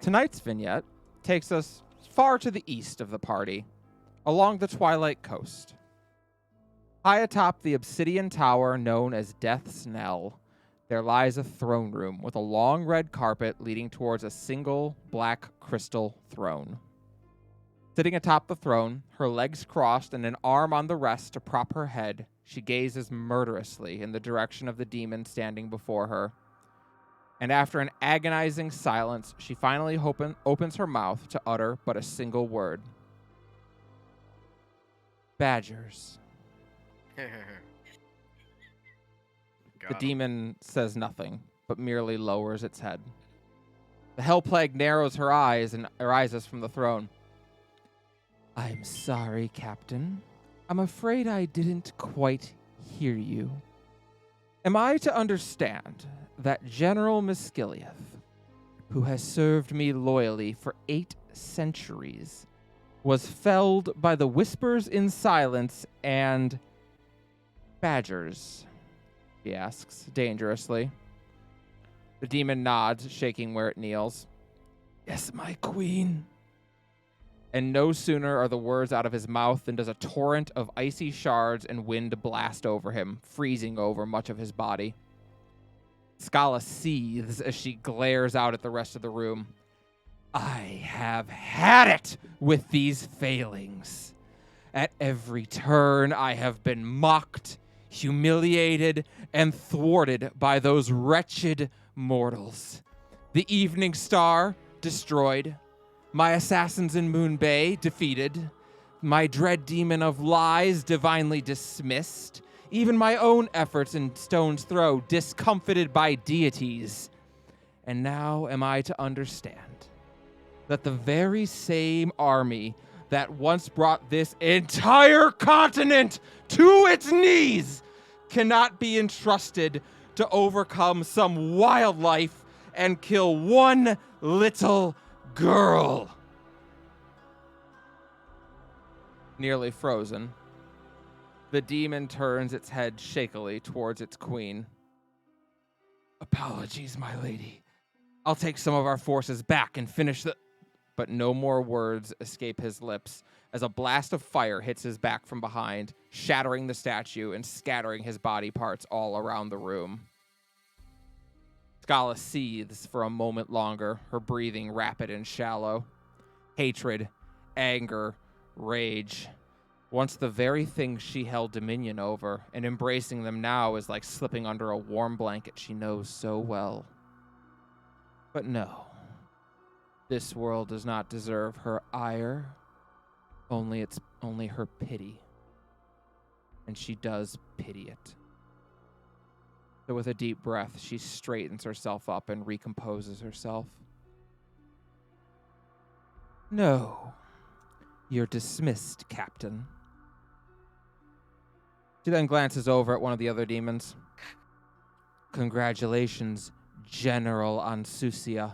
Tonight's vignette takes us far to the east of the party, along the Twilight Coast. High atop the obsidian tower known as Death's Knell, there lies a throne room with a long red carpet leading towards a single black crystal throne. Sitting atop the throne, her legs crossed and an arm on the rest to prop her head, she gazes murderously in the direction of the demon standing before her. And after an agonizing silence, she finally opens her mouth to utter but a single word. Badgers. The demon says nothing, but merely lowers its head. The hell plague narrows her eyes and arises from the throne. I'm sorry, Captain. I'm afraid I didn't quite hear you. Am I to understand that General Misciliath, who has served me loyally for 8 centuries, was felled by the whispers in silence and badgers? He asks, dangerously. The demon nods, shaking where it kneels. Yes, my queen. And no sooner are the words out of his mouth than does a torrent of icy shards and wind blast over him, freezing over much of his body. Scala seethes as she glares out at the rest of the room. I have had it with these failings. At every turn, I have been mocked, humiliated, and thwarted by those wretched mortals. The Evening Star, destroyed. My assassins in Moon Bay, defeated. My dread demon of lies, divinely dismissed. Even my own efforts in Stone's Throw, discomfited by deities. And now am I to understand that the very same army that once brought this entire continent to its knees cannot be entrusted to overcome some wildlife and kill one little girl. Nearly frozen, the demon turns its head shakily towards its queen. Apologies, my lady. I'll take some of our forces back and finish the... But no more words escape his lips as a blast of fire hits his back from behind, shattering the statue and scattering his body parts all around the room. Scala seethes for a moment longer, her breathing rapid and shallow. Hatred, anger, rage. Once the very things she held dominion over, and embracing them now is like slipping under a warm blanket she knows so well. But no. This world does not deserve her ire, only her pity. And she does pity it. So with a deep breath, she straightens herself up and recomposes herself. No, you're dismissed, Captain. She then glances over at one of the other demons. Congratulations, General Ansusia.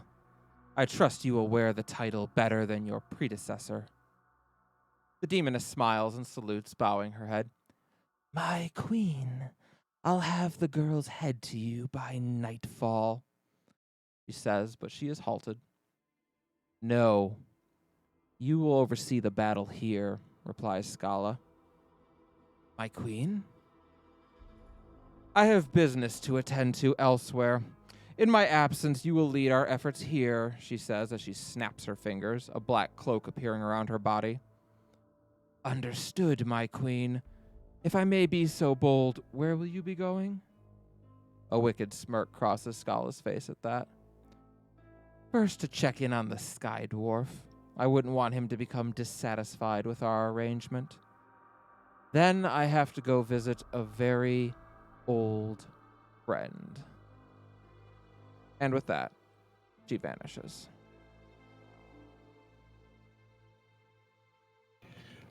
I trust you will wear the title better than your predecessor. The demoness smiles and salutes, bowing her head. My queen, I'll have the girl's head to you by nightfall, she says, but she is halted. No, you will oversee the battle here, replies Scala. My queen? I have business to attend to elsewhere. In my absence, you will lead our efforts here, she says as she snaps her fingers, a black cloak appearing around her body. Understood, my queen. If I may be so bold, where will you be going? A wicked smirk crosses Scala's face at that. First to check in on the Sky Dwarf. I wouldn't want him to become dissatisfied with our arrangement. Then I have to go visit a very old friend. And with that, she vanishes.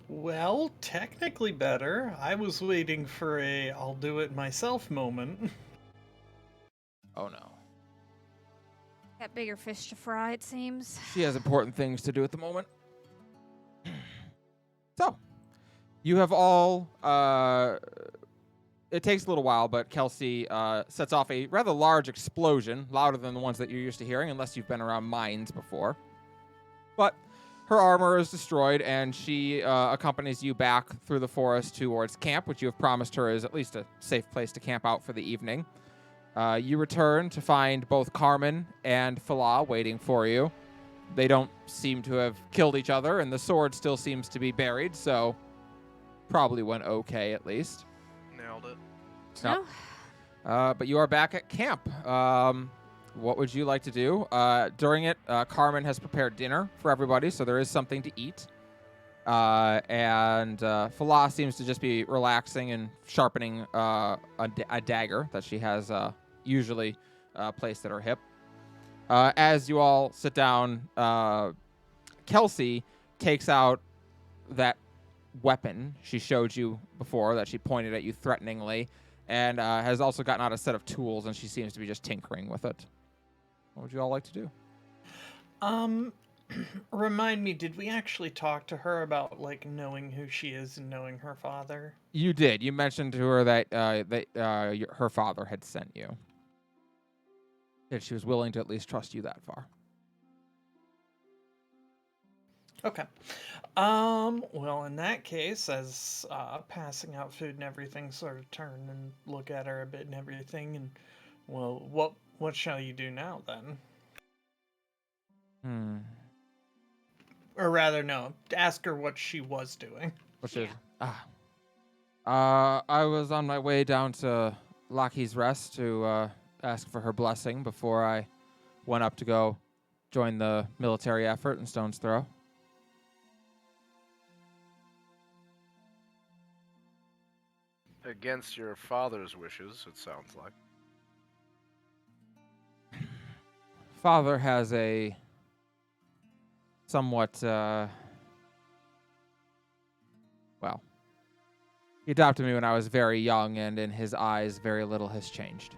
Well, technically better. I was waiting for a I'll do it myself moment. Oh no. Got bigger fish to fry, it seems. She has important things to do at the moment. So, you have all it takes a little while, but Kelsey sets off a rather large explosion, louder than the ones that you're used to hearing, unless you've been around mines before. But her armor is destroyed, and she accompanies you back through the forest towards camp, which you have promised her is at least a safe place to camp out for the evening. You return to find both Carmen and Falah waiting for you. They don't seem to have killed each other, and the sword still seems to be buried, so probably went okay at least. Nailed it. No. But you are back at camp. What would you like to do? During it, Carmen has prepared dinner for everybody, so there is something to eat. And Falah seems to just be relaxing and sharpening a dagger that she has usually placed at her hip. As you all sit down, Kelsey takes out that weapon she showed you before that she pointed at you threateningly, and has also gotten out a set of tools, and she seems to be just tinkering with it. What would you all like to do? Remind me, did we actually talk to her about, like, knowing who she is and knowing her father? You did. You mentioned to her that her father had sent you. That she was willing to at least trust you that far. Okay. Well, in that case, as passing out food and everything, sort of turn and look at her a bit and everything, and, well, what shall you do now, then? Or rather, no, ask her what she was doing. Which is, I was on my way down to Lockheed's Rest to ask for her blessing before I went up to go join the military effort in Stone's Throw. Against your father's wishes, it sounds like. Father has a somewhat, well, he adopted me when I was very young, and in his eyes, very little has changed.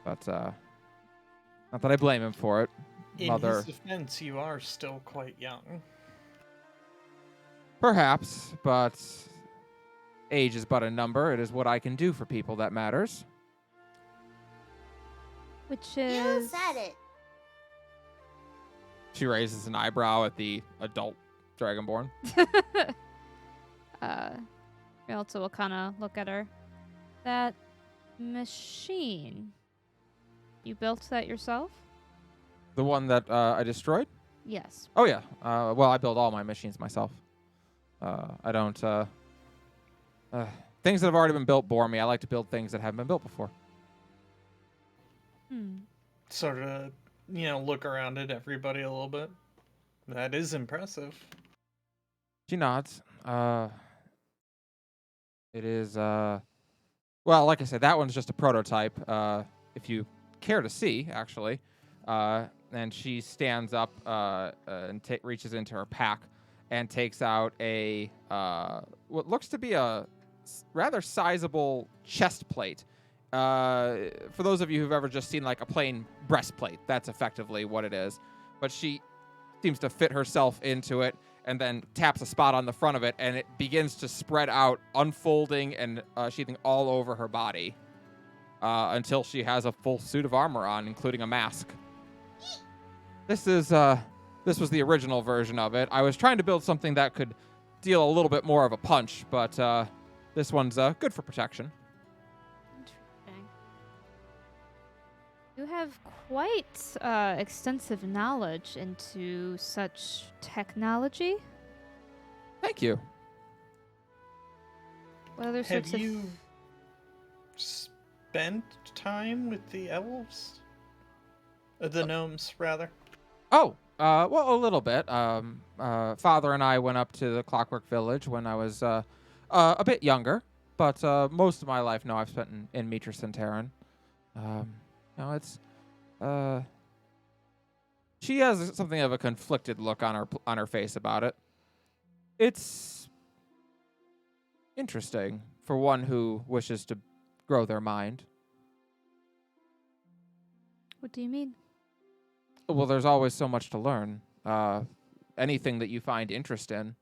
But, not that I blame him for it. In his defense, you are still quite young. Perhaps, but age is but a number. It is what I can do for people that matters. Which You is. said it. She raises an eyebrow at the adult Dragonborn. Rialto will kind of look at her. That machine. You built that yourself? The one that I destroyed? Yes. Oh, yeah. Well, I build all my machines myself. I don't... things that have already been built bore me. I like to build things that haven't been built before. Sort of, look around at everybody a little bit. That is impressive. She nods. It is... well, like I said, that one's just a prototype. If you care to see, actually. And she stands up and reaches into her pack and takes out a what looks to be a rather sizable chest plate. For those of you who've ever just seen like a plain breastplate, that's effectively what it is. But she seems to fit herself into it and then taps a spot on the front of it, and it begins to spread out, unfolding and sheathing all over her body until she has a full suit of armor on, including a mask. This was the original version of it. I was trying to build something that could deal a little bit more of a punch, but this one's good for protection. Interesting. You have quite extensive knowledge into such technology. Thank you. What other Have sorts of... you spent time with the elves? The gnomes, rather. Oh, well, a little bit. Father and I went up to the Clockwork Village when I was a bit younger, but most of my life, no, I've spent in Mitra Centauran. It's she has something of a conflicted look on her face about it. It's interesting for one who wishes to grow their mind. What do you mean? Well, there's always so much to learn. Anything that you find interest in,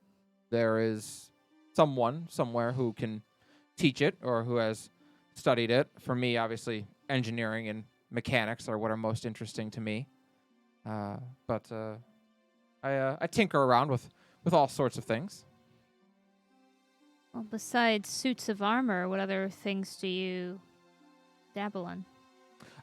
there is someone somewhere who can teach it or who has studied it. For me, obviously, engineering and mechanics are what are most interesting to me. But I tinker around with all sorts of things. Well, besides suits of armor, what other things do you dabble in?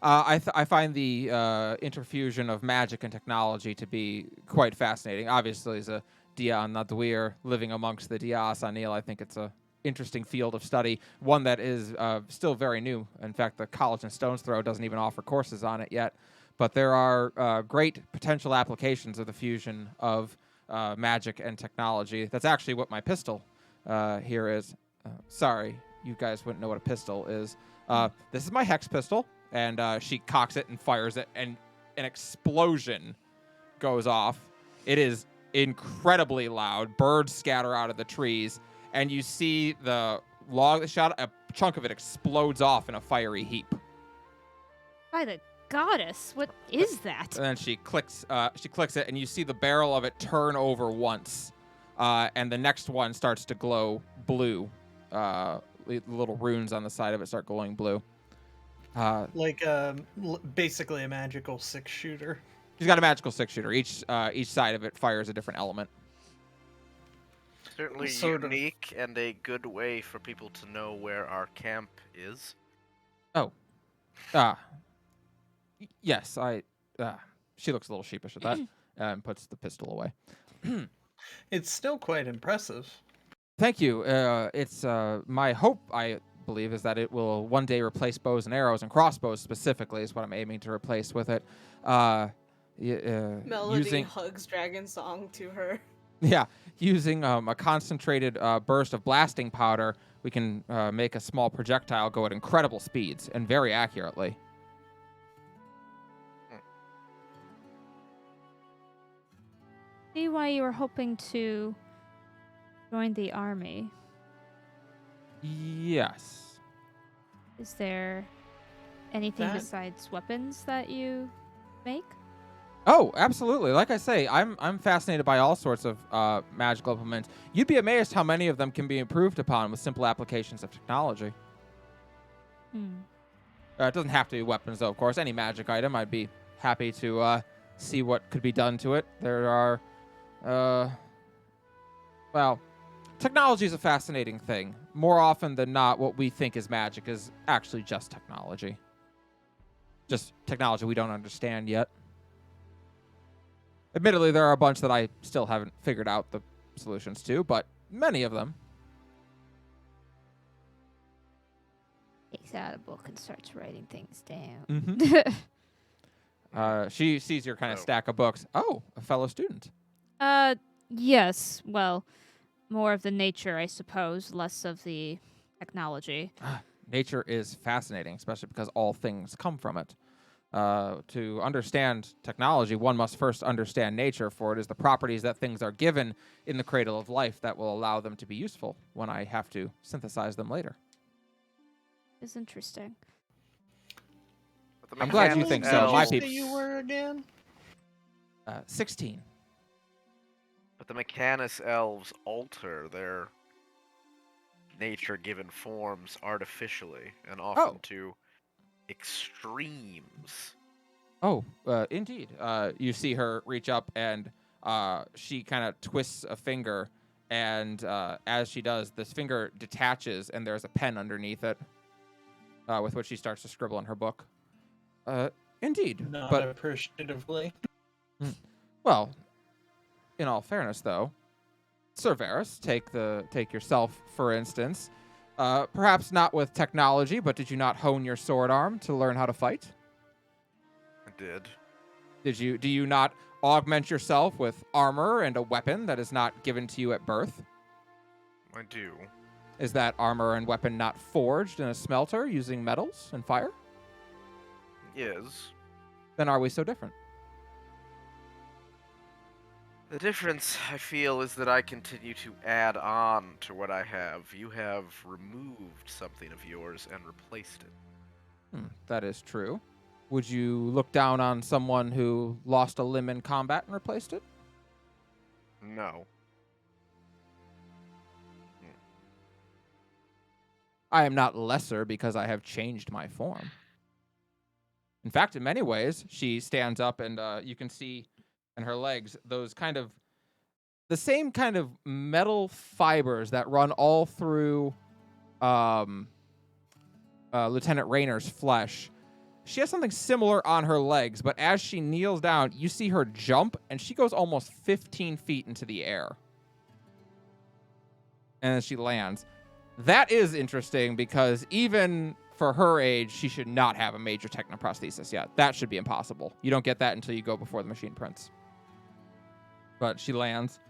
I find the interfusion of magic and technology to be quite fascinating. Obviously, as a Dia Nadwir living amongst the Dia Asanil, I think it's a interesting field of study, one that is still very new. In fact, the College in Stone's Throw doesn't even offer courses on it yet. But there are great potential applications of the fusion of magic and technology. That's actually what my pistol here is. Sorry, you guys wouldn't know what a pistol is. This is my hex pistol, and she cocks it and fires it, and an explosion goes off. It is incredibly loud. Birds scatter out of the trees, and you see the log that shot, a chunk of it explodes off in a fiery heap. By the goddess, what is that? And then she clicks it, and you see the barrel of it turn over once, and the next one starts to glow blue. Little runes on the side of it start glowing blue. Like basically a magical 6-shooter. She's got a magical 6-shooter. Each side of it fires a different element. Certainly Sort of. unique and a good way for people to know where our camp is. Oh. Yes, she looks a little sheepish at that and puts the pistol away. It's still quite impressive. Thank you. It's my hope, I believe, is that it will one day replace bows and arrows, and crossbows specifically is what I'm aiming to replace with it. Melody hugs Dragon Song to her. Yeah, using a concentrated burst of blasting powder, we can make a small projectile go at incredible speeds and very accurately. See why you were hoping to join the army. Yes. Is there anything That- besides weapons that you make? Oh, absolutely. Like I say, I'm fascinated by all sorts of magical implements. You'd be amazed how many of them can be improved upon with simple applications of technology. It doesn't have to be weapons, though, of course. Any magic item, I'd be happy to see what could be done to it. There are, well, technology is a fascinating thing. More often than not, what we think is magic is actually just technology. Just technology we don't understand yet. Admittedly, there are a bunch that I still haven't figured out the solutions to, but many of them. Takes out a book and starts writing things down. Mm-hmm. She sees your kind of Oh. stack of books. Oh, a fellow student. Yes. Well, more of the nature, I suppose, less of the technology. Nature is fascinating, especially because all things come from it. To understand technology, one must first understand nature, for it is the properties that things are given in the cradle of life that will allow them to be useful when I have to synthesize them later. It's interesting. But the I'm glad you mechanics think so. My elves- peeps. You were again? 16. But the Mechanus elves alter their nature-given forms artificially and often to extremes. Oh, indeed. You see her reach up, and she kind of twists a finger, and as she does, this finger detaches, and there's a pen underneath it, with which she starts to scribble in her book. Indeed. Not But, appreciatively. well, in all fairness, though, Sir Varus, take yourself, for instance. Perhaps not with technology, but did you not hone your sword arm to learn how to fight? I did. Do you not augment yourself with armor and a weapon that is not given to you at birth? I do. Is that armor and weapon not forged in a smelter using metals and fire? Yes. Then are we so different? The difference, I feel, is that I continue to add on to what I have. You have removed something of yours and replaced it. That is true. Would you look down on someone who lost a limb in combat and replaced it? No. I am not lesser because I have changed my form. In fact, in many ways, she stands up and you can see in her legs those kind of the same kind of metal fibers that run all through Lieutenant Raynor's flesh. She has something similar on her legs, but as she kneels down, you see her jump, and she goes almost 15 feet into the air. And then she lands. That is interesting because even for her age, she should not have a major technoprosthesis yet. That should be impossible. You don't get that until you go before the machine prince. But she lands.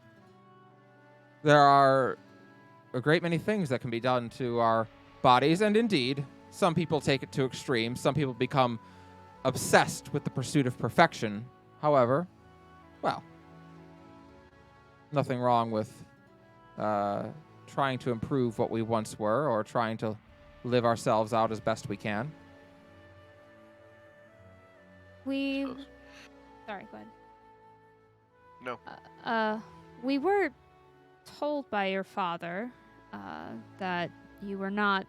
There are a great many things that can be done to our bodies, and indeed, some people take it to extremes. Some people become obsessed with the pursuit of perfection. However, well, nothing wrong with trying to improve what we once were or trying to live ourselves out as best we can. We... Sorry, go ahead. No. We were told by your father that you were not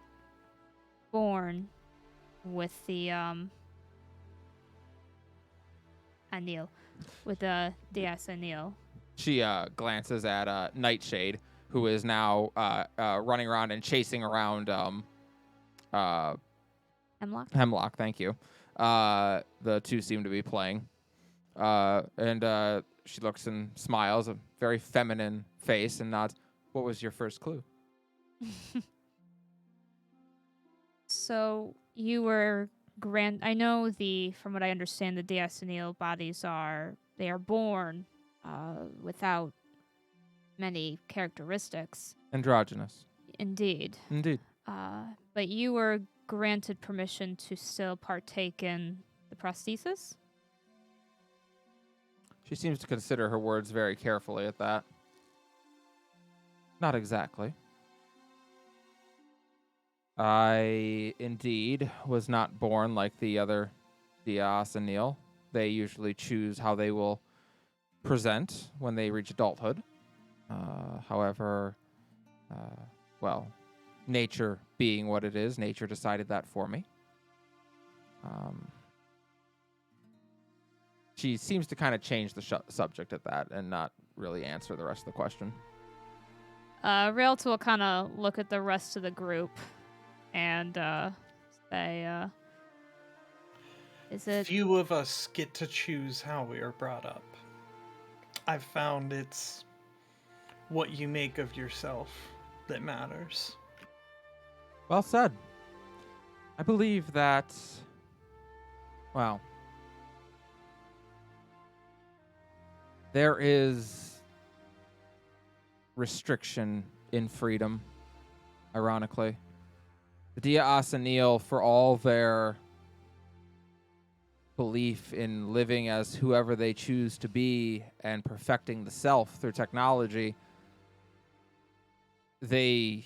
born with the Anil, with the DS Anil. She glances at Nightshade, who is now running around and chasing around Hemlock. Thank you. The two seem to be playing, and she looks and smiles, a very feminine face, and nods. What was your first clue? So you were I know from what I understand, the DS Anil bodies are born without many characteristics. Androgynous. Indeed. But you were granted permission to still partake in the prosthesis? She seems to consider her words very carefully at that. Not exactly. I, indeed, was not born like the other Dias Anil. They usually choose how they will present when they reach adulthood. However, well, nature being what it is, nature decided that for me. She seems to kind of change the subject at that and not really answer the rest of the question. Rialto will kind of look at the rest of the group and say, is it... Few of us get to choose how we are brought up. I've found it's what you make of yourself that matters. Well said. I believe that, well, there is restriction in freedom, ironically. The Dia Asanil, for all their belief in living as whoever they choose to be and perfecting the self through technology, they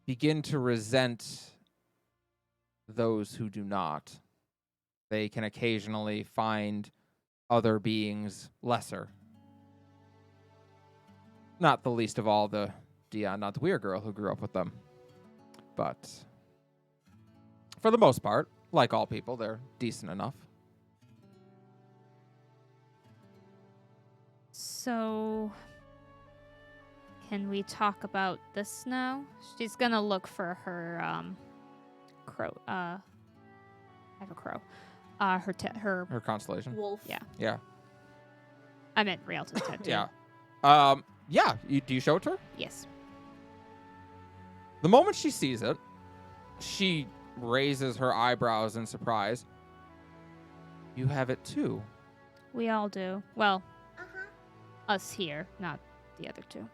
begin to resent those who do not. They can occasionally find other beings lesser. Not the least of all the Dia Nadweir girl who grew up with them. But for the most part, like all people, they're decent enough. So, can we talk about this now? She's gonna look for her crow. I have a crow. Her constellation. Wolf. Yeah. Yeah. I meant Rialto's tattoo. Yeah. Yeah. Do you show it to her? Yes. The moment she sees it, she raises her eyebrows in surprise. You have it too. We all do. Well, us here, not the other two.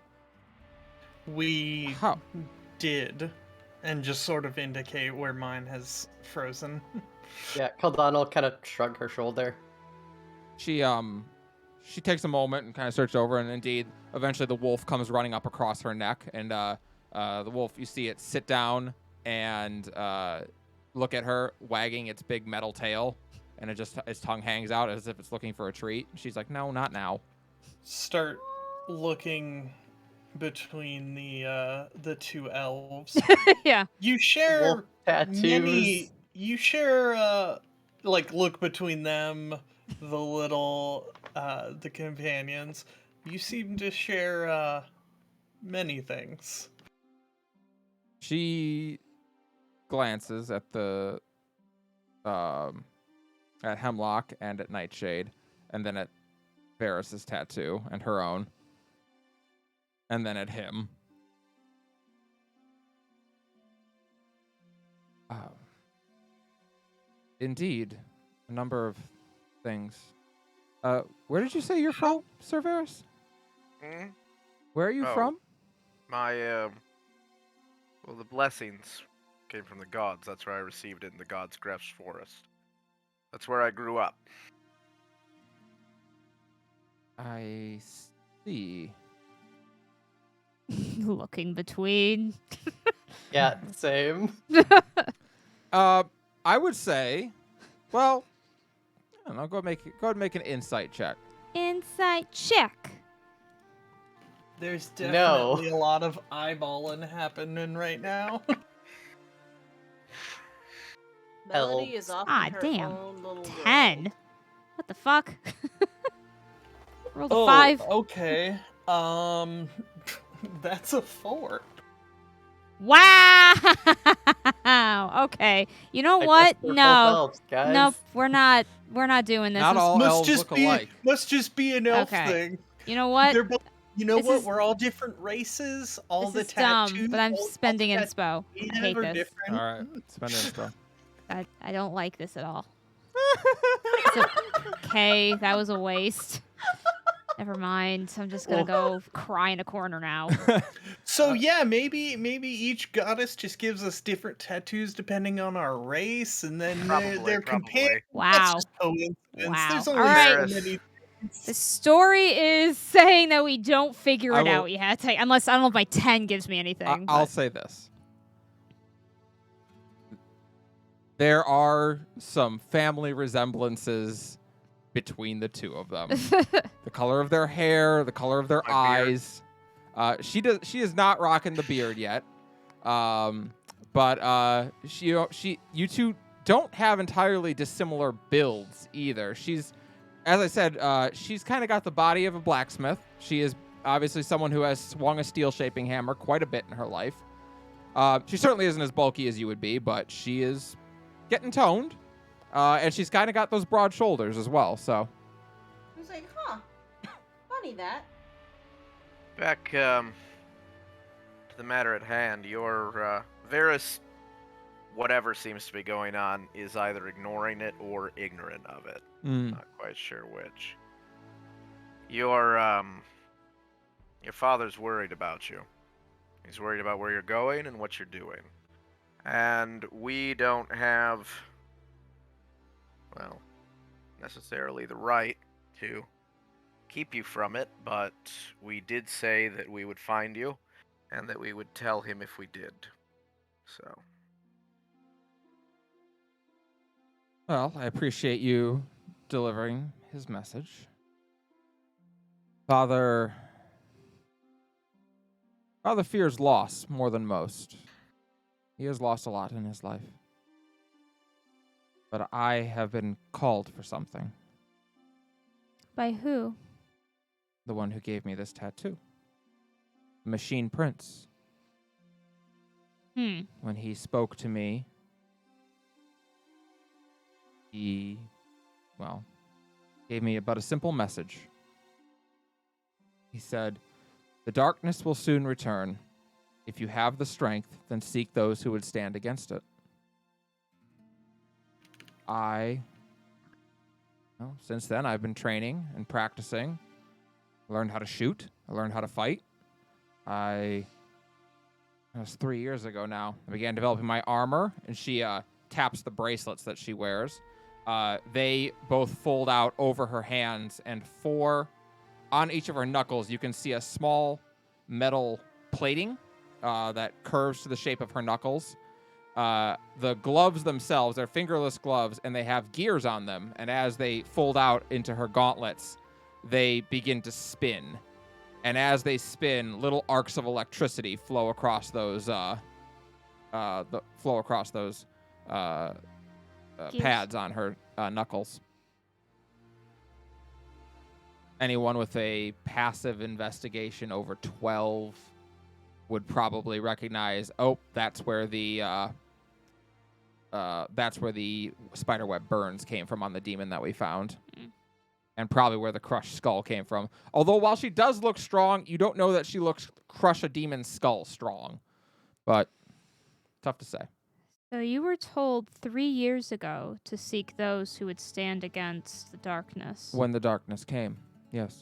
We How? did, and just sort of indicate where mine has frozen. Yeah, Kaldana will kind of shrug her shoulder. She takes a moment and kind of searches over, and indeed, eventually the wolf comes running up across her neck, and the wolf, you see it sit down and look at her, wagging its big metal tail, and its tongue hangs out as if it's looking for a treat. She's like, "No, not now." Start looking between the two elves. Yeah. You share Wolf tattoos. you share like look between them, the little the companions. You seem to share many things. She glances at the at Hemlock and at Nightshade, and then at Varys's tattoo and her own, and then at him. Indeed, a number of things. Where did you say you're from, Sir Varys? Hmm? Where are you Oh. from? My, well, the blessings came from the gods. That's where I received it in the gods' Gref's forest. That's where I grew up. I see. Looking between. Yeah, same. I would say, well, I don't know. Go ahead and make an insight check. Insight check. There's No. definitely a lot of eyeballing happening right now. Melody is off Ah, in her damn. own little 10. world. What the fuck? Rolled a 5. Okay. That's a 4. Wow. Okay. You know I guess what? we're both No. elves, guys. Nope. We're not doing this. Not all elves look alike. Must just be an elf Okay. thing. You know what? They're both, you know This what? is- We're all different races. All This the is dumb, tattoos. but I'm all spending the tattoos inspo. we I have hate are this. different. All right, spend inspo. I don't like this at all. Okay, that was a waste. Never mind. I'm just gonna go cry in a corner now. So yeah, maybe each goddess just gives us different tattoos depending on our race, and then they're compared. Wow. That's just coincidence. Wow. There's only All right. so many. The story is saying that we don't figure I it will- out yet. Unless I don't know if my 10 gives me anything. I'll but- say this. There are some family resemblances between the two of them. The color of their hair, the color of their My beard. eyes. She is not rocking the beard yet. But you two don't have entirely dissimilar builds either. She's, as I said, she's kind of got the body of a blacksmith. She is obviously someone who has swung a steel shaping hammer quite a bit in her life. She certainly isn't as bulky as you would be, but she is getting toned. And she's kind of got those broad shoulders as well, so. I was like, huh. Funny that. Back, to the matter at hand, your, Varys, whatever seems to be going on, is either ignoring it or ignorant of it. Not quite sure which. Your father's worried about you. He's worried about where you're going and what you're doing. And we don't have, well, necessarily the right to keep you from it, but we did say that we would find you and that we would tell him if we did. So, Well, I appreciate you delivering his message. Father fears loss more than most. He has lost a lot in his life. But I have been called for something. By who? The one who gave me this tattoo. Machine Prince. When he spoke to me, he, well, gave me but a simple message. He said, "The darkness will soon return. If you have the strength, then seek those who would stand against it." Since then, I've been training and practicing. I learned how to shoot. I learned how to fight. That was 3 years ago now. I began developing my armor, and she taps the bracelets that she wears. They both fold out over her hands, and on each of her knuckles, you can see a small metal plating that curves to the shape of her knuckles. The gloves themselves, they're fingerless gloves, and they have gears on them. And as they fold out into her gauntlets, they begin to spin. And as they spin, little arcs of electricity flow across those Gears. pads on her knuckles. Anyone with a passive investigation over 12 would probably recognize, oh, that's where the spiderweb burns came from on the demon that we found. Mm. And probably where the crushed skull came from. Although while she does look strong, you don't know that she looks crush a demon's skull strong. But tough to say. So you were told 3 years ago to seek those who would stand against the darkness. When the darkness came, yes.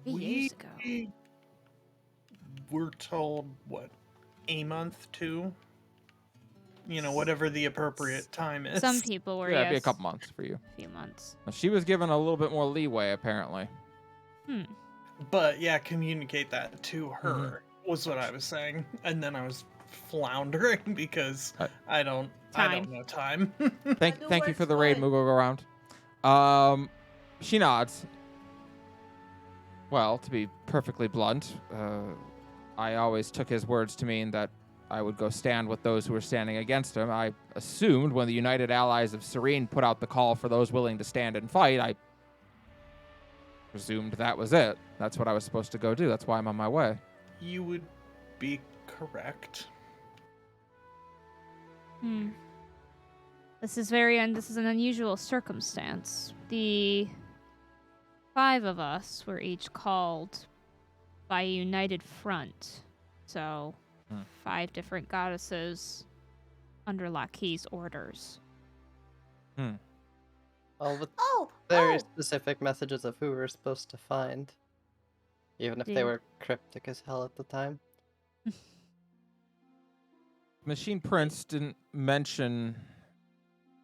3 years ago. We're told, what, a month, 2? You know, whatever the appropriate time is. Some people were, Yeah, it'd be a yes, couple months for you. few months. She was given a little bit more leeway, apparently. But yeah, communicate that to her was what I was saying, and then I was floundering because I don't know time. Thank you for the raid, Moogle go around. She nods. Well, to be perfectly blunt, I always took his words to mean that I would go stand with those who were standing against him. I assumed when the United Allies of Serene put out the call for those willing to stand and fight, I presumed that was it. That's what I was supposed to go do. That's why I'm on my way. You would be correct. This is an unusual circumstance. The 5 of us were each called by a united front. So 5 different goddesses under Lackey's orders. All with Oh, very oh, specific messages of who we were supposed to find. Even if they were cryptic as hell at the time. Machine Prince didn't mention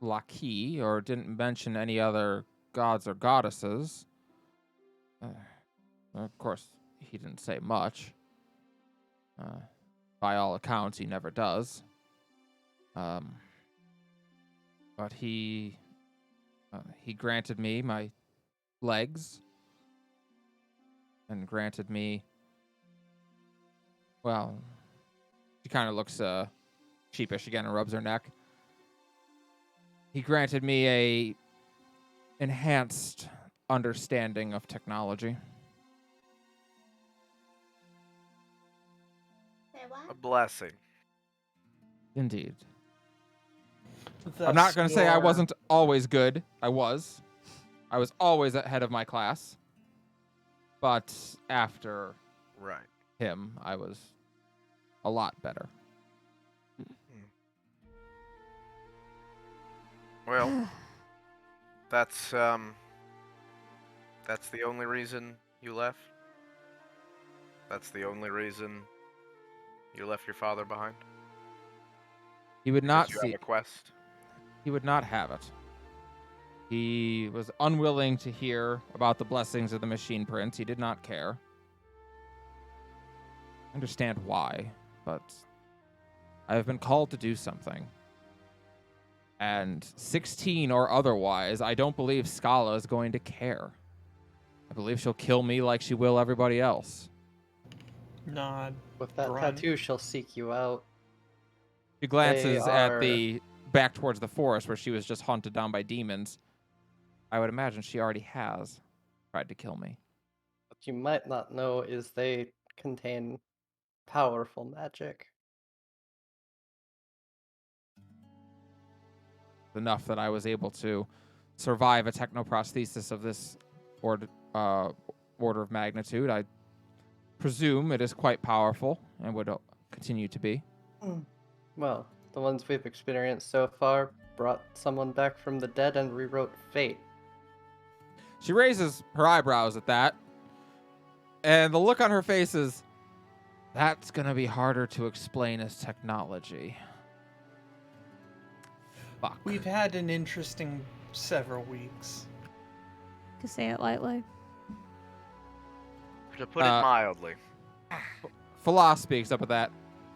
Lackey or didn't mention any other gods or goddesses. Of course, he didn't say much. By all accounts, he never does. But he granted me my legs and granted me, well, she kind of looks sheepish again and rubs her neck. He granted me a enhanced understanding of technology. say what? A blessing. Indeed. I'm not going to say I Thus wasn't always good. I was always ahead of my class. But after Right. him, I was a lot better. Well, that's the only reason you left? That's the only reason you left your father behind? He would not Because you see. have a quest? He would not have it. He was unwilling to hear about the blessings of the Machine Prince. He did not care. I understand why, but I have been called to do something. And 16 or otherwise, I don't believe Scala is going to care. I believe she'll kill me like she will everybody else. nod. With that Grunt. tattoo, she'll seek you out. She glances at are- the back towards the forest where she was just hunted down by demons. I would imagine she already has tried to kill me. What you might not know is they contain powerful magic. Enough that I was able to survive a technoprosthesis of this order of magnitude. I presume it is quite powerful and would continue to be. Well, the ones we've experienced so far brought someone back from the dead and rewrote fate. She raises her eyebrows at that, and the look on her face is, that's going to be harder to explain as technology. Fuck. We've had an interesting several weeks. To say it lightly. To put it mildly. Falah speaks up at that.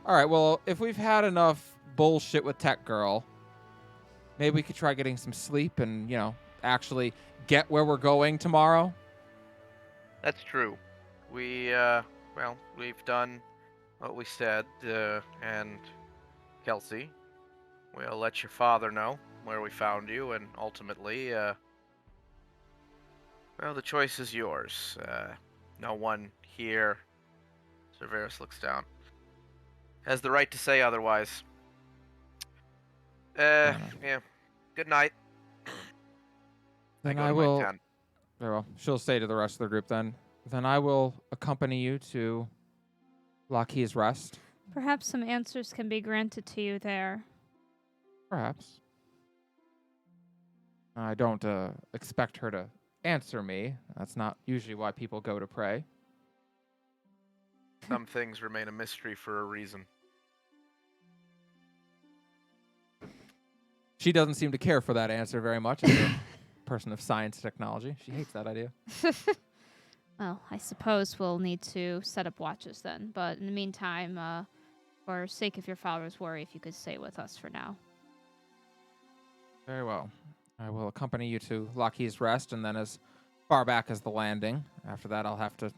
All right, well, if we've had enough bullshit with Tech Girl, maybe we could try getting some sleep and, actually get where we're going tomorrow. That's true. we've done what we said, and Kelsey, we'll let your father know where we found you, and ultimately, the choice is yours. No one here, Sir Varys looks down, has the right to say otherwise. Yeah. Good night. Then go I to my will. tent. Very well. She'll say to the rest of the group then I will accompany you to Lockheed's Rest. Perhaps some answers can be granted to you there. Perhaps. I don't expect her to answer me. That's not usually why people go to pray. Some things remain a mystery for a reason. She doesn't seem to care for that answer very much as a person of science and technology. She hates that idea. Well, I suppose we'll need to set up watches then. But in the meantime, for sake of your father's worry, if you could stay with us for now. Very well. I will accompany you to Lockheed's Rest, and then as far back as the landing. After that, I'll have to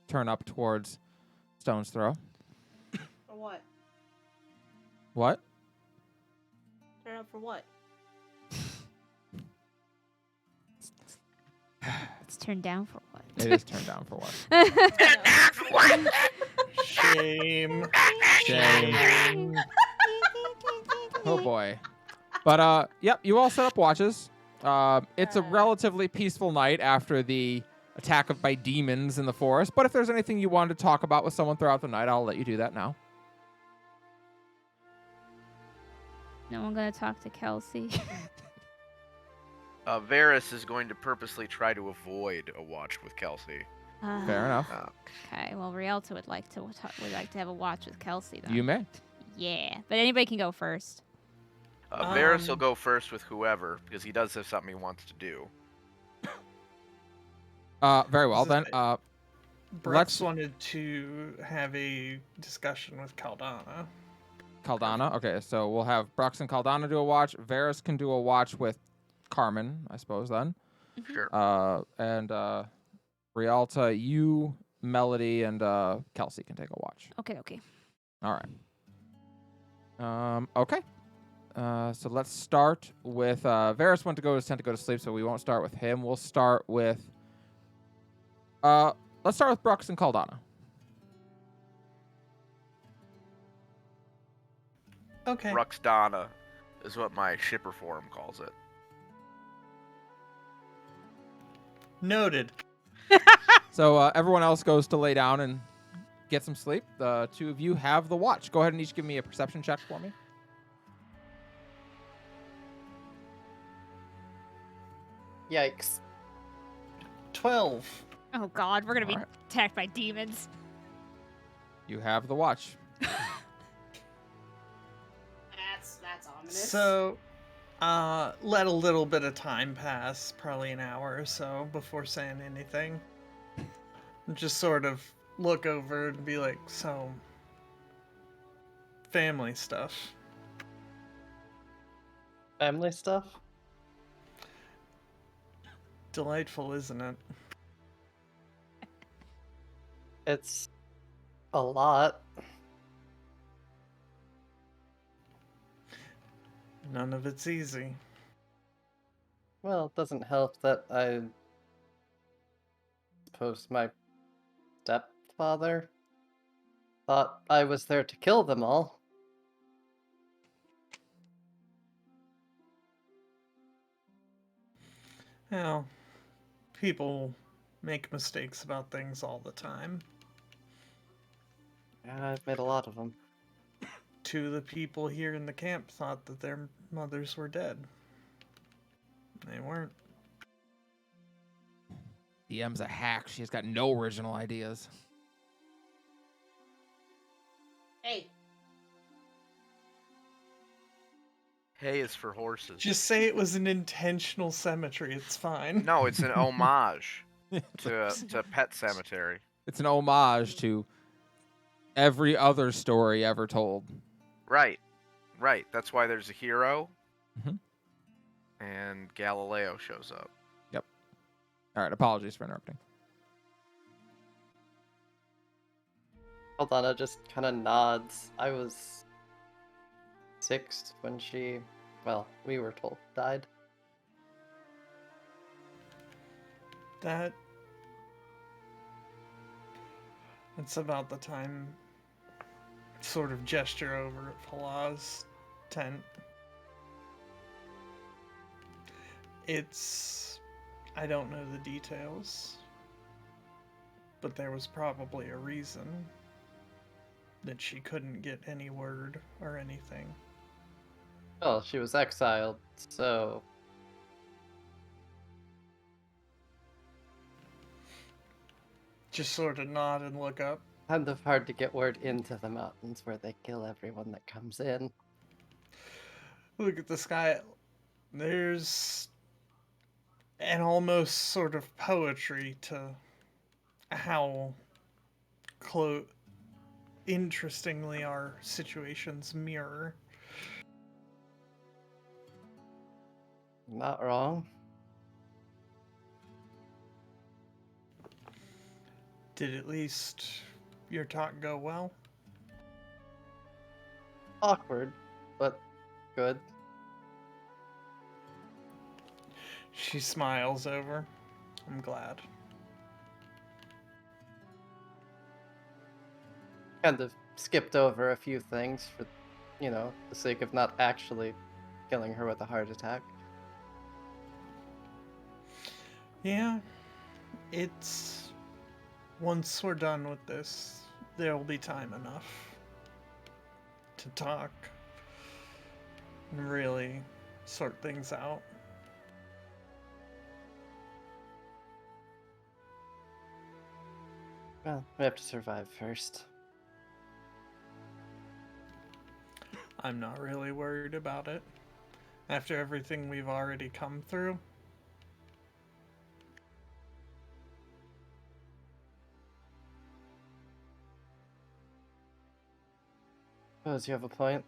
turn up towards Stone's Throw. For what? What? Turn up for what? It's turned down for what? It is turned down for what? Shame. Shame. Oh boy. But yep, you all set up watches. It's a relatively peaceful night after the attack by demons in the forest. But if there's anything you wanted to talk about with someone throughout the night, I'll let you do that now. No one gonna talk to Kelsey. Varys is going to purposely try to avoid a watch with Kelsey. Fair enough. Okay, well, Rialto would like to have a watch with Kelsey then. You may. Yeah, but anybody can go first. Varys will go first with whoever, because he does have something he wants to do. Very well then. Brooks wanted to have a discussion with Caldana. Caldana. Okay, so we'll have Brux and Caldana do a watch. Varys can do a watch with Carmen, I suppose, then. Sure. And Rialta, you, Melody, and Kelsey can take a watch. Okay. All right. Okay. So let's start with Varys went to go to his tent to go to sleep, so we won't start with him. We'll start with let's start with Brux and Caldana. Okay. Bruxdana is what my shipper forum calls it. Noted. So everyone else goes to lay down and get some sleep. The two of you have the watch. Go ahead and each give me a perception check for me. Yikes. 12. Oh God, we're gonna be All right. attacked by demons. You have the watch. That's ominous. So, let a little bit of time pass, probably an hour or so, before saying anything. Just sort of look over and be like, so, family stuff. Family stuff? Delightful, isn't it? It's a lot. None of it's easy. Well, it doesn't help that I suppose my stepfather thought I was there to kill them all. Well, people make mistakes about things all the time. Yeah, I've made a lot of them. Two of the people here in the camp thought that their mothers were dead. They weren't. DM's a hack. She's got no original ideas. Hey, Hay is for horses. Just say it was an intentional cemetery. It's fine. No, it's an homage to Pet Cemetery. It's an homage to every other story ever told. Right. That's why there's a hero. Mhm. And Galileo shows up. All right, apologies for interrupting. Aldana just kind of nods. I was 6 when she, well, we were told, died. It's about the time. Sort of gesture over at Palaz's tent. I don't know the details, but there was probably a reason that she couldn't get any word or anything. Well, she was exiled, so Just sort of nod and look up. kind of hard to get word into the mountains where they kill everyone that comes in. Look at the sky. There's an almost sort of poetry to how interestingly our situations mirror. Not wrong. Did at least your talk go well? Awkward, but good. She smiles over. I'm glad. Kind of skipped over a few things for, the sake of not actually killing her with a heart attack. Yeah, it's... Once we're done with this, there will be time enough to talk and really sort things out. Well, we have to survive first. I'm not really worried about it. After everything we've already come through. Suppose you have a point.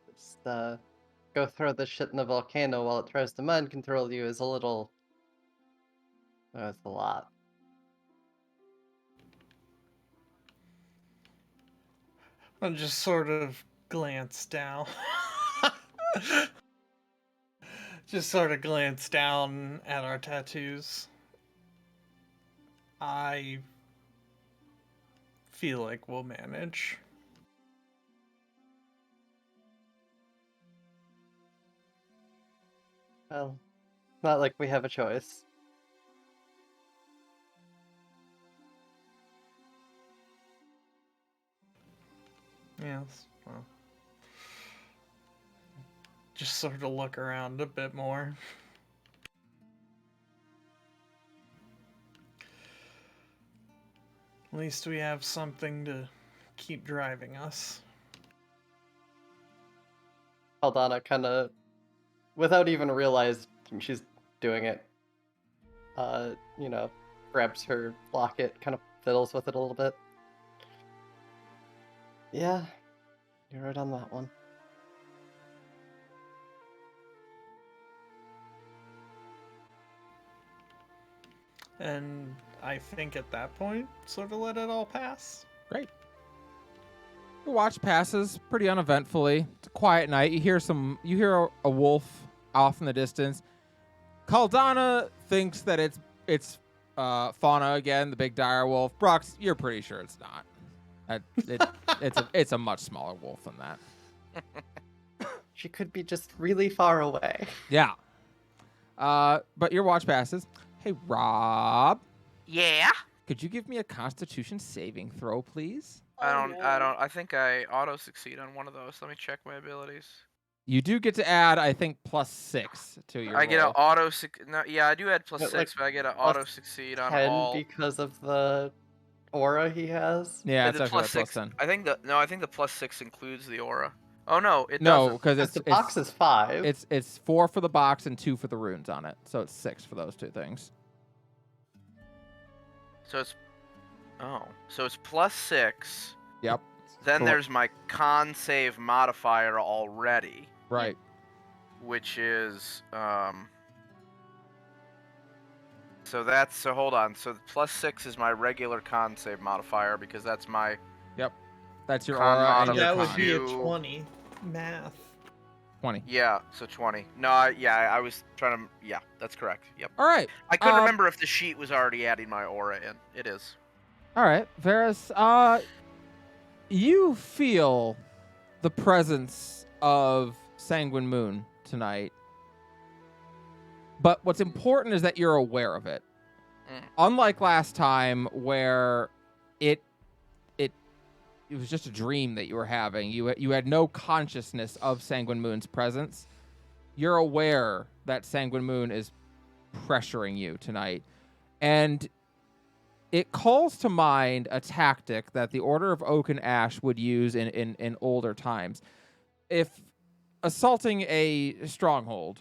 Just, go throw this shit in the volcano while it tries to mind control you is a little... That's a lot. I'll just sort of glance down. Just sort of glance down at our tattoos. I feel like we'll manage. Well, not like we have a choice. Yes, well. Just sort of look around a bit more. At least we have something to keep driving us. Aldana kind of, without even realizing she's doing it, grabs her locket, kind of fiddles with it a little bit. Yeah, you're right on that one. And I think at that point, sort of let it all pass. Great. The watch passes pretty uneventfully. It's a quiet night. You hear a wolf off in the distance. Caldana thinks that it's Fauna again, the big dire wolf. Brox, you're pretty sure it's not. It's a much smaller wolf than that. She could be just really far away. Yeah. But your watch passes. Hey, Rob. Yeah. Could you give me a Constitution saving throw, please? I think I auto succeed on one of those. Let me check my abilities. You do get to add, I think, +6 to your I get an roll. auto yeah, I do add +6, like, but I get an auto succeed on 10 all. because of the aura he has. Yeah, it's the actually +6. +10. I think the +6 includes the aura. Oh no, it No, doesn't. because The box is 5. it's 4 for the box and 2 for the runes on it, so it's 6 for those two things. So it's +6. Yep. Then Cool. there's my con save modifier already, Right. So hold on. So +6 is my regular con save modifier because that's my Yep. That's your Con aura and your That con. would be a You- 20. Math. 20. yeah. So 20. No, I was trying to. Yeah, that's correct. Yep. All right. I couldn't remember if the sheet was already adding my aura in. It is. All right. Varys, you feel the presence of Sanguine Moon tonight. But what's important is that you're aware of it. Mm. Unlike last time where it was just a dream that you were having. You had no consciousness of Sanguine Moon's presence. You're aware that Sanguine Moon is pressuring you tonight. And it calls to mind a tactic that the Order of Oak and Ash would use in older times. If assaulting a stronghold,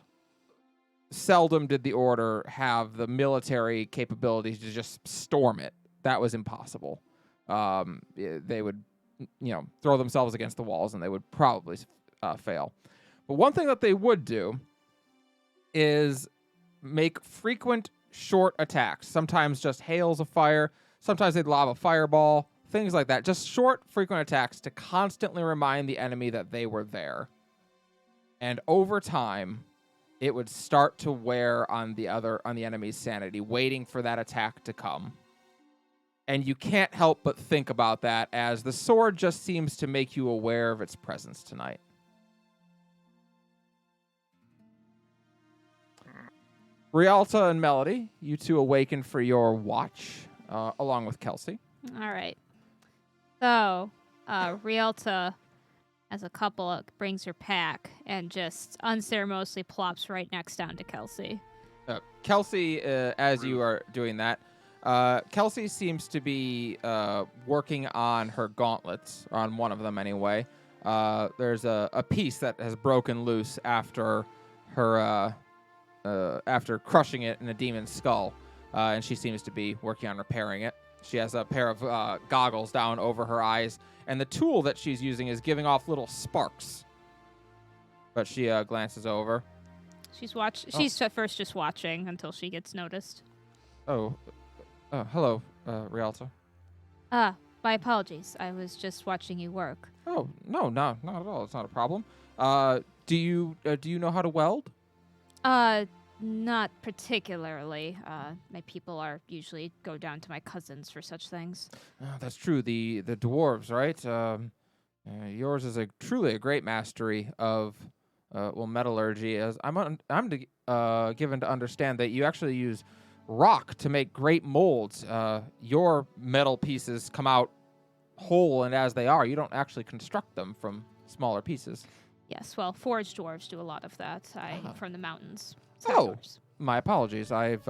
seldom did the Order have the military capabilities to just storm it. That was impossible. They would, throw themselves against the walls, and they would probably fail. But one thing that they would do is make frequent short attacks. Sometimes just hails of fire. Sometimes they'd lob a fireball. Things like that. Just short, frequent attacks to constantly remind the enemy that they were there. And over time, it would start to wear on the enemy's sanity, waiting for that attack to come. And you can't help but think about that, as the sword just seems to make you aware of its presence tonight. Rialta and Melody, you two awaken for your watch, along with Kelsey. All right. So, Rialta, as a couple, brings her pack and just unceremoniously plops right next down to Kelsey. Kelsey, as you are doing that, Kelsey seems to be working on her gauntlets, on one of them anyway. There's a piece that has broken loose after her after crushing it in a demon's skull, and she seems to be working on repairing it. She has a pair of goggles down over her eyes, and the tool that she's using is giving off little sparks. But she glances over. She's at first just watching until she gets noticed. Hello, Rialta. My apologies. I was just watching you work. Oh, no, not at all. It's not a problem. Do you know how to weld? Not particularly. My people usually go down to my cousins for such things. That's true. The dwarves, right? Yours is truly a great mastery of metallurgy. As I'm given to understand that you actually use rock to make great molds. Your metal pieces come out whole and as they are. You don't actually construct them from smaller pieces. Yes, well, forage dwarves do a lot of that. From the mountains. Sky Oh. dwarves. My apologies. I've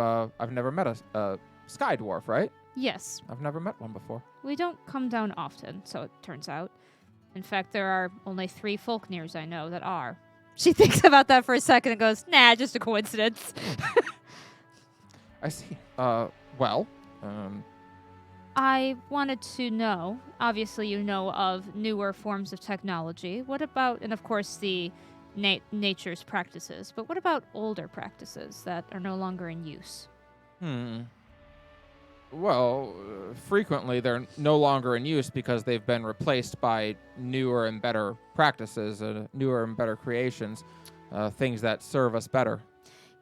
never met a sky dwarf, right? Yes, I've never met one before. we don't come down often, so it turns out. In fact, there are only 3 Folkneers I know that are. She thinks about that for a second and goes, nah, just a coincidence. I see. I wanted to know, obviously you know of newer forms of technology. What about, and of course the nature's practices, but what about older practices that are no longer in use? Well, frequently they're no longer in use because they've been replaced by newer and better practices, newer and better creations, things that serve us better.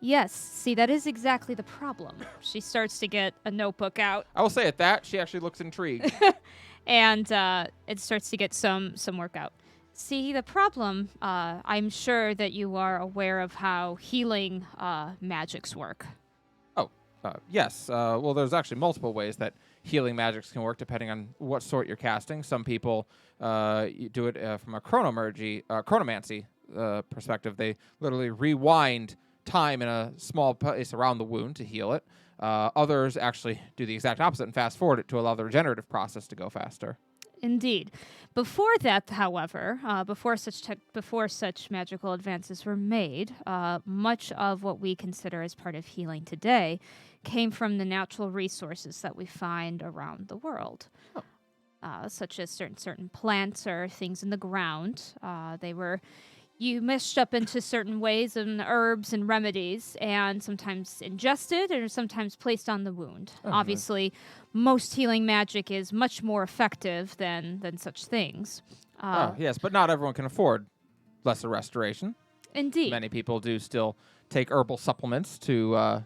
Yes, see, that is exactly the problem. She starts to get a notebook out, I will say at that, she actually looks intrigued. and it starts to get some work out. See, the problem, I'm sure that you are aware of how healing magics work. Yes. Well, there's actually multiple ways that healing magics can work depending on what sort you're casting. Some people you do it from a chronomancy perspective. They literally rewind time in a small place around the wound to heal it. Others actually do the exact opposite and fast forward it to allow the regenerative process to go faster. Indeed. Before that, however, before such magical advances were made, much of what we consider as part of healing today came from the natural resources that we find around the world, such as certain plants or things in the ground. They were you meshed up into certain ways and herbs and remedies, and sometimes ingested or sometimes placed on the wound. Oh, nice. Obviously, most healing magic is much more effective than such things. Oh, yes, but not everyone can afford lesser restoration. Indeed. Many people do still take herbal supplements to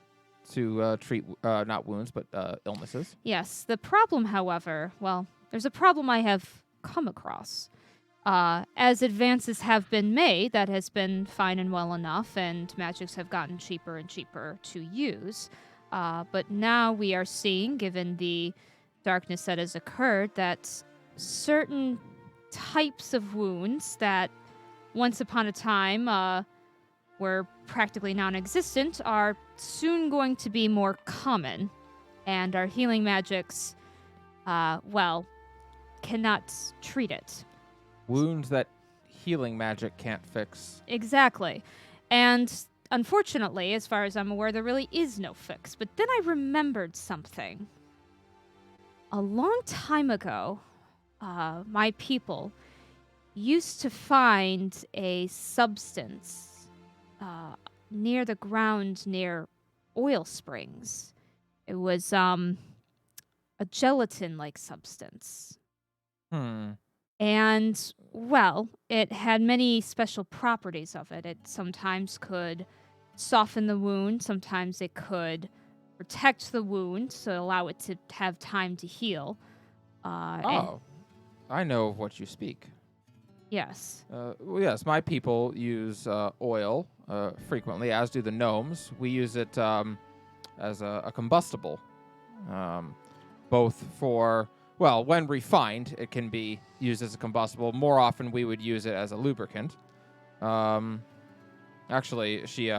treat not wounds but illnesses. Yes. The problem, however, well, there's a problem I have come across. As advances have been made, that has been fine and well enough, and magics have gotten cheaper and cheaper to use. But now we are seeing, given the darkness that has occurred, that certain types of wounds that once upon a time were practically non-existent are soon going to be more common, and our healing magics, cannot treat it. Wounds that healing magic can't fix. Exactly. And unfortunately, as far as I'm aware, there really is no fix. But then I remembered something. A long time ago, my people used to find a substance near the ground near oil springs. It was a gelatin-like substance. And, well, it had many special properties of it. It sometimes could soften the wound, sometimes it could protect the wound, so allow it to have time to heal. I know of what you speak. Yes. Well, yes, my people use oil frequently, as do the gnomes. We use it as a combustible, both for... Well, when refined, it can be used as a combustible. More often, we would use it as a lubricant. Actually, she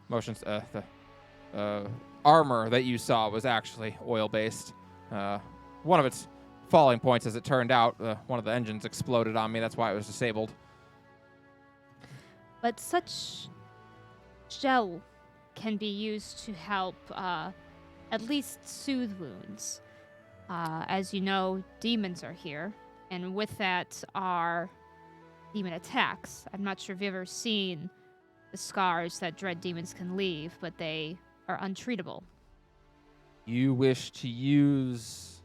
motions the armor that you saw was actually oil-based. One of its falling points, as it turned out, one of the engines exploded on me. That's why it was disabled. But such gel can be used to help at least soothe wounds. As you know, demons are here, and with that are demon attacks. I'm not sure if you've ever seen the scars that dread demons can leave, but they are untreatable. You wish to use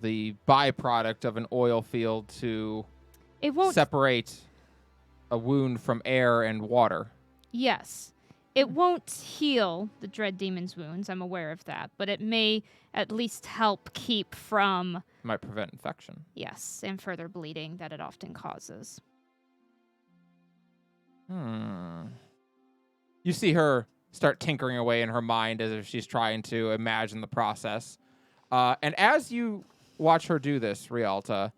the byproduct of an oil field to It won't. separate a wound from air and water. Yes. It won't heal the dread demon's wounds, I'm aware of that, but it may at least help keep from, Might prevent infection. yes, and further bleeding that it often causes. You see her start tinkering away in her mind as if she's trying to imagine the process. And as you watch her do this, Rialta,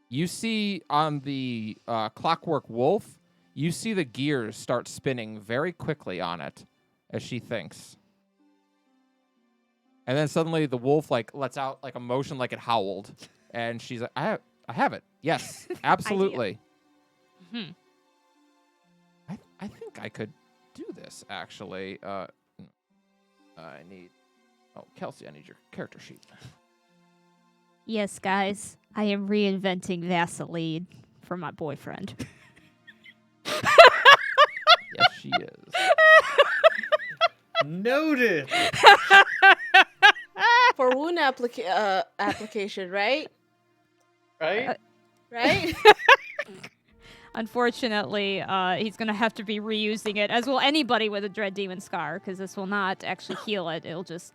you see on the clockwork wolf, you see the gears start spinning very quickly on it as she thinks. And then suddenly the wolf lets out a motion like it howled. And she's like, I have it. Yes, absolutely. I think I could do this, actually. I need... Oh, Kelsey, I need your character sheet. Yes, guys, I am reinventing Vaseline for my boyfriend. Yes, she is. Noted. For wound application, right? Right? Right? Unfortunately, he's going to have to be reusing it, as will anybody with a Dread Demon Scar, because this will not actually heal it. It'll just,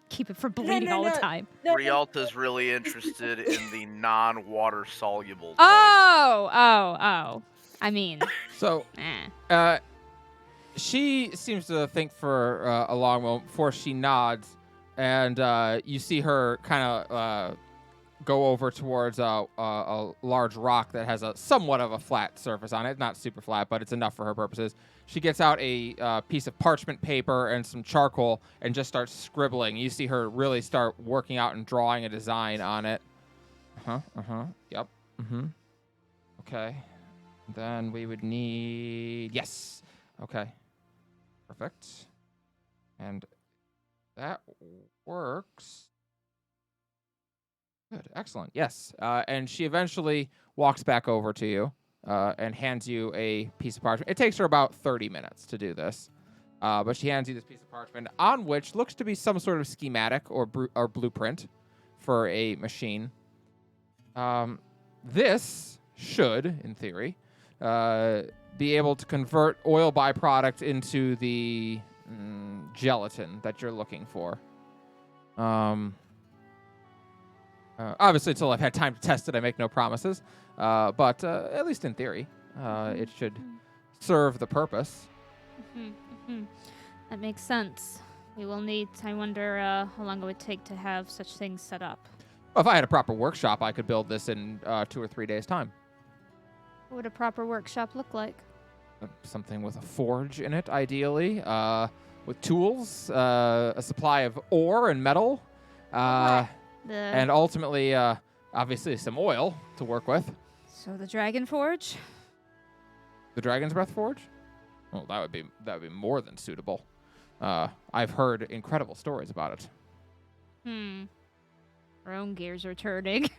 keep it from bleeding all the time. Rialta's really interested in the non-water soluble type. Oh. I mean, So, she seems to think for a long moment before she nods, and you see her kind of go over towards a large rock that has a somewhat of a flat surface on it. Not super flat, but it's enough for her purposes. She gets out a piece of parchment paper and some charcoal and just starts scribbling. You see her really start working out and drawing a design on it. Yep. Okay. Then we would need... Yes. Okay. Perfect. And that works. Good. Excellent. Yes. And she eventually walks back over to you and hands you a piece of parchment. It takes her about 30 minutes to do this, but she hands you this piece of parchment on which looks to be some sort of schematic or blueprint for a machine. This should, in theory, be able to convert oil byproduct into the gelatin that you're looking for. Obviously, until I've had time to test it, I make no promises. But at least in theory, it should serve the purpose. That makes sense. We will need, I wonder how long it would take to have such things set up. Well, if I had a proper workshop, I could build this in 2 or 3 days' time. What would a proper workshop look like? Something with a forge in it, ideally, with tools, a supply of ore and metal, and ultimately, obviously, some oil to work with. So the Dragon Forge? The Dragon's Breath Forge? Well, that would be more than suitable. I've heard incredible stories about it. Our own gears are turning.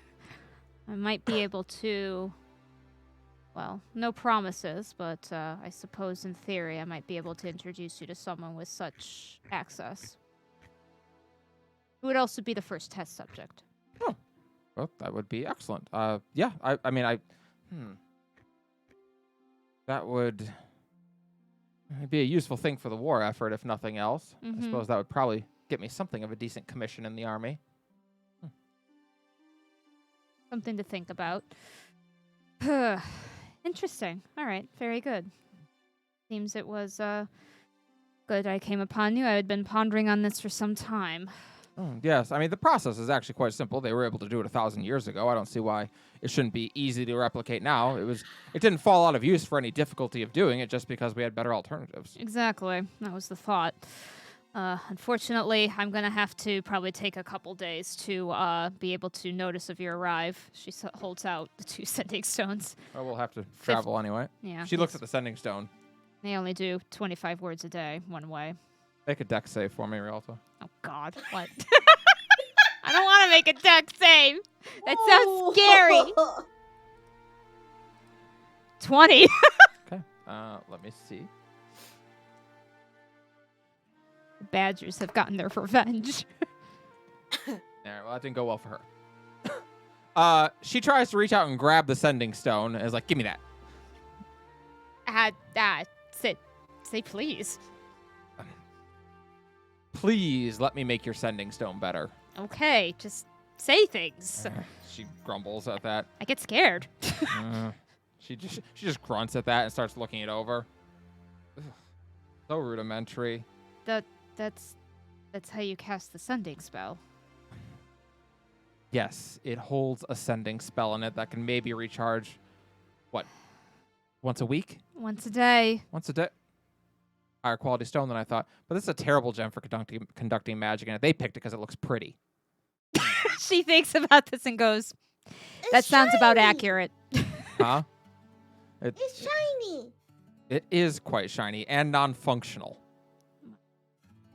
I might be able to... Well, no promises, but I suppose in theory I might be able to introduce you to someone with such access. Who would also be the first test subject? Oh, well, that would be excellent. Yeah, that would be a useful thing for the war effort, if nothing else. I suppose that would probably get me something of a decent commission in the army. Something to think about. Interesting. All right. Very good. Seems it was good I came upon you. I had been pondering on this for some time. Yes, I mean, the process is actually quite simple. They were able to do it 1,000 years ago. I don't see why it shouldn't be easy to replicate now. It didn't fall out of use for any difficulty of doing it, just because we had better alternatives. Exactly. That was the thought. Unfortunately, I'm going to have to probably take a couple days to be able to notice if you arrive. She holds out the 2 sending stones. Well, we'll have to travel anyway. Yeah. She looks at the sending stone. They only do 25 words a day, one way. Make a dex save for me, Rialto. Oh, God. What? I don't want to make a dex save. That sounds scary. 20. Okay. Let me see. The Badgers have gotten their revenge. Well, that didn't go well for her. She tries to reach out and grab the sending stone and is like, give me that. Say please. Please let me make your sending stone better. Okay, just say things. She grumbles at that. I get scared. She just grunts at that and starts looking it over. Ugh, so rudimentary. That's how you cast the sending spell. Yes, it holds a sending spell in it that can maybe recharge, once a week? Once a day. Once a day? Higher quality stone than I thought. But this is a terrible gem for conducting magic, and they picked it because it looks pretty. She thinks about this and goes, that sounds about accurate. Huh? It's shiny. It is quite shiny and non-functional.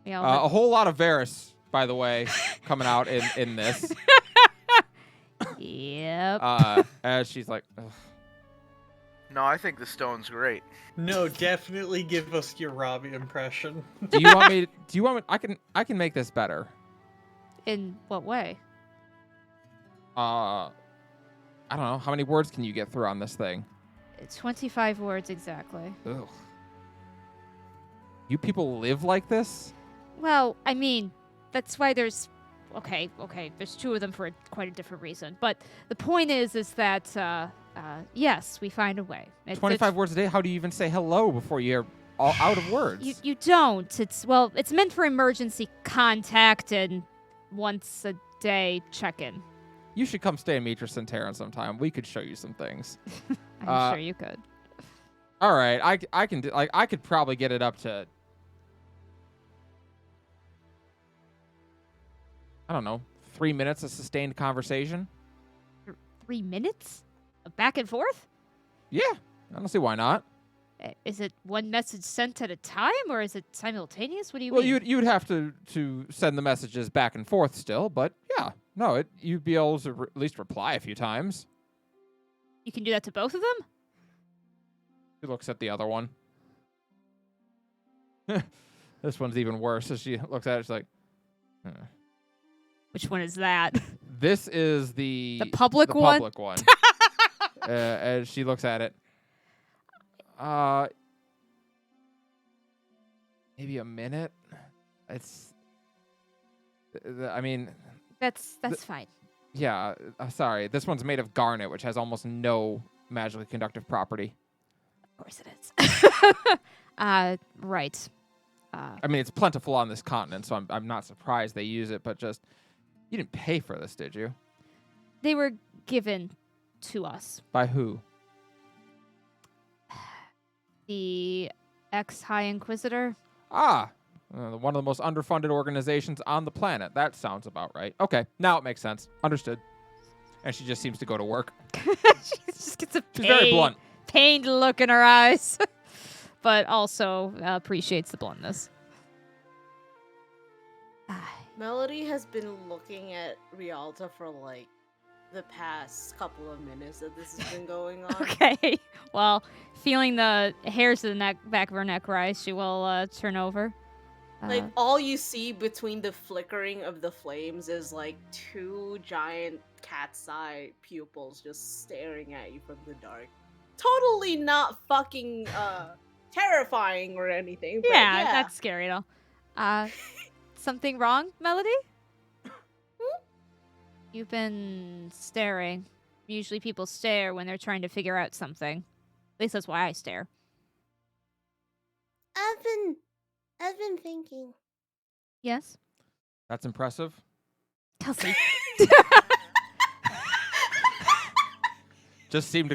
Yeah, A whole lot of Varys, by the way, coming out in this. Yep. As she's like, ugh. No, I think the stone's great. No, definitely give us your Robbie impression. Do you want me? I can make this better. In what way? I don't know. How many words can you get through on this thing? 25 words exactly. Ugh. You people live like this? Well, I mean, that's why there's... Okay, there's 2 of them for quite a different reason. But the point is that, yes, we find a way. 25 words a day? How do you even say hello before you're all out of words? You don't. It's meant for emergency contact and once a day check-in. You should come stay in Mitras and Terran sometime. We could show you some things. I'm sure you could. All right, I can do, I could probably get it up to, I don't know, 3 minutes of sustained conversation. 3 minutes? Back and forth? Yeah, I don't see why not. Is it one message sent at a time, or is it simultaneous? What do you Well, mean? you'd have to send the messages back and forth still, but yeah, no, you'd be able to at least reply a few times. You can do that to both of them? She looks at the other one. This one's even worse. As she looks at it, she's like, Which one is that? "This is the public one? Public one." As she looks at it, maybe a minute. It's. I mean, That's fine. yeah. Sorry, this one's made of garnet, which has almost no magically conductive property. Of course it is. Right. I mean, it's plentiful on this continent, so I'm not surprised they use it. But just, you didn't pay for this, did you? They were given to us. By who? The ex-High Inquisitor. Ah, one of the most underfunded organizations on the planet. That sounds about right. Okay, now it makes sense. Understood. And she just seems to go to work. She just gets a She's very blunt. pained look in her eyes, but also appreciates the bluntness. Melody has been looking at Rialta for like the past couple of minutes that this has been going on. Okay. Well, feeling the hairs of the back of her neck rise, she will turn over. Like all you see between the flickering of the flames is like two giant cat's eye pupils just staring at you from the dark. Totally not fucking terrifying or anything. But yeah, yeah, that's scary at all. Something wrong, Melody? You've been staring. Usually people stare when they're trying to figure out something. At least that's why I stare. I've been thinking. Yes? That's impressive. Kelsey. It just seemed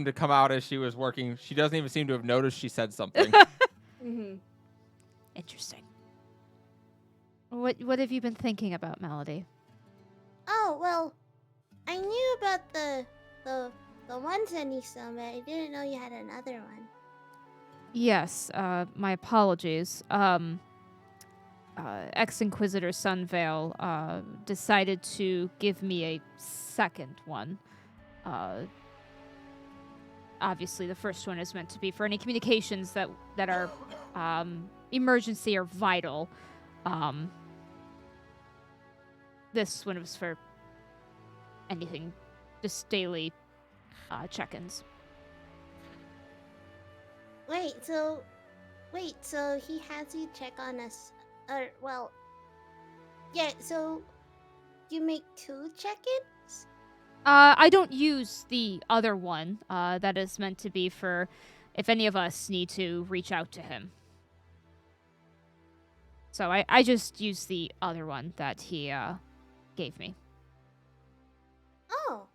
to come out as she was working. She doesn't even seem to have noticed she said something. Mm-hmm. Interesting. What have you been thinking about, Melody? Oh well, I knew about the one sending stone, but I didn't know you had another one. Yes, my apologies. Ex-Inquisitor Sunvale decided to give me a second one. Obviously, the first one is meant to be for any communications that are emergency or vital. This one was for anything, just daily check-ins. Wait, so he has you check on us, so you make 2 check-ins? I don't use the other one. That is meant to be for if any of us need to reach out to him. So I just use the other one that he gave me. Oh.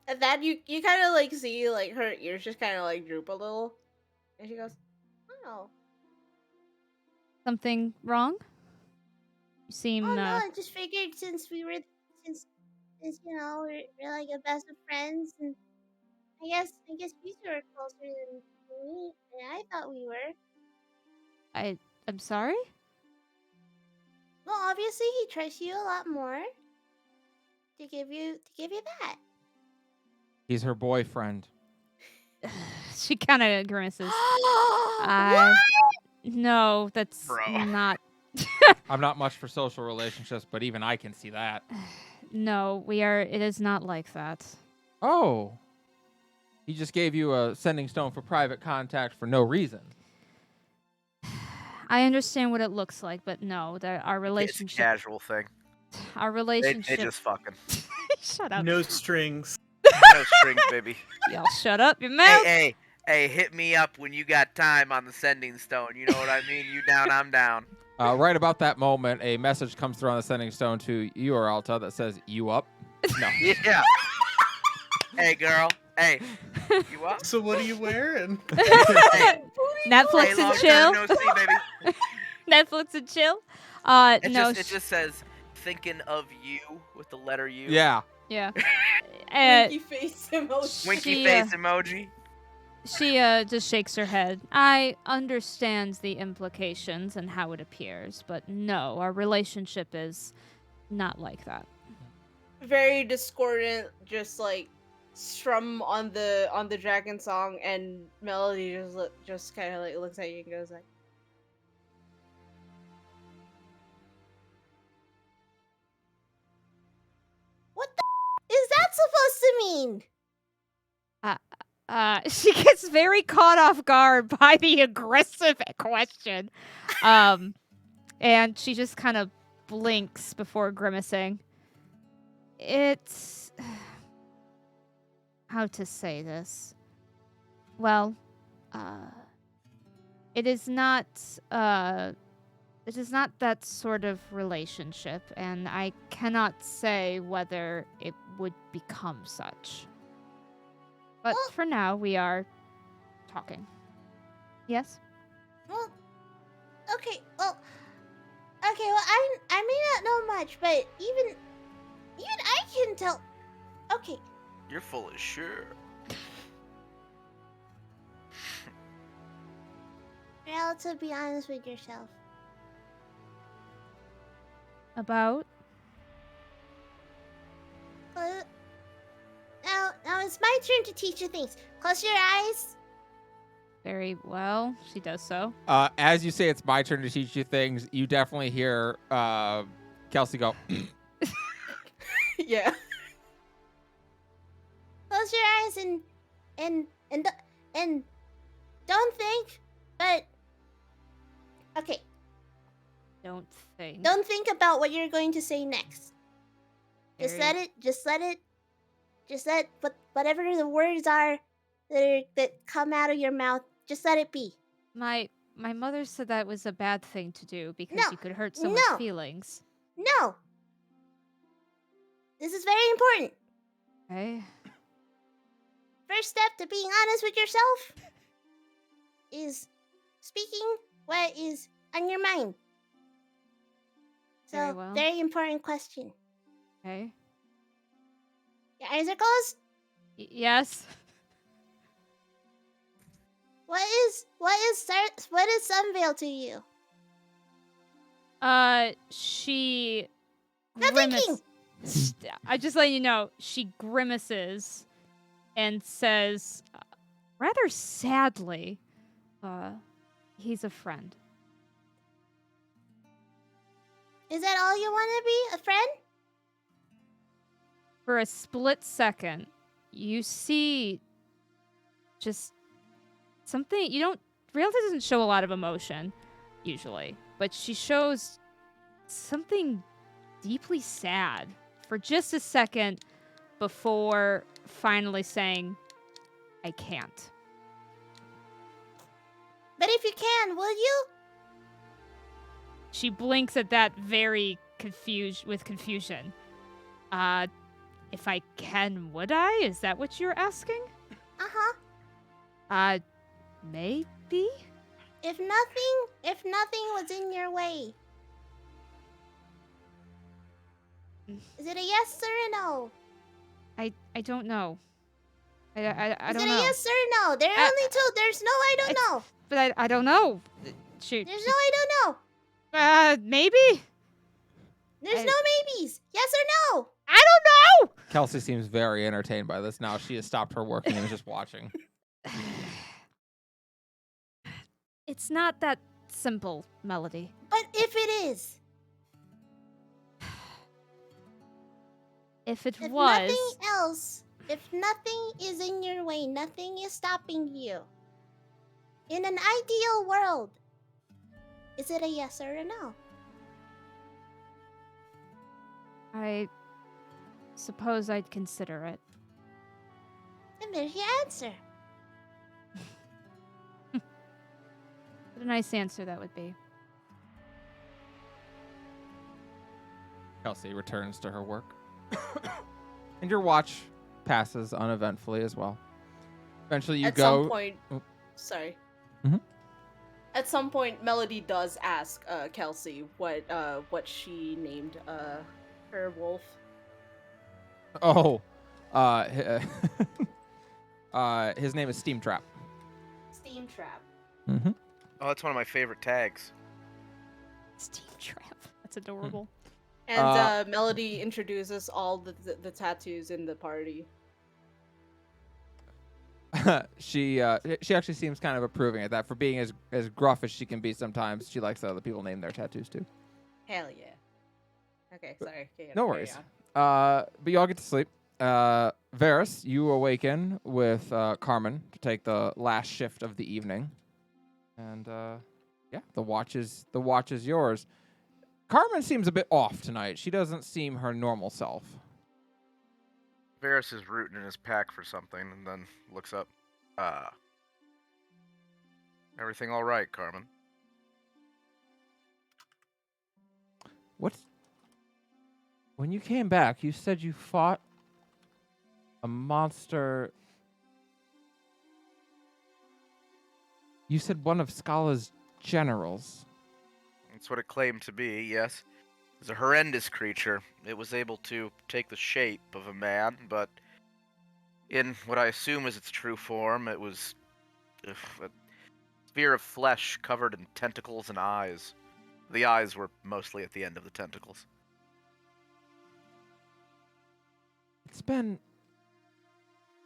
And then you kind of like see like her ears just kind of like droop a little, and she goes, "Oh, Something wrong? You seem oh no, I just figured since you know we're like a best of friends, and I guess you two are closer than me, and I thought we were. I'm sorry? Well, obviously he trusts you a lot more to give you that." He's her boyfriend. She kind of grimaces. What? No, that's Bro. not. I'm not much for social relationships, but even I can see that. No, it is not like that. Oh. He just gave you a sending stone for private contact for no reason. I understand what it looks like, but no, our It's a relationship. casual thing. Our They relationship. just fucking. Shut up. No strings. No strings, baby. Y'all shut up your mouth. Hey, hit me up when you got time on the sending stone. You know what I mean? You down, I'm down. Right about that moment, a message comes through on the sending stone to you, Alta, that says, "You up?" No. Yeah. Hey, girl. Hey, you up? So what are you wearing? Hey, Netflix hey, and long chill. time no see, baby. Netflix and chill. It just says thinking of you with the letter U. Yeah. Yeah. Winky face emoji. Winky She, face emoji. She just shakes her head. I understand the implications and how it appears, but no, our relationship is not like that. Very discordant, just like strum on the dragon song, and Melody just kind of like looks at you and goes like, "What the is that supposed to mean?" She gets very caught off guard by the aggressive question. And she just kind of blinks before grimacing. It's how to say this? Well, it is not that sort of relationship, and I cannot say whether it would become such. But Well- for now, we are talking. Yes? Well, okay. Well, I may not know much, but even I can tell. Okay. You're full of shit. Well, to be honest with yourself. About? Now it's my turn to teach you things. Close your eyes. Very well. She does so. As you say, it's my turn to teach you things. You definitely hear Kelsey go. Yeah. Close your eyes and don't think, but okay. Don't think. Don't think about what you're going to say next. Just Very- let whatever the words are that come out of your mouth, just let it be. My mother said that was a bad thing to do because No, you could hurt no. someone's feelings. No. This is very important. Okay. First step to being honest with yourself is speaking what is on your mind. So, Very well. very important question. Okay. Your eyes are closed? Yes. What is Sunvale to you? She Not grimaces. I just let you know, she grimaces and says, rather sadly, he's a friend. Is that all you want to be? A friend? For a split second, you see just something you don't. Realta doesn't show a lot of emotion, usually, but she shows something deeply sad for just a second before finally saying, I can't. But if you can, will you? She blinks at that very with confusion. If I can, would I? Is that what you're asking? Uh-huh. Maybe? If nothing was in your way. Is it a yes or a no? I don't know. I Is don't it know. a yes or a no? There are only two. There's no I don't It's- know. But I don't know. Shoot. There's no I don't know. Maybe? There's I- no maybes. Yes or no? I don't know! Kelsey seems very entertained by this now. She has stopped her working and is just watching. It's not that simple, Melody. But if it is, If it if was, nothing else, if nothing is in your way, nothing is stopping you. In an ideal world, is it a yes or a no? I suppose I'd consider it. And there's your answer. What a nice answer that would be. Kelsey returns to her work. And your watch passes uneventfully as well. Eventually you At go. some point, Oh. sorry. Mhm. At some point, Melody does ask Kelsey what she named her wolf. Oh. His name is Steam Trap. Steam Trap. Mm-hmm. Oh, that's one of my favorite tags. Steam trap. That's adorable. And Melody introduces all the tattoos in the party. she actually seems kind of approving of that for being as gruff as she can be sometimes. She likes that other people name their tattoos too. Hell yeah. Okay, sorry. Okay, No carry worries. on. But you all get to sleep. Varys, you awaken with Carmen to take the last shift of the evening, and yeah, the watch is yours. Carmen seems a bit off tonight. She doesn't seem her normal self. Varys is rooting in his pack for something and then looks up. Everything all right, Carmen? What? When you came back, you said you fought a monster. You said one of Scala's generals. That's what it claimed to be, yes. It was a horrendous creature. It was able to take the shape of a man, but in what I assume is its true form, it was a sphere of flesh covered in tentacles and eyes. The eyes were mostly at the end of the tentacles. It's been,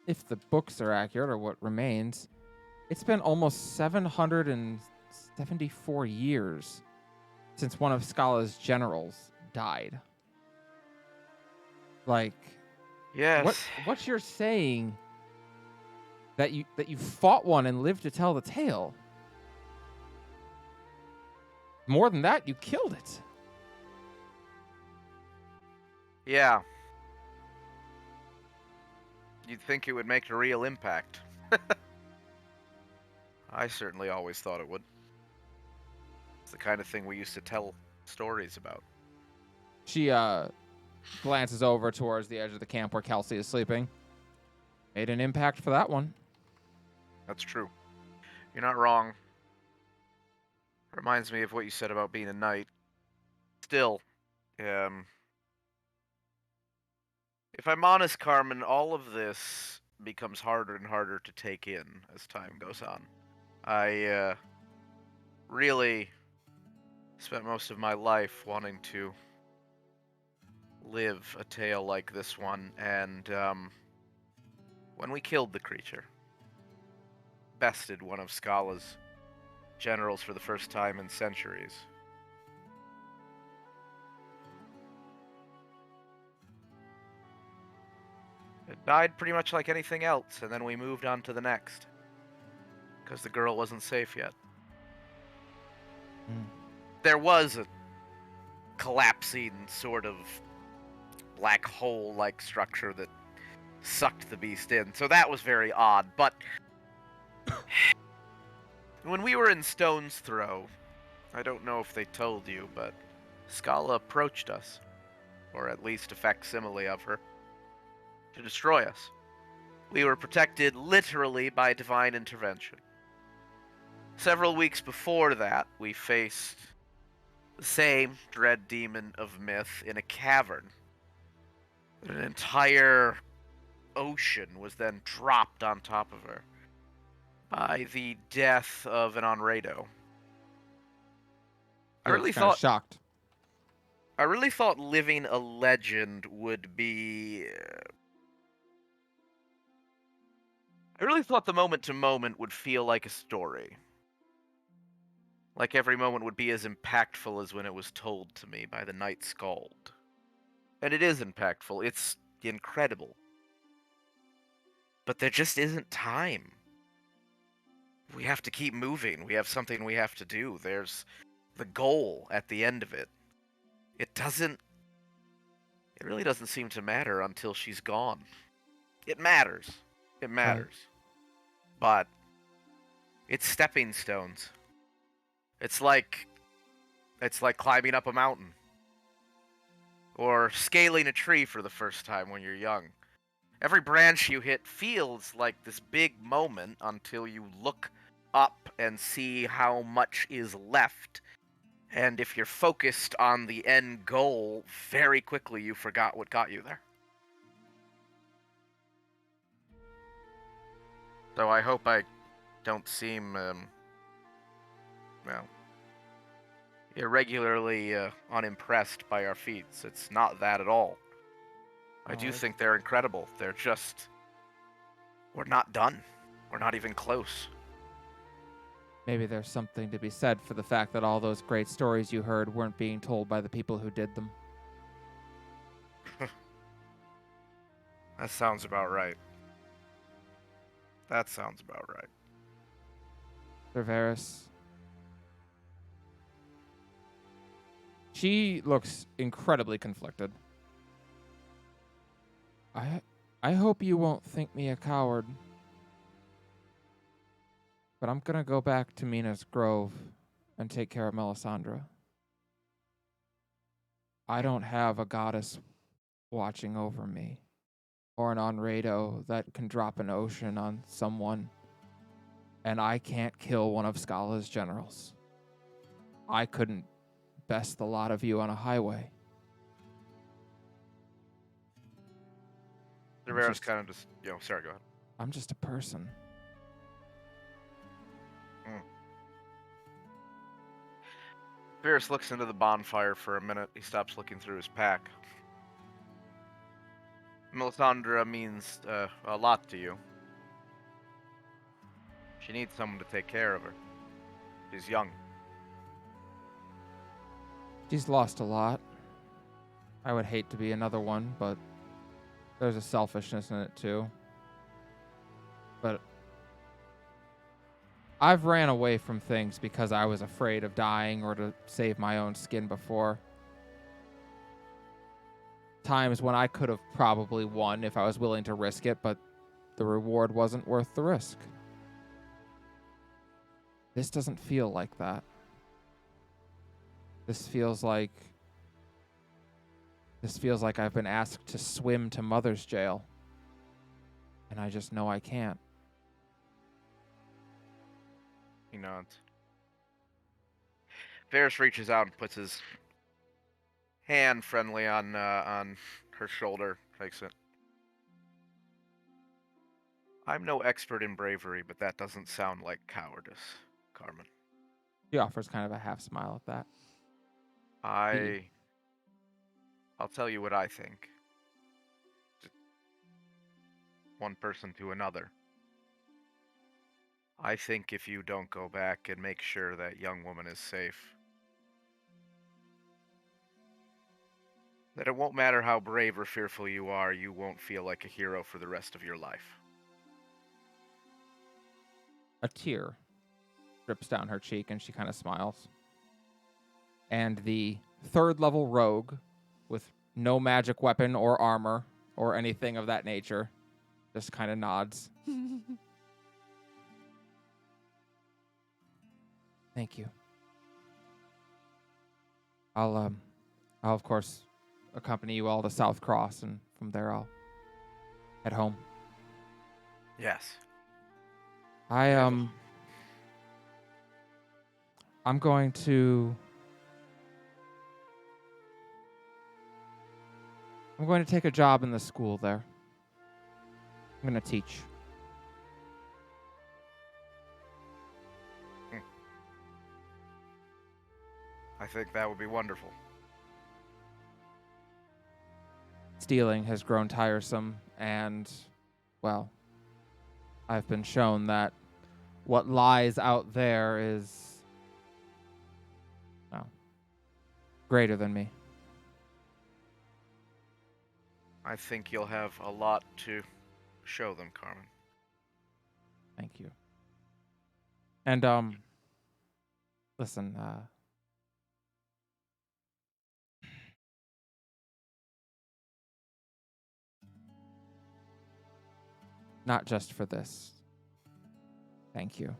if the books are accurate or what remains, it's been almost 774 years since one of Scala's generals died. Like, Yes. what you're saying that you fought one and lived to tell the tale. More than that, you killed it. Yeah. You'd think it would make a real impact. I certainly always thought it would. It's the kind of thing we used to tell stories about. She glances over towards the edge of the camp where Kelsey is sleeping. Made an impact for that one. That's true. You're not wrong. Reminds me of what you said about being a knight. Still, if I'm honest, Carmen, all of this becomes harder and harder to take in as time goes on. I really spent most of my life wanting to live a tale like this one, and when we killed the creature, bested one of Scala's generals for the first time in centuries, it died pretty much like anything else, and then we moved on to the next, because the girl wasn't safe yet. There was a collapsing sort of black hole-like structure that sucked the beast in, so that was very odd, but when we were in Stone's Throw, I don't know if they told you, but Scala approached us, or at least a facsimile of her, to destroy us. We were protected literally by divine intervention. Several weeks before that, we faced the same dread demon of myth in a cavern. An entire ocean was then dropped on top of her by the death of an Onrado. I really Kinda thought shocked. living a legend would be. I really thought the moment to moment would feel like a story. Like every moment would be as impactful as when it was told to me by the Night Scald. And it is impactful. It's incredible. But there just isn't time. We have to keep moving. We have something we have to do. There's the goal at the end of it. It really doesn't seem to matter until she's gone. It matters. It matters. But it's stepping stones. It's like climbing up a mountain. Or scaling a tree for the first time when you're young. Every branch you hit feels like this big moment until you look up and see how much is left. And if you're focused on the end goal, very quickly you forgot what got you there. So I hope I don't seem, irregularly unimpressed by our feats. It's not that at all. I do think they're incredible. They're just... we're not done. We're not even close. Maybe there's something to be said for the fact that all those great stories you heard weren't being told by the people who did them. That sounds about right. That sounds about right. Sir Varys. She looks incredibly conflicted. I hope you won't think me a coward. But I'm gonna go back to Mina's Grove and take care of Melisandre. I don't have a goddess watching over me, or an Onrado that can drop an ocean on someone, and I can't kill one of Scala's generals. I couldn't best the lot of you on a highway. Rivera's kind of just, sorry, go ahead. I'm just a person. Varys looks into the bonfire for a minute. He stops looking through his pack. Melisandre means a lot to you. She needs someone to take care of her. She's young. She's lost a lot. I would hate to be another one, but there's a selfishness in it too. But I've ran away from things because I was afraid of dying or to save my own skin before. Times when I could have probably won if I was willing to risk it, but the reward wasn't worth the risk. This doesn't feel like that. This feels like I've been asked to swim to Mother's Jail. And I just know I can't. He nods. Varys reaches out and puts his hand friendly on her shoulder, takes it. I'm no expert in bravery, but that doesn't sound like cowardice, Carmen. She offers kind of a half smile at that. I'll tell you what I think. Just one person to another. I think if you don't go back and make sure that young woman is safe, that it won't matter how brave or fearful you are, you won't feel like a hero for the rest of your life. A tear drips down her cheek and she kind of smiles. And the third level rogue with no magic weapon or armor or anything of that nature just kind of nods. Thank you. I'll of course accompany you all to South Cross, and from there I'll head home. Yes. I'm going to take a job in the school there. I'm going to teach. I think that would be wonderful. Stealing has grown tiresome, and, well, I've been shown that what lies out there is, well, greater than me. I think you'll have a lot to show them, Carmen. Thank you. And, listen, not just for this. Thank you.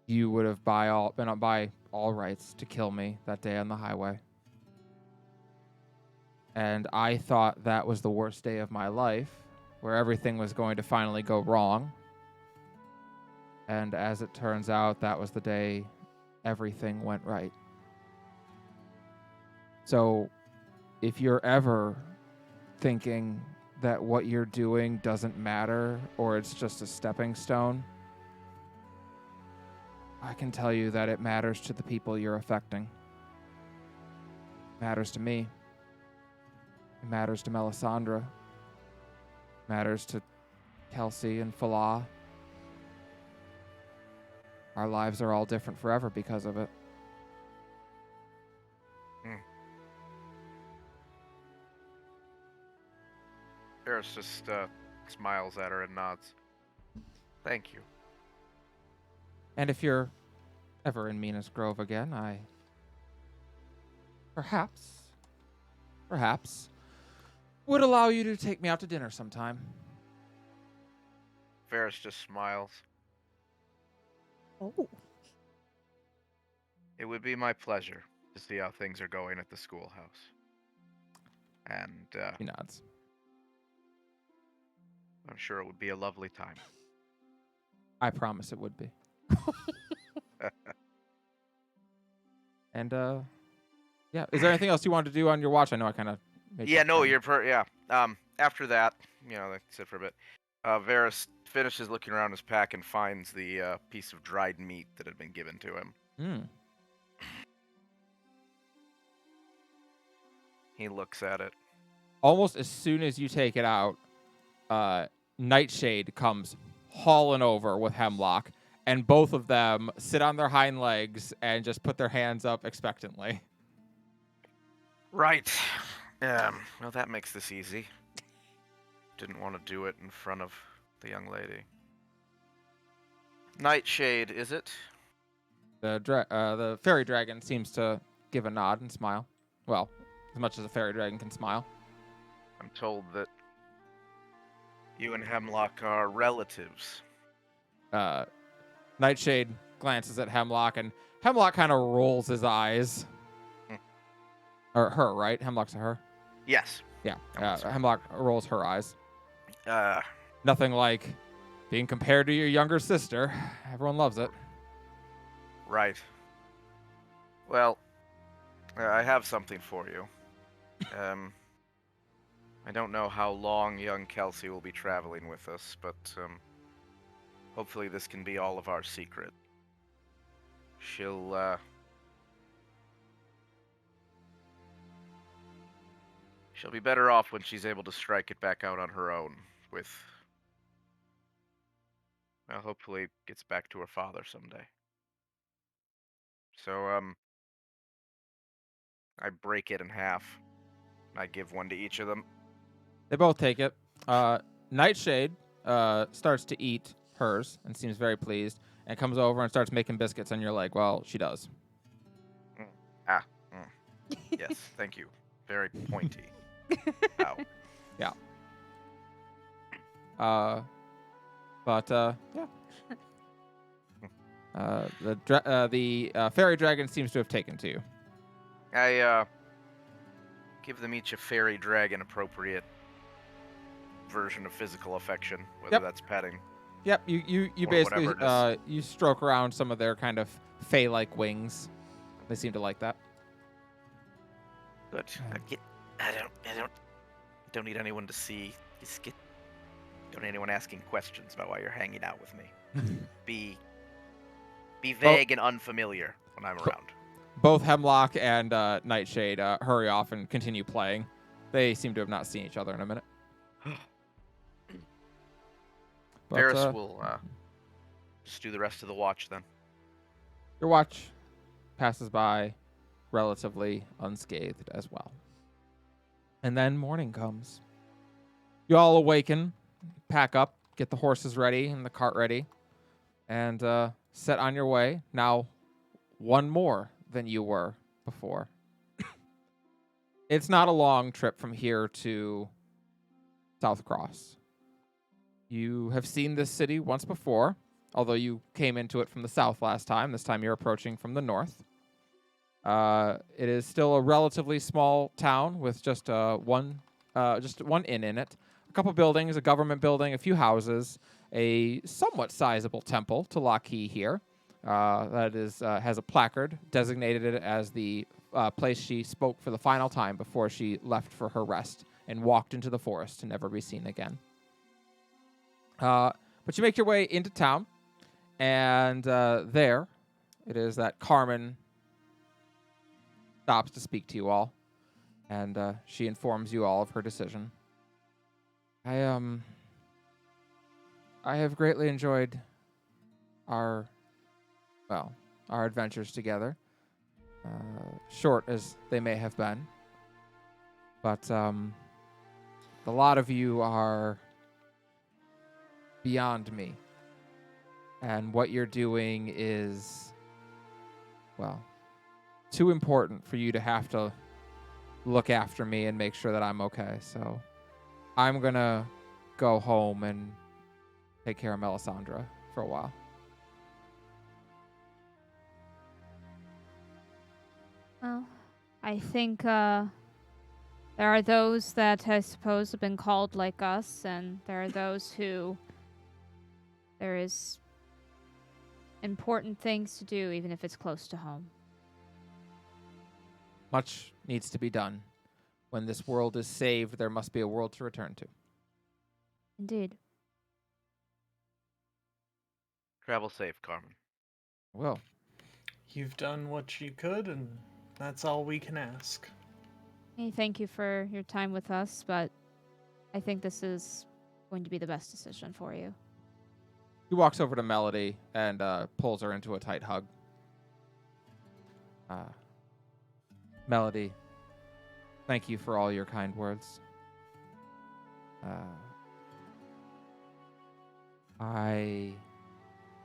You would have been by all rights to kill me that day on the highway. And I thought that was the worst day of my life, where everything was going to finally go wrong. And as it turns out, that was the day everything went right. So if you're ever thinking that what you're doing doesn't matter or it's just a stepping stone, I can tell you that it matters to the people you're affecting. It matters to me. It matters to Melisandre. It matters to Kelsey and Falah. Our lives are all different forever because of it. Ferris just smiles at her and nods. Thank you. And if you're ever in Minas Grove again, I perhaps would allow you to take me out to dinner sometime. Ferris just smiles. Oh. It would be my pleasure to see how things are going at the schoolhouse. And He nods. I'm sure it would be a lovely time. I promise it would be. And yeah, is there anything else you wanted to do on your watch? I know I kind of Yeah, no, yeah. After that, that's it for a bit. Varys finishes looking around his pack and finds the piece of dried meat that had been given to him. He looks at it. Almost as soon as you take it out, Nightshade comes hauling over with Hemlock, and both of them sit on their hind legs and just put their hands up expectantly. Right. Well, that makes this easy. Didn't want to do it in front of the young lady. Nightshade, is it? The fairy dragon seems to give a nod and smile. Well, as much as a fairy dragon can smile. I'm told that you and Hemlock are relatives. Nightshade glances at Hemlock, and Hemlock kind of rolls his eyes. Or her, right? Hemlock's a her? Yes. Yeah. Hemlock rolls her eyes. Uh, Nothing like being compared to your younger sister. Everyone loves it. Right. Well, I have something for you. I don't know how long young Kelsey will be traveling with us, but hopefully this can be all of our secret. She'll be better off when she's able to strike it back out on her own with, well, hopefully gets back to her father someday. So, I break it in half. I give one to each of them. They both take it. Nightshade starts to eat hers and seems very pleased, and comes over and starts making biscuits on your leg. Well, she does. Yes, thank you. Very pointy. Ow. Yeah. Yeah. The fairy dragon seems to have taken to you. I give them each a fairy dragon appropriate version of physical affection, whether that's petting. Yep, you Or basically whatever it you stroke around some of their kind of fey-like wings. They seem to like that. Good. I don't need anyone to see. Don't need anyone asking questions about why you're hanging out with me. Be vague and unfamiliar when I'm around. Both Hemlock and Nightshade hurry off and continue playing. They seem to have not seen each other in a minute. Varys will just do the rest of the watch then. Your watch passes by relatively unscathed as well. And then morning comes. You all awaken, pack up, get the horses ready and the cart ready, and set on your way. Now, one more than you were before. It's not a long trip from here to South Cross. You have seen this city once before, although you came into it from the south last time. This time you're approaching from the north. It is still a relatively small town with just one inn in it, a couple buildings, a government building, a few houses, a somewhat sizable temple to Lockheed here. That is has a placard designated it as the place she spoke for the final time before she left for her rest and walked into the forest to never be seen again. But you make your way into town, and there it is that Carmen stops to speak to you all, and she informs you all of her decision. I I have greatly enjoyed our adventures together. Short as they may have been. But a lot of you are beyond me. And what you're doing is, well, too important for you to have to look after me and make sure that I'm okay. So I'm going to go home and take care of Melisandre for a while. Well, I think there are those that I suppose have been called like us, and there are those who there is important things to do, even if it's close to home. Much needs to be done. When this world is saved, there must be a world to return to. Indeed. Travel safe, Carmen. Well, You've done what you could, and that's all we can ask. Hey, thank you for your time with us, but I think this is going to be the best decision for you. he walks over to Melody and pulls her into a tight hug. Melody, thank you for all your kind words. I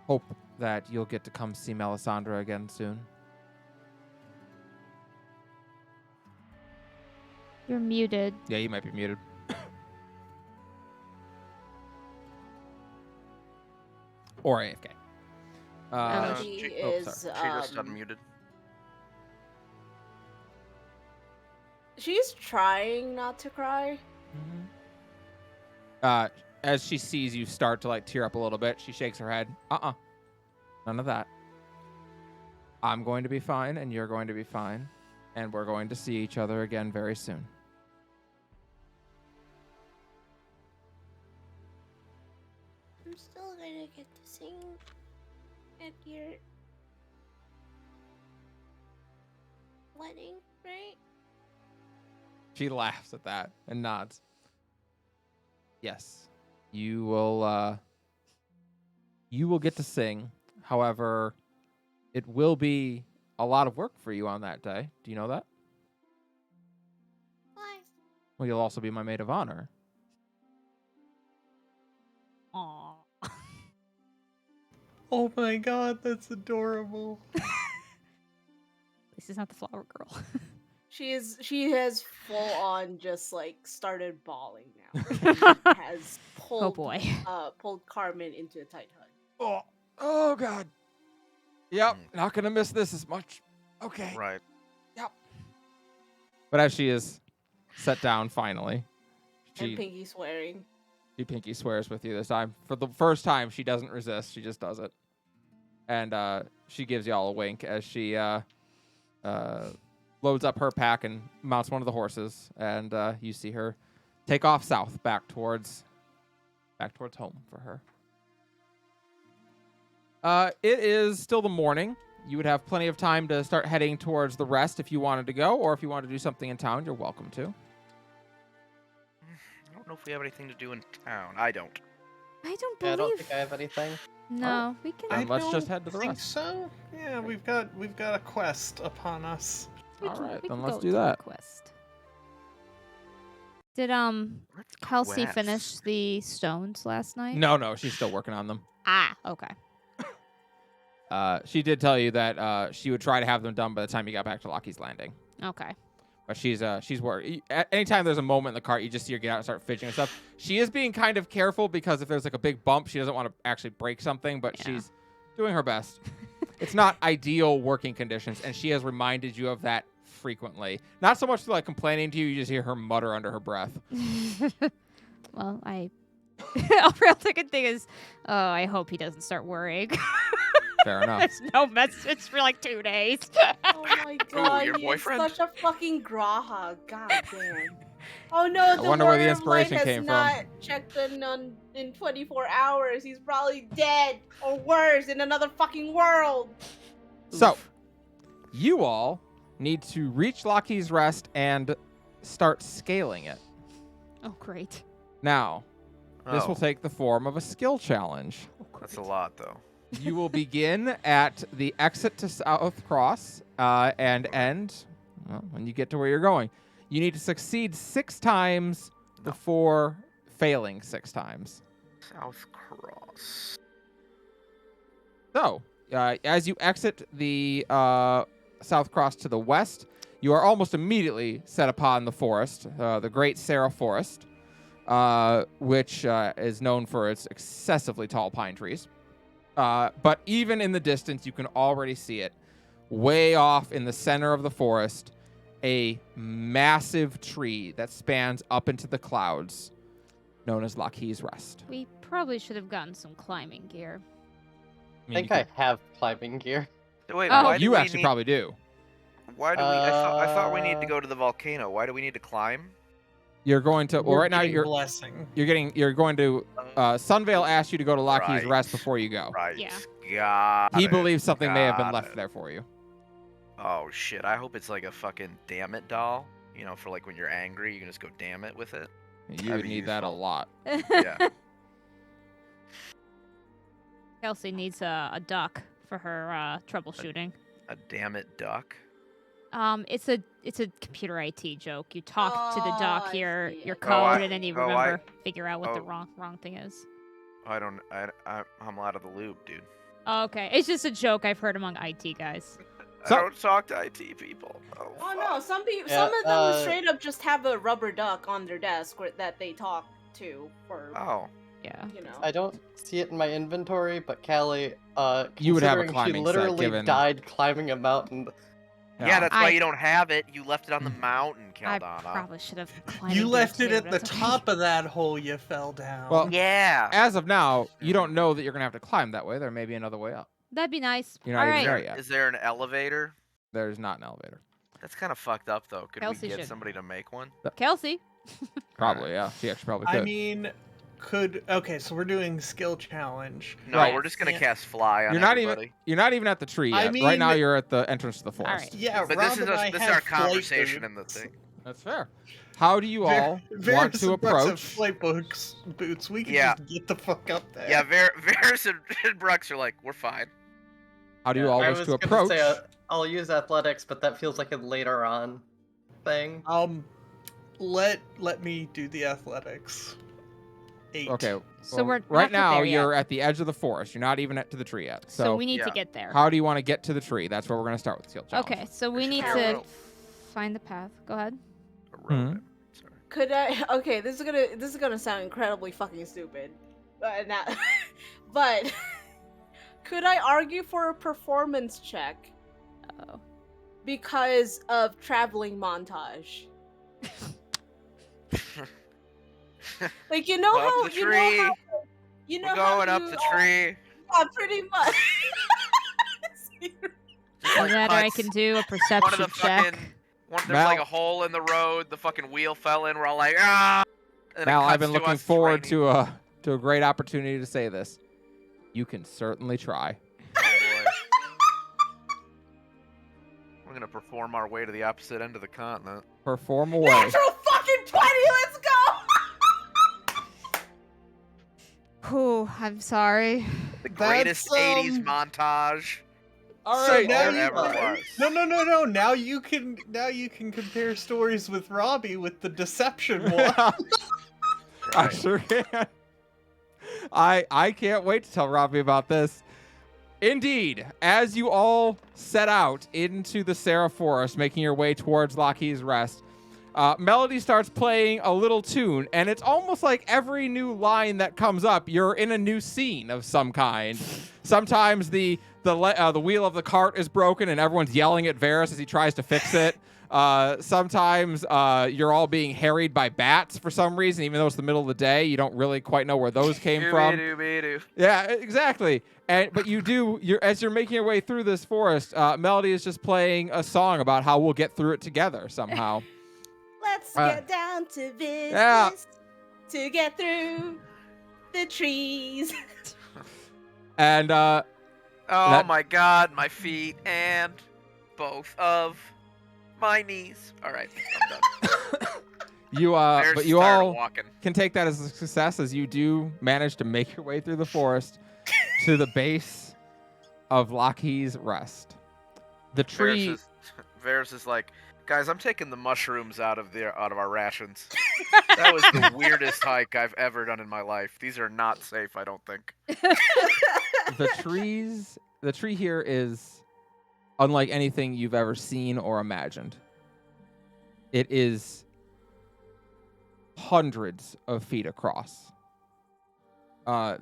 hope that you'll get to come see Melisandre again soon. You're muted. Yeah, you might be muted. Or AFK. Melody she- is She just unmuted. she's trying not to cry. As she sees you start to like tear up a little bit, she shakes her head. None of that. I'm going to be fine, and you're going to be fine, and we're going to see each other again very soon. I'm still gonna get to sing at your wedding, right? She laughs at that and nods. Yes, you will get to sing. However, it will be a lot of work for you on that day. Do you know that? Why? Well, you'll also be my maid of honor. Aww. Oh my god, that's adorable. This is not the flower girl. She has full on just like started bawling now. And has pulled Oh boy. Pulled Carmen into a tight hug. Oh God. Yep, not gonna miss this as much. Okay. Right. Yep. But as she is set down finally, And she Pinky swearing. pinky swears with you this time. For the first time, she doesn't resist. She just does it. And she gives y'all a wink as she loads up her pack and mounts one of the horses. And you see her take off south back towards home for her. It is still the morning. You would have plenty of time to start heading towards the rest if you wanted to go, or if you wanted to do something in town, you're welcome to. I don't know if we have anything to do in town. I don't. I don't Yeah, I believe. don't think I have anything. No, we can. Then let's just don't head to the think rest. so. Yeah, we've got a quest upon us. we All can- right, we then can let's go do the that. Quest. Did Let's Kelsey quest. finish the stones last night? No, she's still working on them. Ah, okay. She did tell you that she would try to have them done by the time you got back to Lockheed's Landing. Okay. But she's working. Anytime there's a moment in the cart, you just see her get out and start fidgeting and stuff. She is being kind of careful because if there's like a big bump, she doesn't want to actually break something, but Yeah. she's doing her best. It's not ideal working conditions, and she has reminded you of that frequently. Not so much through like complaining to you, you just hear her mutter under her breath. Well, a real ticket thing is, oh, I hope he doesn't start worrying. Fair enough. There's no message for like 2 days. Oh my god, your he's boyfriend? such a fucking graha. God damn. Oh no, the wonder where the Warrior of Light inspiration has came from. not checked in 24 hours. He's probably dead or worse in another fucking world. So, you all need to reach Lockheed's Rest and start scaling it. Oh, great. Now, This Oh, will take the form of a skill challenge. that's a lot, though. You will begin at the exit to South Cross and end when you get to where you're going. You need to succeed 6 times No. before failing 6 times. South Cross. So, as you exit the South Cross to the west, you are almost immediately set upon the forest, the Great Sarah Forest, which is known for its excessively tall pine trees. But even in the distance, you can already see it. Way off in the center of the forest, a massive tree that spans up into the clouds, known as Lockheed's Rest. We probably should have gotten some climbing gear. I think I have climbing gear. So wait, Oh. why do You we actually need, probably do. Why do we? I thought we need to go to the volcano. Why do we need to climb? You're going to. Well, We're right now getting you're blessing. You're going to. Sunvale asked you to go to Lockheed's Right. Rest before you go. Right. Yeah. Got He it, believes something may have been got left it. there for you. Oh shit! I hope it's like a fucking damn it doll. You know, for like when you're angry, you can just go damn it with it. You That'd would be need that a useful. lot. Yeah. Kelsey needs a duck for her troubleshooting. A damn it duck. It's a computer IT joke. You talk to the Oh, duck I your see, your okay. code, Oh, I- and then you oh, remember figure out what the oh. wrong thing is. I'm out of the loop, dude. Oh, okay, it's just a joke I've heard among IT guys. So- I don't talk to IT people. Oh, Oh no, fuck. some people, Yeah, some of them straight up just have a rubber duck on their desk that they talk to for, Oh. Yeah. you know. I don't see it in my inventory, but Callie, You would have a considering climbing she set, literally given- died climbing a mountain. Yeah, that's why I- you don't have it. You left it on the mountain, I Caldana. probably should have climbed. You left it at the that's okay. top of that hole you fell down. Well, Yeah. As of now, you don't know that you're gonna have to climb that way. There may be another way up. That'd be nice. You're not All even right. there yet. Is there an elevator? There's not an elevator. That's kind of fucked up, though. Could Kelsey we get should. somebody to make one? Kelsey. Probably, yeah. She actually probably could. I mean, okay, so we're doing skill challenge. No, Right. we're just gonna Yeah. cast fly on You're not everybody. You're not even at the tree I yet. Right now, mean- you're at the entrance to the All forest. right. Yeah, But Rob this is and I this is have our flight conversation boots. in the thing. That's fair. How do you all want to Varys and Brooks have approach? flight boots. We can Yeah. just get the fuck up there. Yeah, Varys and Brooks are like, we're fine. How do you Yeah, all I wish was to gonna approach? say, I'll use athletics, but that feels like a later on thing. Let me do the athletics. 8. Okay. So well, we're right not now there yet. you're at the edge of the forest. You're not even to the tree yet. So So, we need to yeah. get there. how do you want to get to the tree? That's where we're gonna start with skill challenge. Okay, so we need Yeah, to well- find the path. Go ahead. A Mhm. rodent. Sorry. Could I? Okay, this is gonna sound incredibly fucking stupid, but not. But could I argue for a performance check Oh. because of traveling montage? Like you know Up how the you tree. know how you know We're how going up you, the tree. Yeah, pretty much. Just, So like, that I cuts. can do a One of perception the check. fucking. There's Mal- like a hole in the road. The fucking wheel fell in. We're all like, ah. And it Mal, I've cuts been to looking us forward training. to a great opportunity to say this. You can certainly try. Oh, boy. We're gonna perform our way to the opposite end of the continent. Perform away. Natural fucking 20. Let's go. Whew, I'm sorry. The That's, greatest 80s montage All So right. now there you- ever was. No. Now you can compare stories with Robbie with the deception one. I Right. sure can. I can't wait to tell Robbie about this. Indeed, as you all set out into the Sarah Forest, making your way towards Lockheed's Rest, Melody starts playing a little tune, and it's almost like every new line that comes up, you're in a new scene of some kind. Sometimes the wheel of the cart is broken, and everyone's yelling at Varys as he tries to fix it. Sometimes you're all being harried by bats for some reason, even though it's the middle of the day. You don't really quite know where those came from. Dooby-dooby-doo. Yeah, exactly. But as you're making your way through this forest, Melody is just playing a song about how we'll get through it together somehow. Let's Uh, get down to business yeah. to get through the trees. And Oh That- my god, my feet and both of my knees. All right, I'm done. Bears but you started all walking. can take that as a success as you do manage to make your way through the forest to the base of Lockheed's Rest. The tree. Varys is like, guys, I'm taking the mushrooms out of our rations. That was the weirdest hike I've ever done in my life. These are not safe, I don't think. The tree here is unlike anything you've ever seen or imagined. It is hundreds of feet across.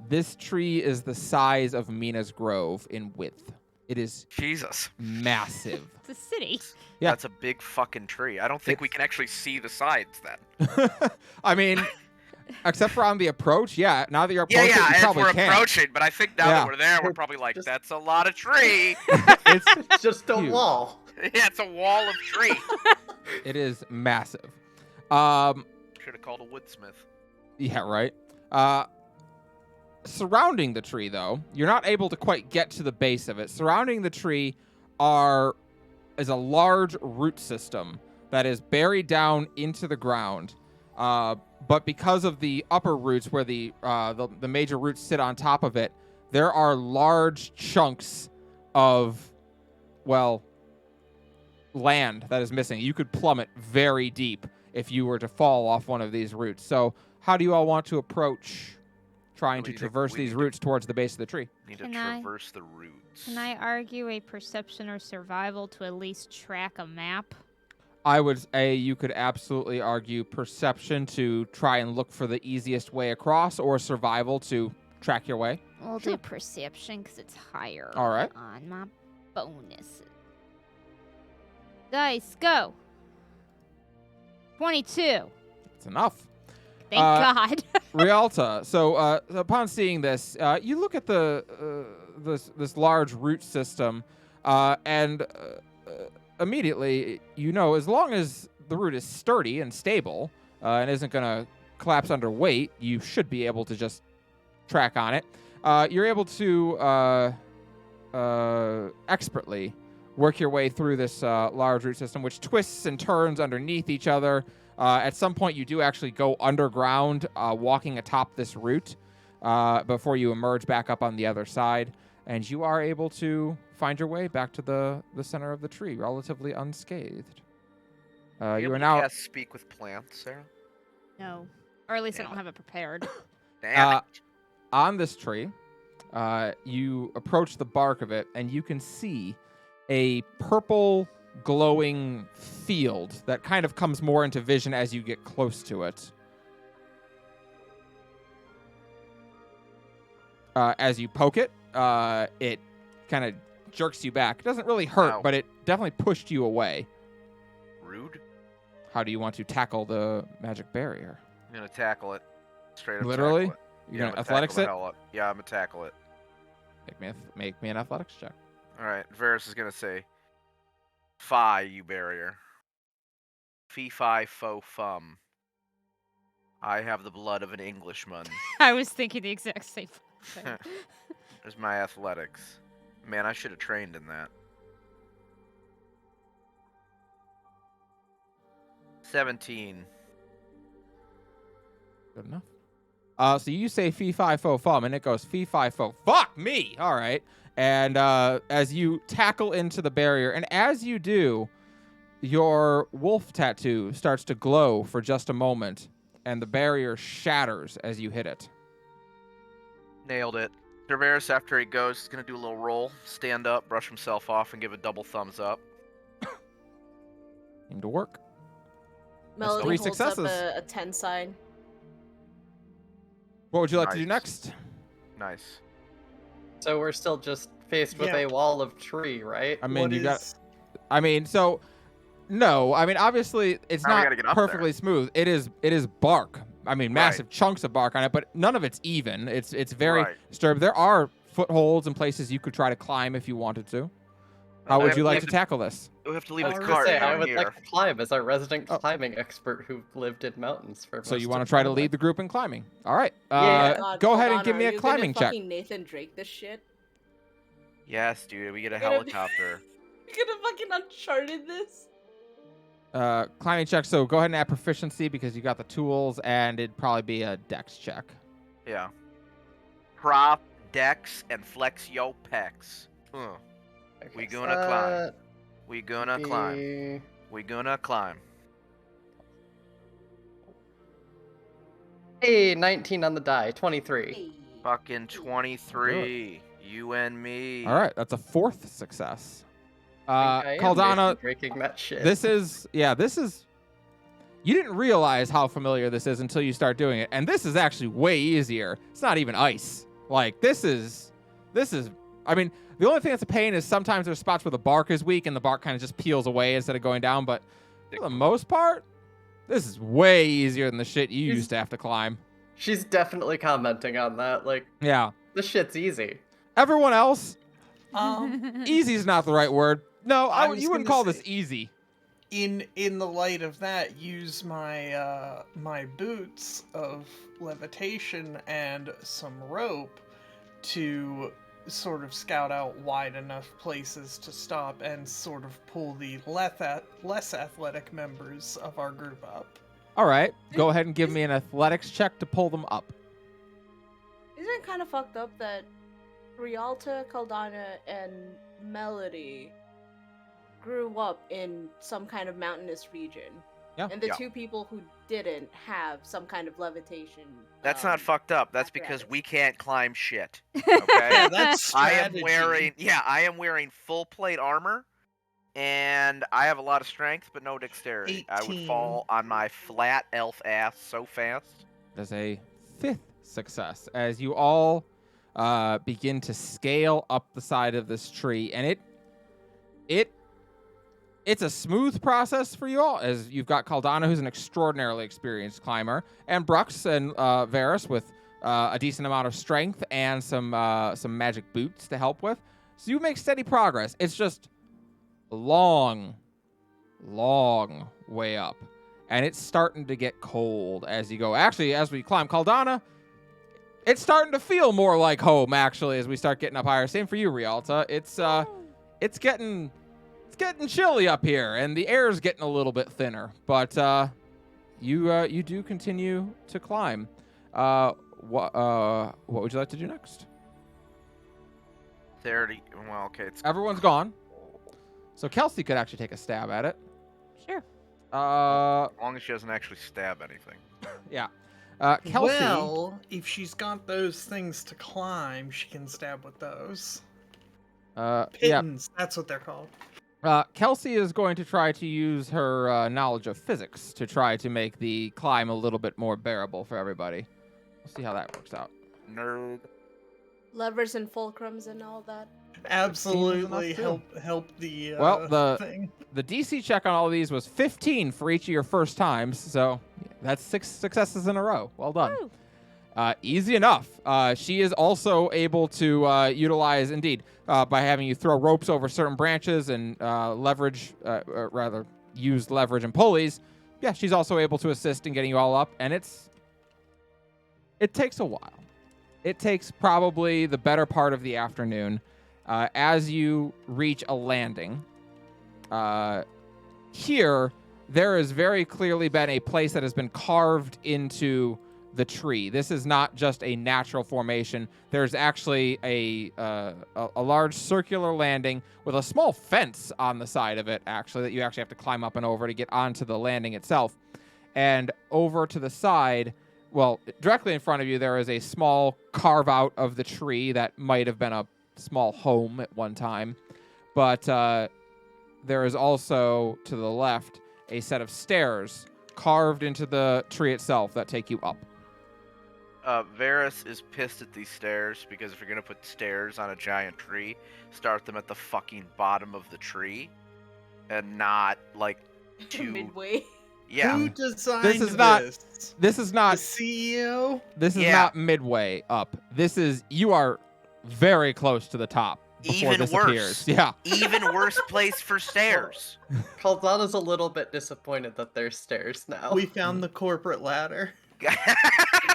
This tree is the size of Mina's Grove in width. It is Jesus. massive. It's a city. Yeah. That's a big fucking tree. I don't think we can actually see the sides then. I mean, except for on the approach, yeah. Now that you're approaching, you as probably we're can. approaching, but I think now Yeah. that we're there, we're probably like, that's a lot of tree. It's It's just a Huge. wall. Yeah, it's a wall of tree. It is massive. Should have called a woodsmith. Yeah, right. Surrounding the tree, though, you're not able to quite get to the base of it. Surrounding the tree is a large root system that is buried down into the ground. But because of the upper roots, where the major roots sit on top of it, there are large chunks of, well, land that is missing. You could plummet very deep if you were to fall off one of these roots. So how do you all want to approach trying to traverse these roots towards the base of the tree? Need to Can I- traverse the roots. Can I argue a perception or survival to at least track a map? I would say you could absolutely argue perception to try and look for the easiest way across, or survival to track your way. We'll do perception because it's higher All right. on my bonuses. Dice, go. 22. It's enough. Thank Uh, God. Rialta, so upon seeing this, you look at this large root system, and immediately you know, as long as the root is sturdy and stable and isn't going to collapse under weight, you should be able to just track on it. You're able to expertly work your way through this large root system, which twists and turns underneath each other. At some point, you do actually go underground, walking atop this root before you emerge back up on the other side. And you are able to find your way back to the center of the tree, relatively unscathed. You able are to now cast speak with plants, Sarah? No. Or at least I Damn don't have it prepared. Damn it. on this tree. You approach the bark of it, and you can see a purple glowing field that kind of comes more into vision as you get close to it. As you poke it, it kind of jerks you back. It doesn't really hurt, Ow. but it definitely pushed you away. Rude. How do you want to tackle the magic barrier? I'm gonna tackle it. Straight up. Literally? Tackle it. You're Yeah, gonna I'm athletics tackle it? the hell up. Yeah, I'm gonna tackle it. Make me an athletics check. All right. Varys is gonna say, "Fie, you barrier. Fee fi fo fum. I have the blood of an Englishman." I was thinking the exact same thing. There's my athletics. Man, I should have trained in that. 17. Good enough. So you say fee fi fo fum, and it goes fee fi fo. Fuck me! All right. And as you tackle into the barrier, and as you do, your wolf tattoo starts to glow for just a moment, and the barrier shatters as you hit it. Nailed it. Varys, after he goes, is gonna do a little roll, stand up, brush himself off, and give a double thumbs up. Seemed to work. Melody three holds successes. up a 10 sign. What would you like to do Nice. next? Nice. So we're still just faced with Yeah. a wall of tree, right? I mean, What you got. is- No. I mean, obviously, it's Now we not gotta get up perfectly smooth. It is bark. I mean, massive Right. chunks of bark on it, but none of it's even. It's very Right. disturbed. There are footholds and places you could try to climb if you wanted to. How would you like to tackle this? We have to leave I the was cart gonna say, I down would here. like to climb as our resident Oh. climbing expert who lived in mountains for So you want want to try to lead the group in climbing? All right. Yeah. God, Go hold ahead and on, give me are a you climbing gonna check. fucking Nathan Drake this shit? Yes, dude, we get a Gonna be- helicopter. You're gonna fucking Uncharted this? climbing check. So go ahead and add proficiency because you got the tools, and it'd probably be a dex check. Yeah. Prop, dex, and flex yo pecs. We guess gonna climb. that We gonna would climb. be- We gonna climb. Hey, 19 on the die, 23. Hey. Fucking 23. You and me. All right, that's a 4th success. I think I am Caldana, breaking that shit. this is. You didn't realize how familiar this is until you start doing it, and this is actually way easier. It's not even ice. Like this is. I mean, the only thing that's a pain is sometimes there's spots where the bark is weak and the bark kind of just peels away instead of going down. But for the most part, this is way easier than the shit you He's- used to have to climb. She's definitely commenting on that. Like, Yeah. this shit's easy. Everyone else, Um, easy is not the right word. No, I was you wouldn't gonna call this say- easy. in the light of that, use my my boots of levitation and some rope to sort of scout out wide enough places to stop and sort of pull the less athletic members of our group up. All right, go ahead and give me an athletics check to pull them up. Isn't it kind of fucked up that Rialta, Caldana, and Melody grew up in some kind of mountainous region? Yeah. And the Yeah. two people who didn't have some kind of levitation. That's not fucked up. That's because apparatus. we can't climb shit. Yeah, Okay? that's I am strategy. wearing full plate armor, and I have a lot of strength but no dexterity. I would 18. fall on my flat elf ass so fast. There's a 5th success as you all begin to scale up the side of this tree, and it's a smooth process for you all, as you've got Caldana, who's an extraordinarily experienced climber, and Brux and Varus with a decent amount of strength and some magic boots to help with. So you make steady progress. It's just a long way up, and it's starting to get cold as you go. Actually, as we climb Caldana, it's starting to feel more like home. Actually, as we start getting up higher. Same for you, Rialta. It's getting chilly up here, and the air is getting a little bit thinner. But you do continue to climb. What would you like to do next? 30. Well, okay, it's Everyone's gone, so Kelsey could actually take a stab at it. Sure. as long as she doesn't actually stab anything. Yeah. Kelsey. Well, if she's got those things to climb, she can stab with those. Yeah. Pittons, that's what they're called. Kelsey is going to try to use her knowledge of physics to try to make the climb a little bit more bearable for everybody. We'll see how that works out. Nerd. Levers and fulcrums and all that. Absolutely enough, help the Well, the- thing. The DC check on all of these was 15 for each of your first times, so that's 6 successes in a row. Well done. Woo. Easy enough. She is also able to utilize, indeed, by having you throw ropes over certain branches and use leverage and pulleys. Yeah, she's also able to assist in getting you all up, and it takes a while. It takes probably the better part of the afternoon as you reach a landing. Here, there has very clearly been a place that has been carved into the tree. This is not just a natural formation. There's actually a large circular landing with a small fence on the side of it, actually, that you actually have to climb up and over to get onto the landing itself. And over to the side, well, directly in front of you, there is a small carve out of the tree that might have been a small home at one time. But there is also, to the left, a set of stairs carved into the tree itself that take you up. Varus is pissed at these stairs because if you're gonna put stairs on a giant tree, start them at the fucking bottom of the tree, and not like two. Midway. Yeah. Who designed This is not- this? This is The not CEO? this is Yeah. not midway up. You are very close to the top before Even this worse. appears. Yeah. Even worse place for stairs. Caldana's a little bit disappointed that there's stairs now. We found the corporate ladder.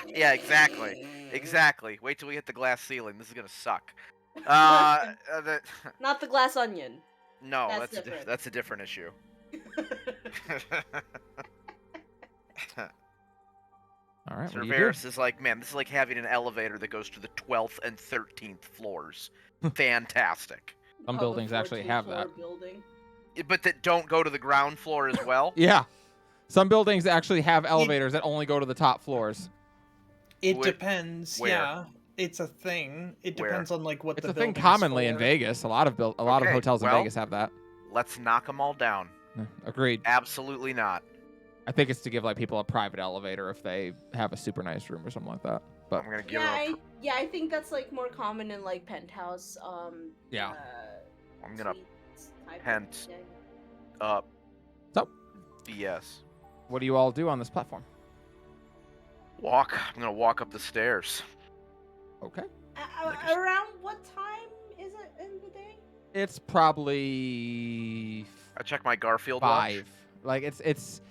Yeah, exactly. Exactly. Wait till we hit the glass ceiling. This is gonna suck. Not the glass onion. No, That's that's different. that's a different issue. All right, Sir what do you do? Varys is like, man, this is like having an elevator that goes to the 12th and 13th floors. Fantastic. Some Of a buildings actually 14 have floor that. Building. But that don't go to the ground floor as well? Yeah. Some buildings actually have elevators that only go to the top floors. It Wh- depends. where? Yeah, it's a thing. It Where? depends on like what It's the a thing building's commonly in for. Vegas. A lot of Okay, hotels in well- Vegas have that. Let's knock them all down. Agreed. Absolutely not. I think it's to give like people a private elevator if they have a super nice room or something like that. But I'm gonna give Yeah, them. I think that's like more common in like penthouse. Yeah. I'm gonna suites type of pent thing. up. So? BS. what do you all do on this platform? Walk. I'm gonna walk up the stairs. Okay. Around what time is it in the day? It's probably I check my Garfield watch. 5. Like it's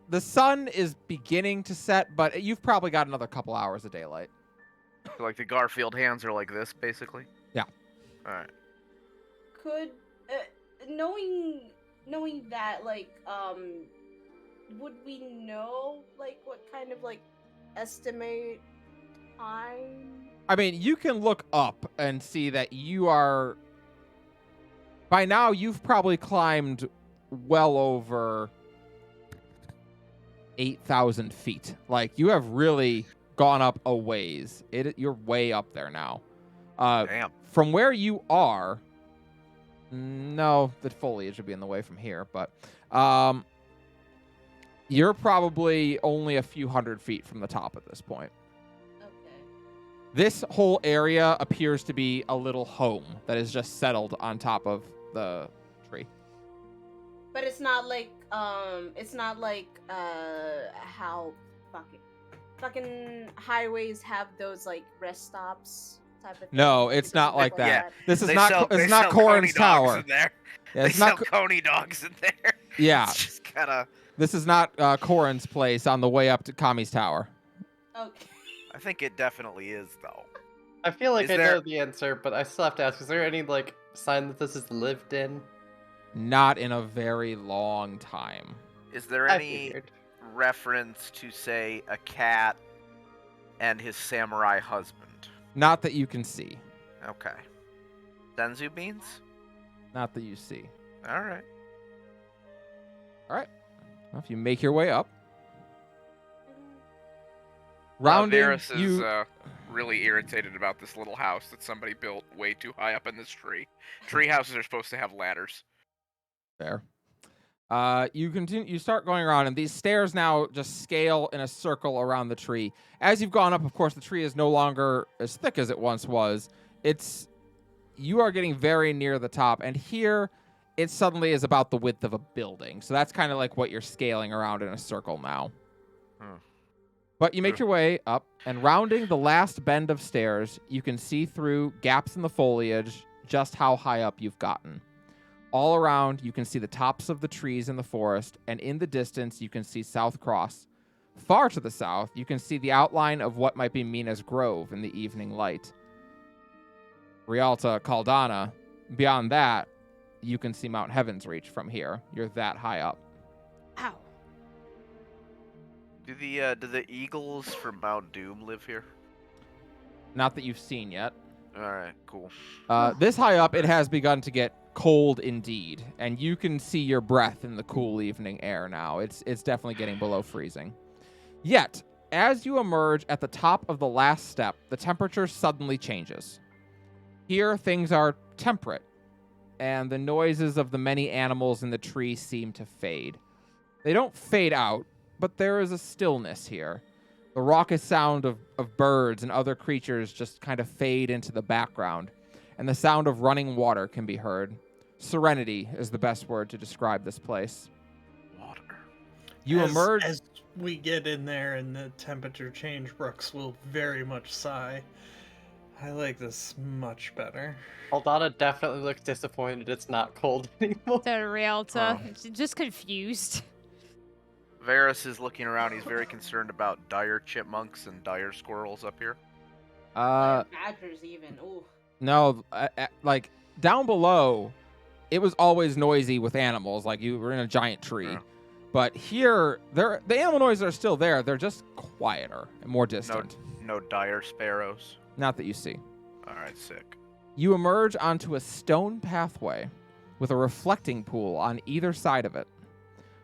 the sun is beginning to set, but you've probably got another couple hours of daylight. So, like the Garfield hands are like this, basically. Yeah. All right. Could knowing that would we know like what kind of like estimate time? I mean, you can look up and see that you are by now you've probably climbed well over 8,000 feet. Like you have really gone up a ways. You're way up there now. Damn. From where you are, no, the foliage would be in the way from here, but you're probably only a few hundred feet from the top at this point. Okay. This whole area appears to be a little home that is just settled on top of the tree. But it's not like how fucking highways have those like rest stops type of thing. No, It it's doesn't not like look that. This is They not sell- it's they not sell Coney Corin's dogs Tower. in there. Yeah, They it's sell not Coney dogs in there. yeah. It's just kind of. This is not Corin's place on the way up to Kami's Tower. Okay. I think it definitely is, though. I feel like Is I there- know the answer, but I still have to ask: is there any like sign that this is lived in? Not in a very long time. Is there I any figured. reference to, say, a cat and his samurai husband? Not that you can see. Okay. Senzu beans? Not that you see. All right. Well, if you make your way up, rounding, Varys is you really irritated about this little house that somebody built way too high up in this tree. Tree houses are supposed to have ladders. There. You continue. You start going around, and these stairs now just scale in a circle around the tree. As you've gone up, of course, the tree is no longer as thick as it once was. You are getting very near the top, and here it suddenly is about the width of a building. So that's kind of like what you're scaling around in a circle now. But you make Sure. your way up, and rounding the last bend of stairs, you can see through gaps in the foliage just how high up you've gotten. All around, you can see the tops of the trees in the forest, and in the distance, you can see South Cross. Far to the south, you can see the outline of what might be Mina's Grove in the evening light. Rialta Caldana. Beyond that, you can see Mount Heaven's Reach from here. You're that high up. Ow. Do the eagles from Mount Doom live here? Not that you've seen yet. All right, cool. This high up, it has begun to get cold indeed, and you can see your breath in the cool evening air now. It's definitely getting below freezing. Yet, as you emerge at the top of the last step, the temperature suddenly changes. Here, things are temperate, and the noises of the many animals in the tree seem to fade. They don't fade out, but there is a stillness here. The raucous sound of birds and other creatures just kind of fade into the background, and the sound of running water can be heard. Serenity is the best word to describe this place. Water. You emerge. As we get in there and the temperature change, Brooks will very much sigh. I like this much better. Aldana definitely looks disappointed it's not cold anymore. The Rialta, Oh. just confused. Varys is looking around. He's very concerned about dire chipmunks and dire squirrels up here. Badgers even. Ooh. No, like down below, it was always noisy with animals, like you were in a giant tree. Yeah. But here, the animal noises are still there. They're just quieter and more distant. No dire sparrows. Not that you see. All right, sick. You emerge onto a stone pathway with a reflecting pool on either side of it.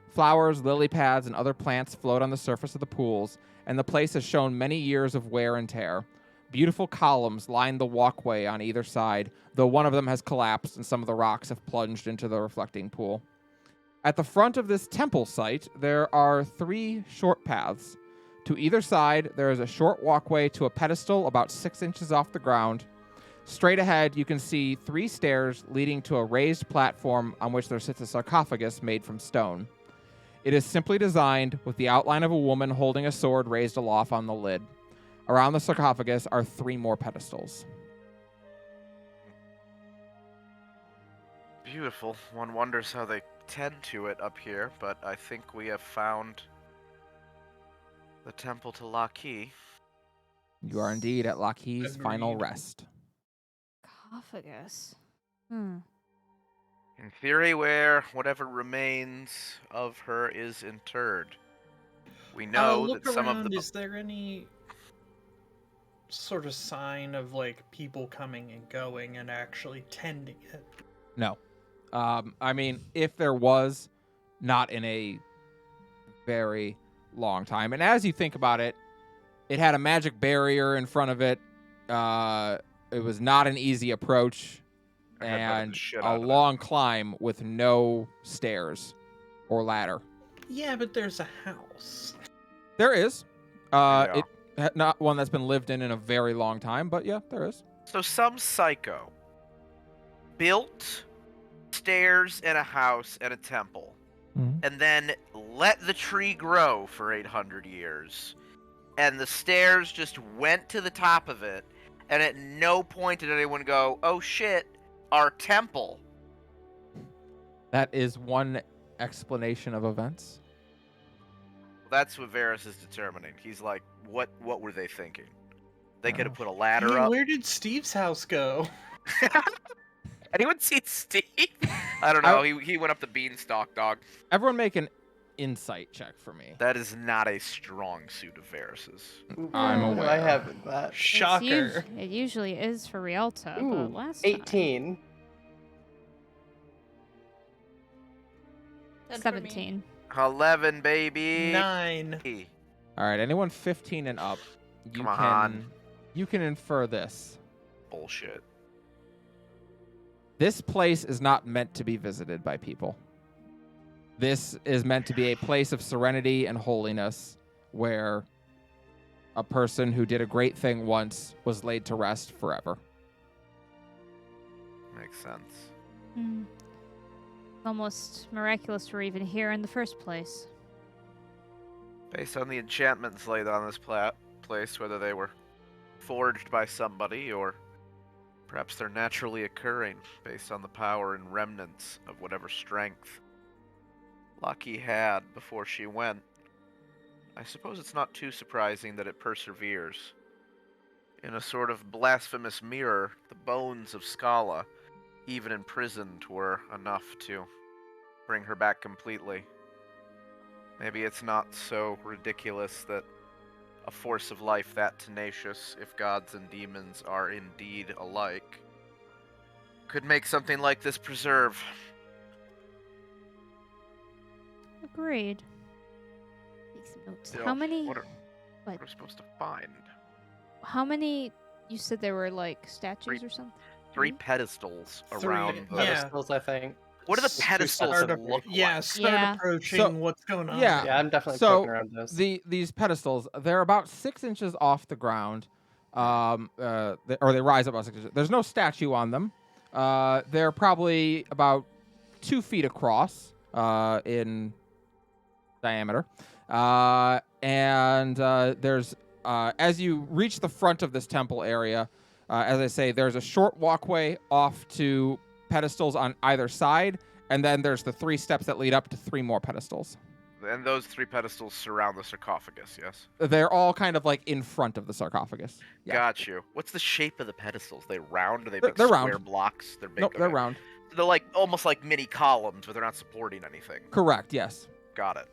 Flowers, lily pads, and other plants float on the surface of the pools, and the place has shown many years of wear and tear. Beautiful columns line the walkway on either side, though one of them has collapsed and some of the rocks have plunged into the reflecting pool. At the front of this temple site, there are 3 short paths. To either side, there is a short walkway to a pedestal about 6 inches off the ground. Straight ahead, you can see 3 stairs leading to a raised platform on which there sits a sarcophagus made from stone. It is simply designed with the outline of a woman holding a sword raised aloft on the lid. Around the sarcophagus are 3 more pedestals. Beautiful. One wonders how they tend to it up here, but I think we have found the temple to Laki. You are indeed at Laki's final Agreed. rest. Sarcophagus. In theory, where whatever remains of her is interred. We know Look that some around, of the... is there any sort of sign of like people coming and going and actually tending it? No. I mean, if there was, not in a very long time. And as you think about it, it had a magic barrier in front of it. It was not an easy approach, I headbutted the and shit a out of it. long climb with no stairs or ladder. Yeah, but there's a house. There is. Yeah. Not one that's been lived in a very long time, but yeah, there is. So some psycho built stairs and a house and a temple, and then let the tree grow for 800 years, and the stairs just went to the top of it, and at no point did anyone go, oh shit, our temple. That is one explanation of events. That's what Varys is determining. He's like, what were they thinking? They could have Oh. put a ladder Hey, up. where did Steve's house go? Anyone seen Steve? I don't know. He went up the beanstalk, dog. Everyone make an insight check for me. That is not a strong suit of Varys's. I'm Ooh, aware. I have that. Shocker. It usually is for Rialta, Ooh, but last time... 18. And for me, 17. 11, baby. 9. All right, anyone 15 and up, you can infer this. Bullshit. This place is not meant to be visited by people. This is meant to be a place of serenity and holiness where a person who did a great thing once was laid to rest forever. Makes sense. Almost miraculous we're even here in the first place. Based on the enchantments laid on this place, whether they were forged by somebody or perhaps they're naturally occurring based on the power and remnants of whatever strength Laki had before she went, I suppose it's not too surprising that it perseveres. In a sort of blasphemous mirror, the bones of Scala, even imprisoned, were enough to bring her back completely. Maybe it's not so ridiculous that a force of life that tenacious, if gods and demons are indeed alike, could make something like this preserve. Agreed. Take some notes. You know, How many? What are what? we supposed to find? How many? You said there were like statues or something. 3 pedestals 3, around the... yeah. Pedestals, I think. What do the Two pedestals separate- look Yeah, like? start Yeah. approaching So- what's going on. yeah. Yeah, I'm definitely So, poking around those. These pedestals, they're about 6 inches off the ground, or they rise about 6 inches. There's no statue on them. They're probably about 2 feet across in diameter, and there's as you reach the front of this temple area, as I say, there's a short walkway off to pedestals on either side, and then there's the 3 steps that lead up to 3 more pedestals. And those 3 pedestals surround the sarcophagus, yes? They're all kind of like in front of the sarcophagus. Yeah. Got you. What's the shape of the pedestals? They round? Are they They're- big they're square round. blocks? They're big. Nope, they're okay. round. they're like almost like mini columns, but they're not supporting anything. Correct, yes. Got it.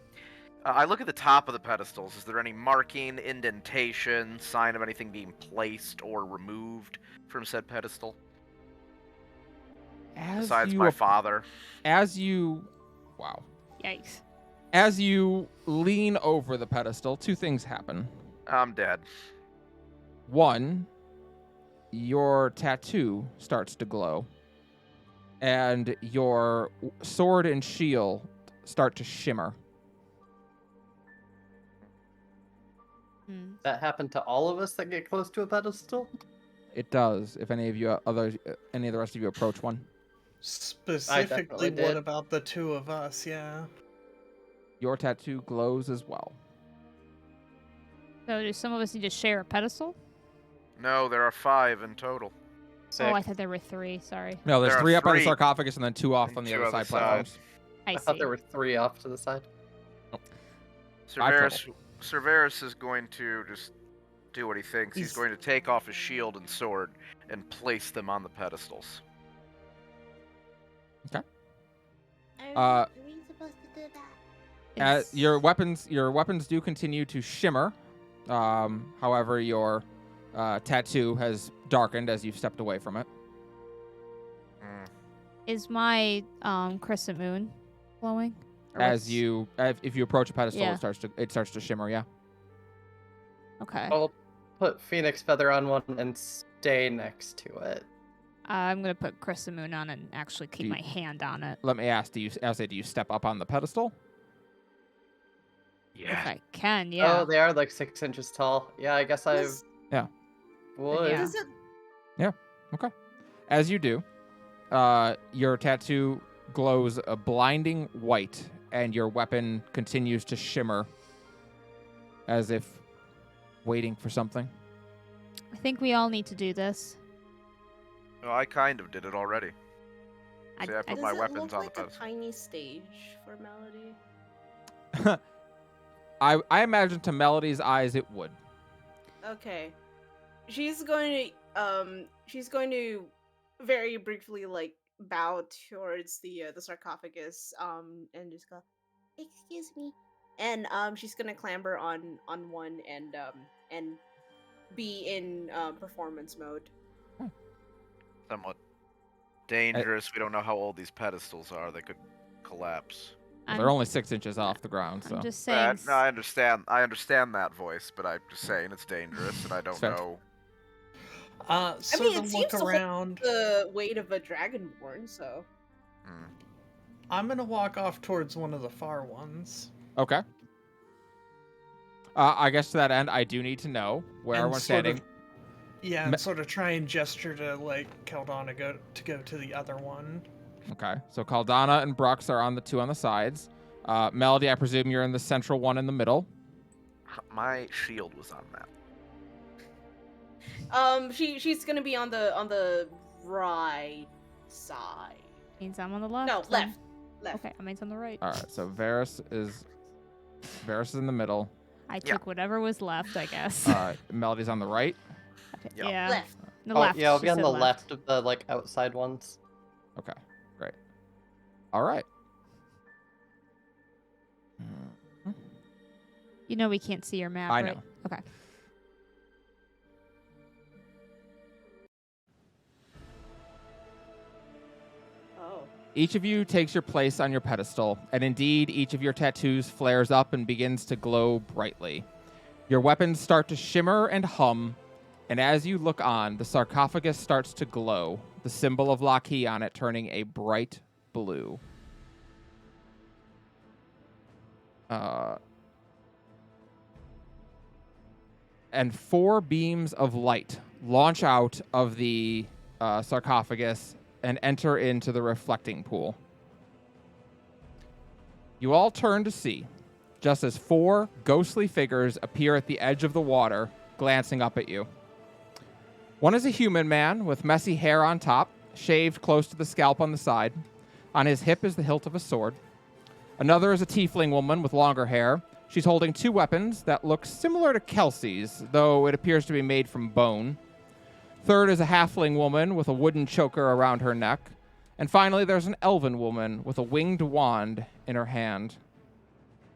I look at the top of the pedestals. Is there any marking, indentation, sign of anything being placed or removed from said pedestal? Besides my father. Wow. Yikes. As you lean over the pedestal, two things happen. I'm dead. One, your tattoo starts to glow, and your sword and shield start to shimmer. Hmm. That happened to all of us that get close to a pedestal? It does. If any of the rest of you approach one, Specifically, did. what about the two of us? Yeah. your tattoo glows as well. So do some of us need to share a pedestal? No, there are 5 in total. Sick. Oh, I thought there were 3. Sorry. No, there's There are 3 up on the 3. sarcophagus and then 2 off And on the 2 other other side side. platforms. I I see. thought there were 3 off to the side. Cerberus is going to just do what he thinks. He's He's- going to take off his shield and sword and place them on the pedestals. Uh, Are we supposed to do that? It's- Your weapons do continue to shimmer. However, your tattoo has darkened as you've stepped away from it. Mm. Is my crescent moon glowing? Or As what's- if you approach a pedestal, Yeah. it starts to shimmer. Yeah. Okay. I'll put Phoenix Feather on one and stay next to it. I'm gonna put crescent moon on and actually keep you- my hand on it Let me ask: do you step up on the pedestal? if I can. Yeah. Oh, they are like 6 inches tall. Yeah, I guess I Does- would. Yeah. Does it As you do, your tattoo glows a blinding white, and your weapon continues to shimmer, as if waiting for something. I think we all need to do this. Well, I kind of did it already. I, See, I put I- Does my it weapons look on the like a pedestal. tiny stage for Melody? I imagine to Melody's eyes it would. Okay. She's going to very briefly like bow towards the sarcophagus and just go, "Excuse me." And she's going to clamber on one and be in performance mode. Somewhat dangerous. We don't know how old these pedestals are. They could collapse. I'm, They're only 6 inches off the ground, so I'm just saying. No, I understand. I understand that voice, but I'm just saying it's dangerous, and I don't Fair. know. I So mean, to it seems look to hold around, the weight of a dragonborn, so Hmm. I'm gonna walk off towards one of the far ones. okay. I guess to that end, I do need to know where And everyone's sort of- standing. Yeah, Me- and sort of try and gesture to like Keldana go to the other one. Okay, so Caldana and Brux are on the 2 on the sides. Melody, I presume you're in the central one in the middle. My shield was on that. she's gonna be on the right side. Means I'm on the left. No, then. left. Okay, I means on the right. All right, so Varys is in the middle. I Yeah. took whatever was left, I guess. Melody's on the right. Okay, yeah. Yeah. Left. The Oh, left. yeah, I'll she be on said the left of the like outside ones. Okay, great. All right. Mhm. You know we can't see your map, I right? know. Okay. Oh. Each of you takes your place on your pedestal, and indeed, each of your tattoos flares up and begins to glow brightly. Your weapons start to shimmer and hum, and as you look on, the sarcophagus starts to glow, the symbol of Lockheed on it turning a bright blue. And 4 beams of light launch out of the sarcophagus and enter into the reflecting pool. You all turn to see, just as 4 ghostly figures appear at the edge of the water, glancing up at you. One is a human man with messy hair on top, shaved close to the scalp on the side. On his hip is the hilt of a sword. Another is a tiefling woman with longer hair. She's holding 2 weapons that look similar to Kelsey's, though it appears to be made from bone. Third is a halfling woman with a wooden choker around her neck. And finally, there's an elven woman with a winged wand in her hand.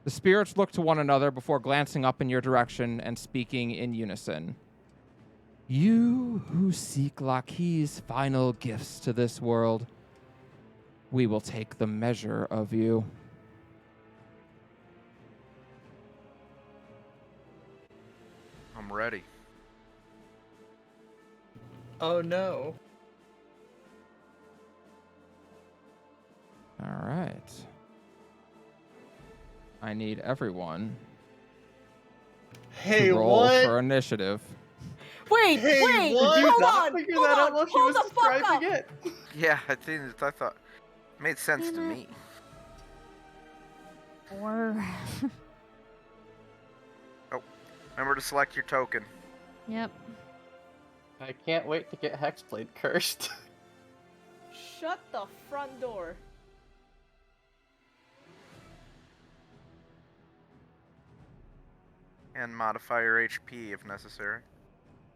The spirits look to one another before glancing up in your direction and speaking in unison. You who seek Laki's final gifts to this world, we will take the measure of you. I'm ready. Oh no. All right. I need everyone Hey, to roll what? for initiative. Wait, Hey, wait, what? Did you hold not on, figure hold that on, out while she hold was the fuck describing up. it? Yeah, I thought it made sense to Damn it. me. Or Remember to select your token. yep. I can't wait to get Hexblade cursed. Shut the front door. And modify your HP if necessary.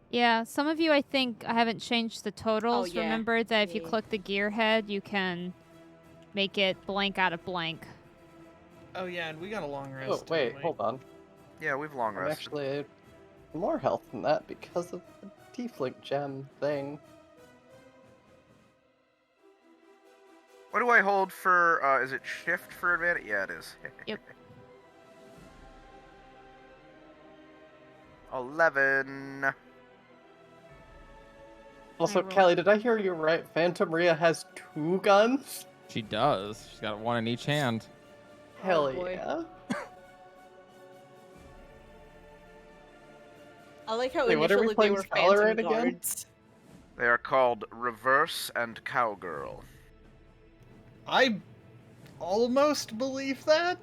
Yeah, some of you I think I haven't changed the totals. yeah. Remember that if you Yeah. click the gear head, you can make it blank out of blank. Oh yeah, and we got a long rest. Oh, wait, didn't we? hold on. Yeah, we've long I'm rested. actually more health than that because of the Tiefling gem thing. What do I hold for, is it shift for advantage? Yeah, it is. Yep. 11. Also, rolled- Kelly, did I hear you right? Phantom Rhea has 2 guns? She does. She's got one in each hand. Hell boy. yeah. I like how Wait, what are we initially they playing were Scholar phantom at again? guards. They are called Reverse and Cowgirl. I almost believe that.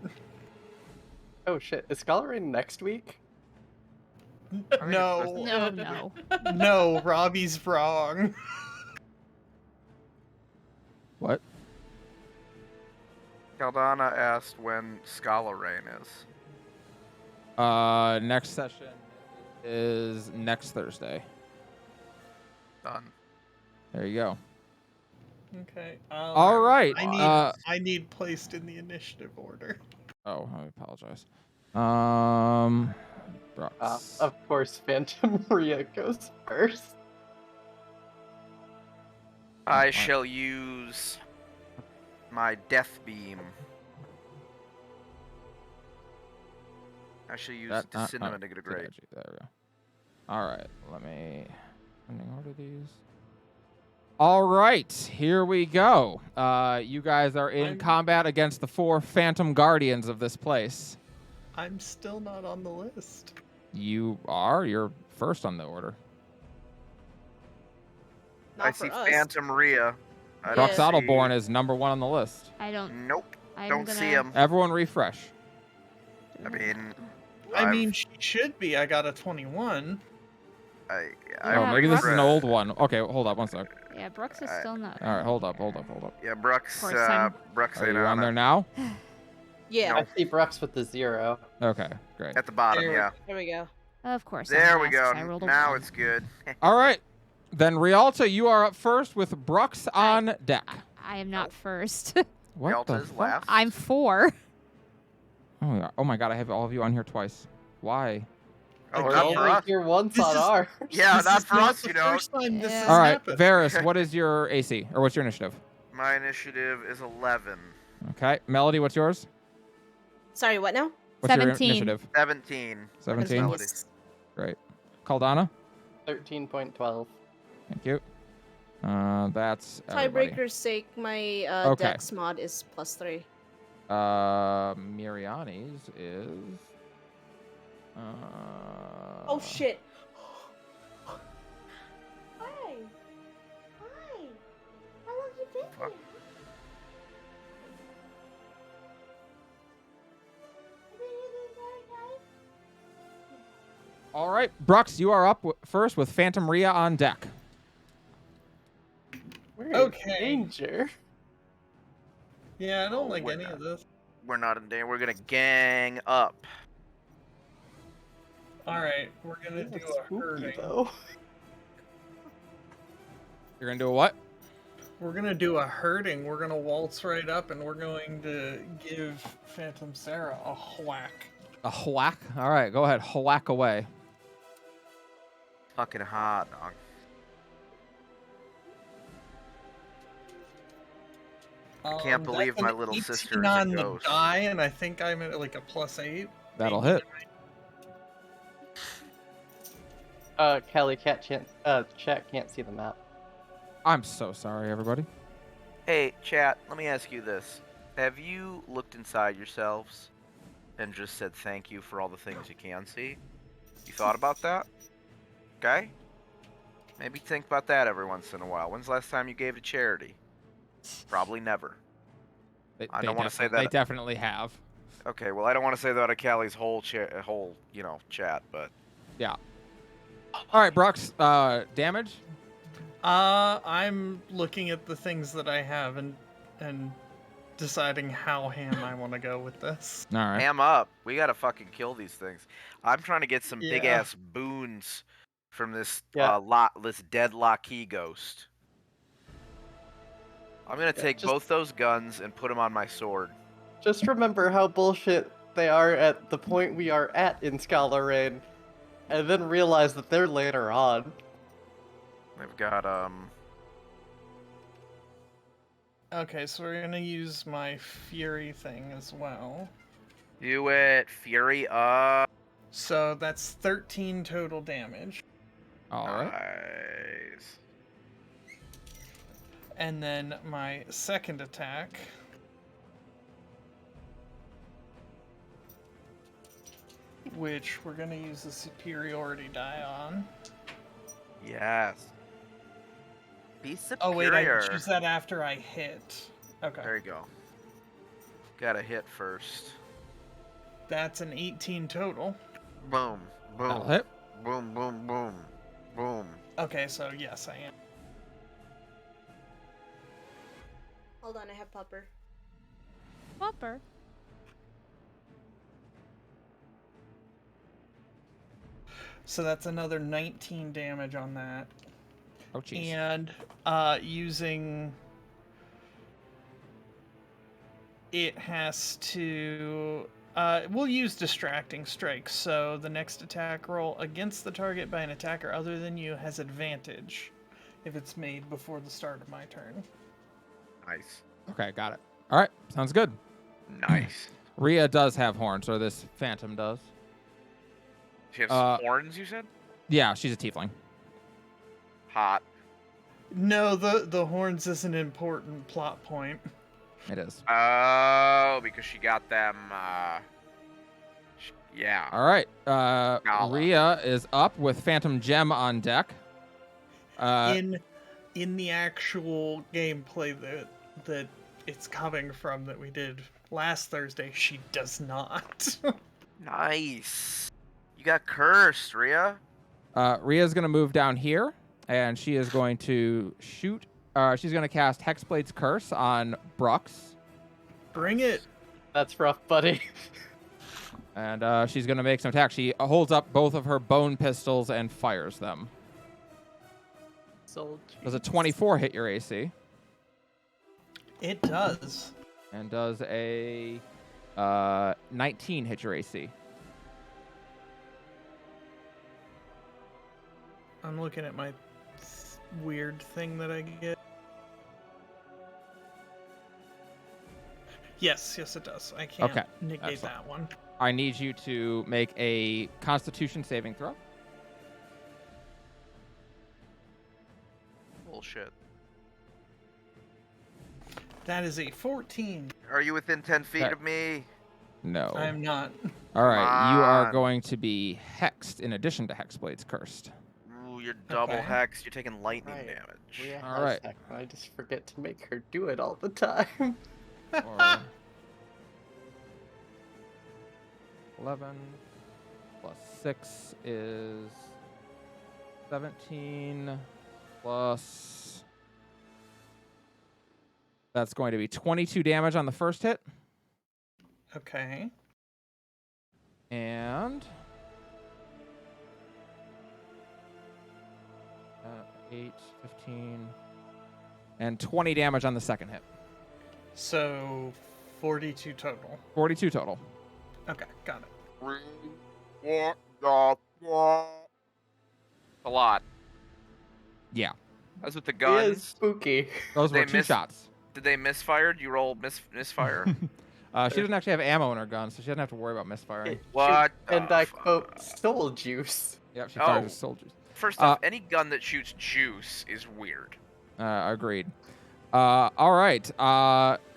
Oh shit, is Scholar next week? No, No, no. no, Robbie's wrong. What? Caldana asked when Scala Rain is. Next session is next Thursday. Done. There you go. Okay. All right. I need placed in the initiative order. Oh, I apologize. Brooks. Of course, Phantom Rhea goes first. I shall use my Death Beam. I shall use Disintegrator Great. There we go. All right. Let me order these. All right. Here we go. You guys are in combat against the 4 Phantom Guardians of this place. I'm still not on the list. You are. You're first on the order. Not I for see us. Phantom Rhea. I Yeah. don't Brux see- Adelborn is number 1 on the list. I don't. Nope. I'm Don't gonna, see him. Everyone refresh. I mean, I I've- mean, she should be. I got a 21. I Oh, Yeah, maybe this is an Brux- old one. Okay, hold up one sec. Yeah, Brooks is still not. All right, hold up. Yeah, Brux. Of course, I'm- Brux Are ain't you on it. there now? Yeah, I see Brux with the 0. Okay, great. At the bottom, There we- yeah. there we go. Of course. There I'm we last, go. 'cause I rolled a Now 1. it's good. All right. Then Rialta, you are up first with Brux on deck. I am not first. What Rialta the is fuck? last. I'm 4. Oh my god, I have all of you on here twice. Why? Oh, We're not Again. for only us. here once This on is- ours. Yeah, This not is for not us, the you know. first time this Yeah. has All right, happened. Varys, what is your AC? Or what's your initiative? My initiative is 11. Okay. Melody, what's yours? Sorry, what now? What's 17. your initiative? 17. 17. Melody. Great. Caldana? 13.12. Thank you. That's everybody. Tiebreaker's sake, my Okay. dex mod is +3. Miriani's is... Oh shit! Hi! Hi! How long you been Fuck. here? All right, Brux, you are up first with Phantom Rhea on deck. We're Okay. in danger. Yeah, I don't Oh, like we're any not. of this. We're not in danger. We're gonna gang up. All right, we're gonna That's do a spooky, herding. though. You're going to do a what? We're gonna do a herding. We're gonna waltz right up, and we're going to give Phantom Sarah a whack. A whack? All right, go ahead. Whack away. Fucking hard, dog. Can't believe That's my an little 18 sister is a on the ghost. die, and I think I'm at like a +8. That'll maybe hit. 9. Callie, chat can't see the map. I'm so sorry, everybody. Hey, chat, let me ask you this. Have you looked inside yourselves and just said thank you for all the things you can see? You thought about that? Okay? Maybe think about that every once in a while. When's the last time you gave to charity? Probably never. I don't wanna say They that- definitely have. Okay, well, I don't want to say that of Callie's whole chat, but Yeah. All right, Brooks. Damage? I'm looking at the things that I have and deciding how ham I want to go with this. All right. ham up. We gotta fucking kill these things. I'm trying to get some Yeah. big ass boons from this Yeah. this dead Lockheed ghost. I'm gonna take just- both those guns and put them on my sword. Just remember how bullshit they are at the point we are at in Scholar Rain, and then realize that they're later on. I've got Okay, so we're gonna use my fury thing as well. do it, Fury up. So that's 13 total damage. All right. Nice. And then my second attack. Which we're gonna use the superiority die on. Yes. Be superior. Oh wait, I choose that after I hit. Okay. There you go. Gotta hit first. That's an 18 total. Boom. That'll Boom. hit. Boom. Boom. Boom. Boom. Okay, so yes, I am. Hold on, I have Pupper. Whopper. So that's another 19 damage on that. Oh, jeez. And using it has to we'll use distracting strike, so the next attack roll against the target by an attacker other than you has advantage if it's made before the start of my turn. Nice. Okay, got it. All right, sounds good. Nice. Rhea does have horns, or this phantom does. She has horns, you said? Yeah, she's a tiefling. Hot. No, the horns is an important plot point. It is. Oh, because she got them. Yeah. All right. Gala. Rhea is up with Phantom Gem on deck. In the actual gameplay that it's coming from that we did last Thursday, she does not. Nice. You got cursed, Rhea. Rhea's going to move down here, and she is going to shoot. She's going to cast Hexblade's Curse on Brooks. Bring it. That's rough, buddy. And she's going to make some attacks. She holds up both of her bone pistols and fires them. So Does a 24 hit your AC? It does. And does a 19 hit your AC? I'm looking at my weird thing that I get. Yes, it does. I can't Okay, negate excellent. that one. I need you to make a Constitution saving throw. Bullshit. That is a 14. Are you within 10 feet Okay. of me? No. I'm not. All right, you are on. going to be hexed in addition to Hexblade's Cursed. Ooh, you're double Okay. hexed. You're taking lightning Right. damage. Rhea All has right. heck, I just forget to make her do it all the time. Or 11 plus 6 is 17 plus. That's going to be 22 damage on the first hit. Okay. And 8, 15, and 20 damage on the second hit. So 42 total. 42 total. Okay, got it. A lot. Yeah, That's with the He is guns. spooky. those They were 2 miss- shots. Did they misfire? Did you roll misfire? She doesn't actually have ammo in her gun, so she doesn't have to worry about misfiring. What And the I fuck? quote, soul juice. Yep, she fires Oh. with soldiers. First off, any gun that shoots juice is weird. Agreed. All right.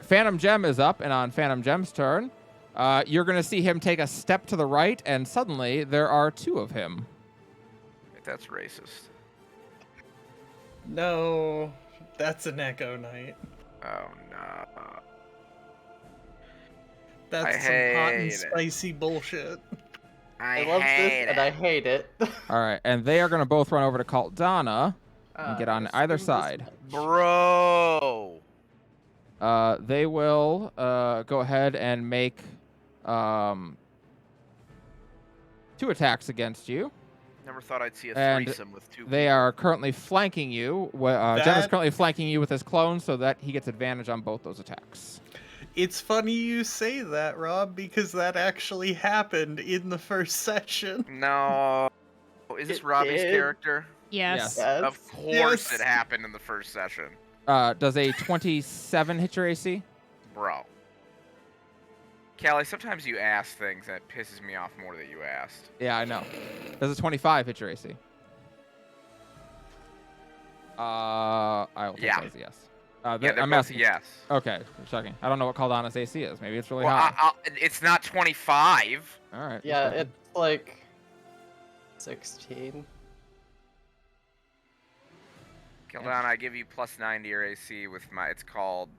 Phantom Gem is up, and on Phantom Gem's turn, you're going to see him take a step to the right, and suddenly there are 2 of him. That's racist. No, that's an Echo Knight. Oh no. That's I some hot and hate it. spicy bullshit. I love this, and I hate it. All right, and they are going to both run over to Caldana and get on either side. Bro. They will go ahead and make 2 attacks against you. Never thought I'd see a And threesome with 2 They people. are currently flanking you. Jem is That- currently flanking you with his clone so that he gets advantage on both those attacks. It's funny you say that, Rob, because that actually happened in the first session. No. Is this It Robbie's did. character? Yes. Yes. Of course Yes. it happened in the first session. Does a 27 hit your AC? Bro. Callie, sometimes you ask things and it pisses me off more that you asked. Yeah, I know. Does a 25 hit your AC? I will take Yeah. that as a yes. Yeah, they're I'm both asking. yes. Okay, checking. I don't know what Caldana's AC is. Maybe it's really Well, high. it's not 25. All right. just Yeah, checking. it's like 16. Kildon, I give you +9 to your AC with my. It's called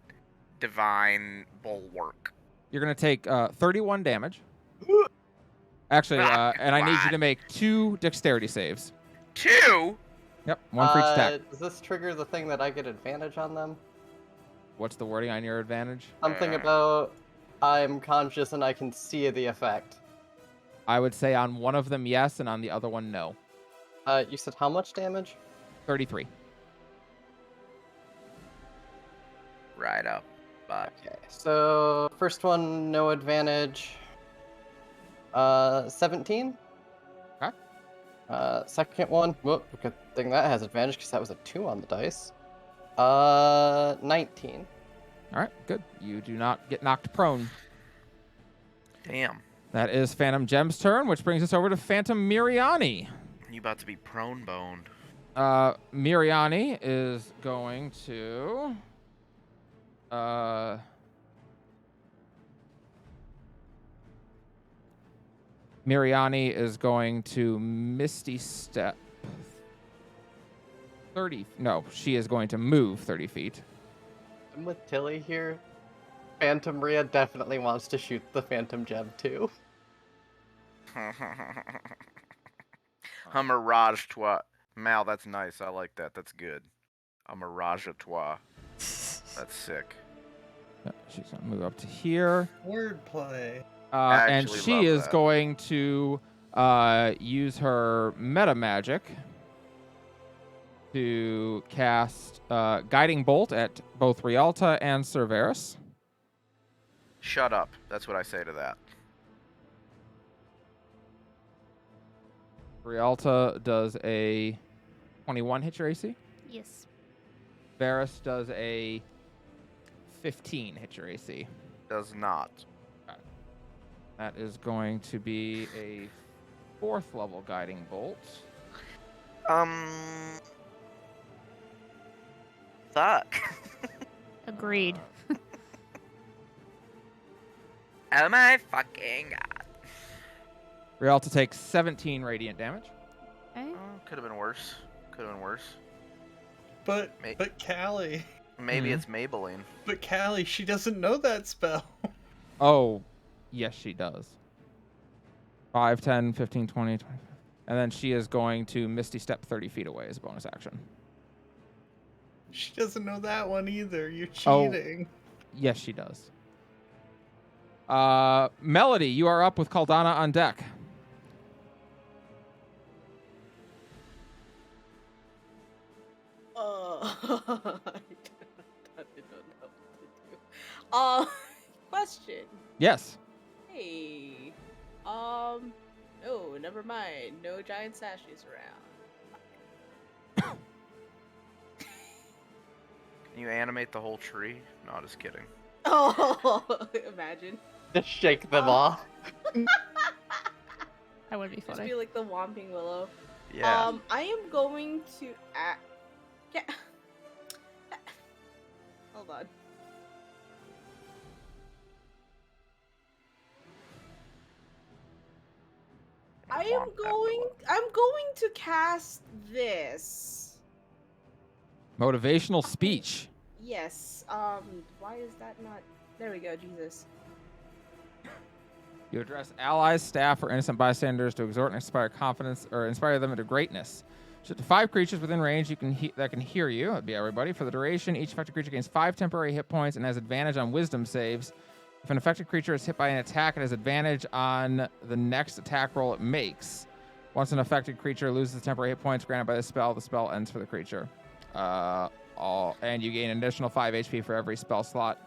Divine Bulwark. You're gonna take 31 damage. Actually, Ah, and I need you God. to make 2 dexterity saves. 2. Yep, 1 for each attack. Does this trigger the thing that I get advantage on them? What's the wording on your advantage? Something about I'm conscious and I can see the effect. I would say on one of them yes, and on the other one no. You said how much damage? 33. Right up. But Okay, so first one, no advantage. 17. Okay. Second one, whoop, good thing that has advantage because that was a 2 on the dice. 19. All right, good. You do not get knocked prone. damn, That is Phantom Gem's turn, which brings us over to Phantom Miriani. you about to be prone boned. Miriani is going to... Miriani is going to Misty Step 30. No, she is going to move 30 feet. I'm with Tilly here. Phantom Rhea definitely wants to shoot the Phantom Gem too. A mirage toi. Mal, that's nice. I like that. That's good. A mirage à toi. That's sick. She's going to move up to here. Wordplay. And Actually she love is that. going to use her meta magic to cast Guiding Bolt at both Rialta and Cerberus. Shut up. That's what I say to that. Rialta does a 21 hit your AC. Yes. Varus does a 15 hit your AC. Does not. That is going to be a 4th level Guiding Bolt. Fuck. Agreed. Oh my fucking god. Rialta takes 17 radiant damage. Okay. Oh, could have been worse. Could have been worse. But Mate. Callie, Maybe Mhm. it's Maybelline. but Callie, she doesn't know that spell. Oh, yes, she does. 5, 10, 15, 20, 25. And then she is going to Misty Step 30 feet away as a bonus action. She doesn't know that one either. You're Oh. cheating. Yes, she does. Melody, you are up with Caldana on deck. Question. Yes. Hey. No, never mind. No giant sashes around. Can you animate the whole tree? No, just kidding. Oh, imagine. Just shake them Oh. off. That would be Just funny. be like the Whomping Willow. Yeah. I am going to. Yeah. Hold on. I'm going to cast this. Motivational speech. Yes. Why is that not? There we go. Jesus. You address allies, staff, or innocent bystanders to exhort and inspire confidence or inspire them into greatness. Should the 5 creatures within range that can hear you, that'd be everybody. For the duration, each affected creature gains 5 temporary hit points and has advantage on wisdom saves. If an affected creature is hit by an attack, it has advantage on the next attack roll it makes. Once an affected creature loses the temporary hit points granted by the spell ends for the creature. And you gain an additional 5 HP for every spell slot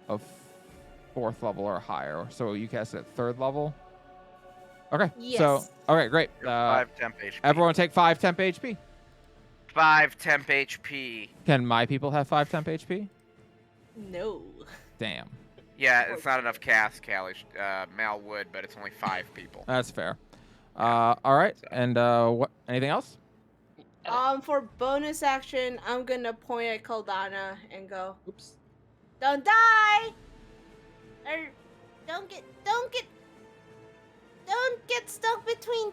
of 4th level or higher. So you cast it at 3rd level. Okay. Yes. So, all right, great. 5 temp HP. Everyone take 5 temp HP. 5 temp HP. Can my people have 5 temp HP? No. Damn. Yeah, it's not enough cast, Callie. Mal would, but it's only 5 people. That's fair. All right. And what? Anything else? For bonus action, I'm gonna point at Caldana and go, Oops. "Don't die! Or don't get stuck between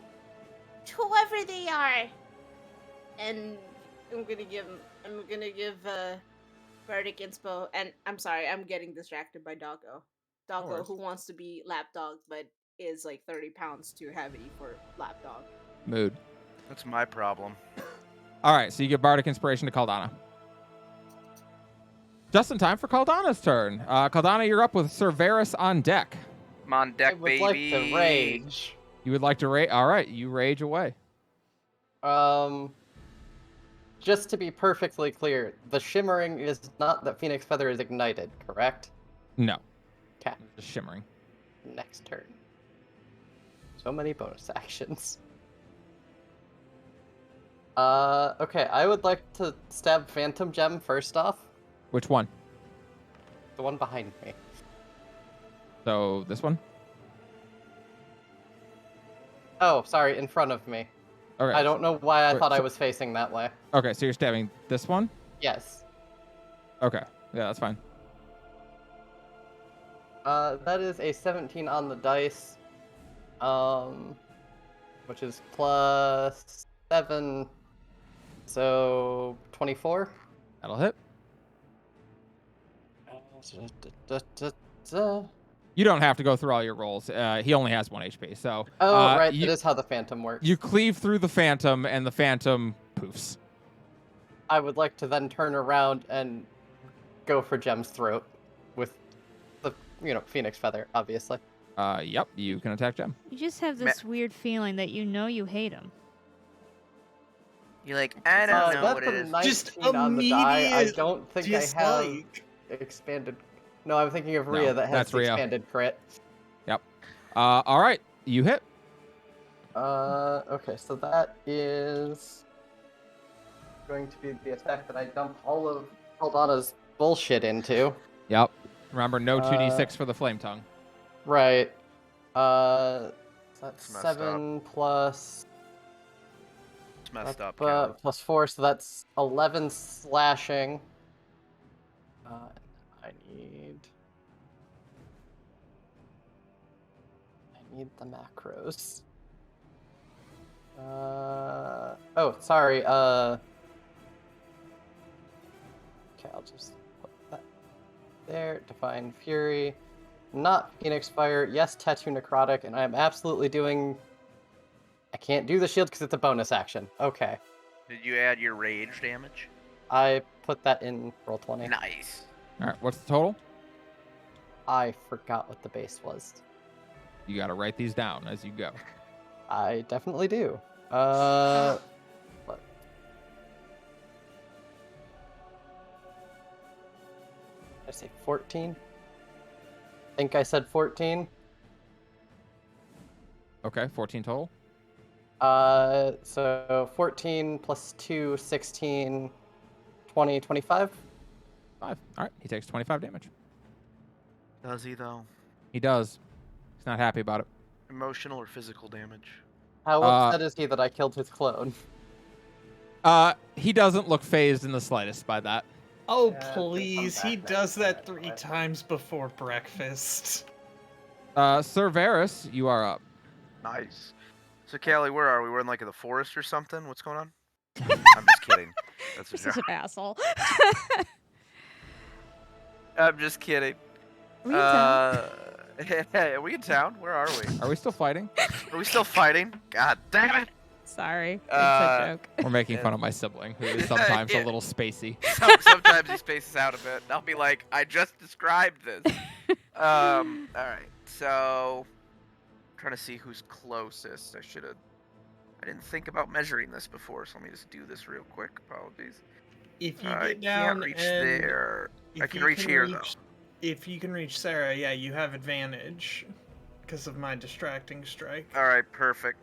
whoever they are." And I'm gonna give Verdict inspo. And I'm sorry, I'm getting distracted by Doggo. Doggo, worries. who wants to be lapdog but is like 30 pounds too heavy for lapdog. Mood. That's my problem. All right. So you give Bardic Inspiration to Caldana. Just in time for Caldana's turn. Caldana, you're up with Cerberus on deck. I'm on deck, I would baby. like to rage. You would like to rage? All right. You rage away. Just to be perfectly clear, the shimmering is not that Phoenix Feather is ignited, correct? No. 'Kay. Just shimmering. Next turn. So many bonus actions. Okay, I would like to stab Phantom Gem first off. Which one? The one behind me. So this one? Oh, sorry, in front of me. Okay. I don't know why I Wait, thought I so- was facing that way. Okay, so you're stabbing this one? Yes. Okay. Yeah, that's fine. That is a 17 on the dice. Which is plus 7. So 24. That'll hit. You don't have to go through all your rolls. He only has 1 HP, so... Oh, right, You, that is how the Phantom works. you cleave through the Phantom, and the Phantom poofs. I would like to then turn around and go for Gem's throat with the, Phoenix Feather, obviously. Yep, you can attack Gem. You just have this weird feeling that you know you hate him. You're like, I don't know That's what a it is. 19 Just on the die. I immediate don't think I have dislike. expanded. No, I'm thinking of No, Rhea that has that's the Rhea. expanded crit. All right, you hit. Okay, so that is going to be the attack that I dump all of Caldana's bullshit into. Yep. Remember, no 2d6 for the Flame Tongue. Right. So that's It's messed 7 plus It's messed up, plus Callie. 4, so that's 11 slashing. I need the macros. Oh, sorry. Okay, I'll just put that there. Divine Fury. Not Phoenix Fire. Yes, Tattoo Necrotic, and I'm absolutely doing... I can't do the shield because it's a bonus action. Okay. Did you add your rage damage? I put that in Roll20. Nice. All right, what's the total? I forgot what the base was. You got to write these down as you go. I definitely do. What? I say 14? think I said 14. Okay, 14 total. So 14 plus 2, 16, 20, 25. 5. All right, he takes 25 damage. Does he though? He does. He's not happy about it. Emotional or physical damage? How upset is he that I killed his clone? He doesn't look phased in the slightest by that. Oh, Yeah, it's gonna come please. He back does next that time, 3 right? times before breakfast. Sir Varus, you are up. Nice. So, Callie, where are we? We're in like the forest or something? What's going on? I'm just kidding. That's a This is joke. an asshole. I'm just kidding. We in town. Hey, are we in town? Where are we? Are we still fighting? Are we still fighting? God damn it! Sorry, it's a joke. We're making Yeah. fun of my sibling, who is sometimes Yeah. a little spacey. Sometimes he spaces out a bit. And I'll be like, I just described this. All right. So, I'm trying to see who's closest. I didn't think about measuring this before, so let me just do this real quick. Apologies. If you I get down can't reach and there. I if can you reach here though. If you can reach Sarah, yeah, you have advantage because of my distracting strike. All right, perfect.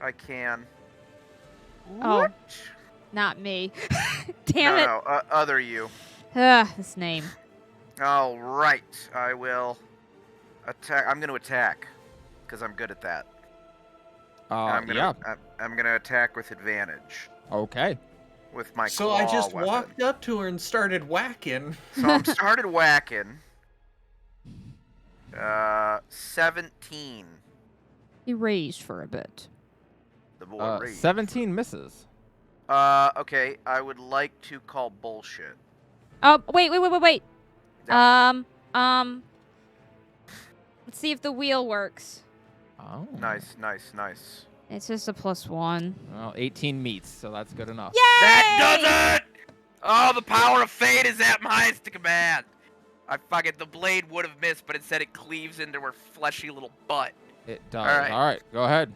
I can. Oh, What? not me. Damn it. No, other you. This name. All right, I will attack. I'm going to attack because I'm good at that. I'm Yeah. gonna attack with advantage Okay. with my So claw I just weapon. walked up to her and started whacking. So I'm started whacking. 17. He raised for a bit. The boy raised. 17 misses. Okay, I would like to call bullshit. Oh, wait. Yeah. Let's see if the wheel works. Oh. Nice. It's just a +1. Well, 18 meets, so that's good enough. That does it! Oh, the power of fate is at my command. The blade would have missed, but instead it cleaves into her fleshy little butt. It does. All All right, go ahead.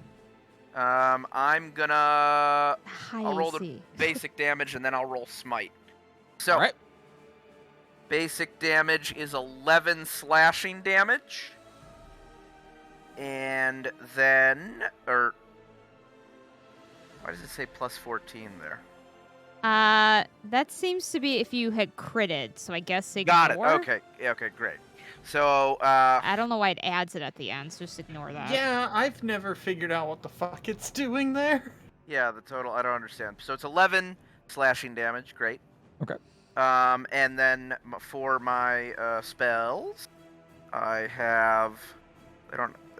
I'm gonna High I'll roll the AC. basic damage and then I'll roll smite. So, All right. basic damage is 11 slashing damage. And then, why does it say plus 14 there? That seems to be if you had critted, so I guess ignore. Got it. Okay. Yeah, okay, great. So, I don't know why it adds it at the end, so just ignore that. Yeah, I've never figured out what the fuck it's doing there. yeah, the total, I don't understand. So it's 11 slashing damage. Great. Okay. And then for my spells, I have. They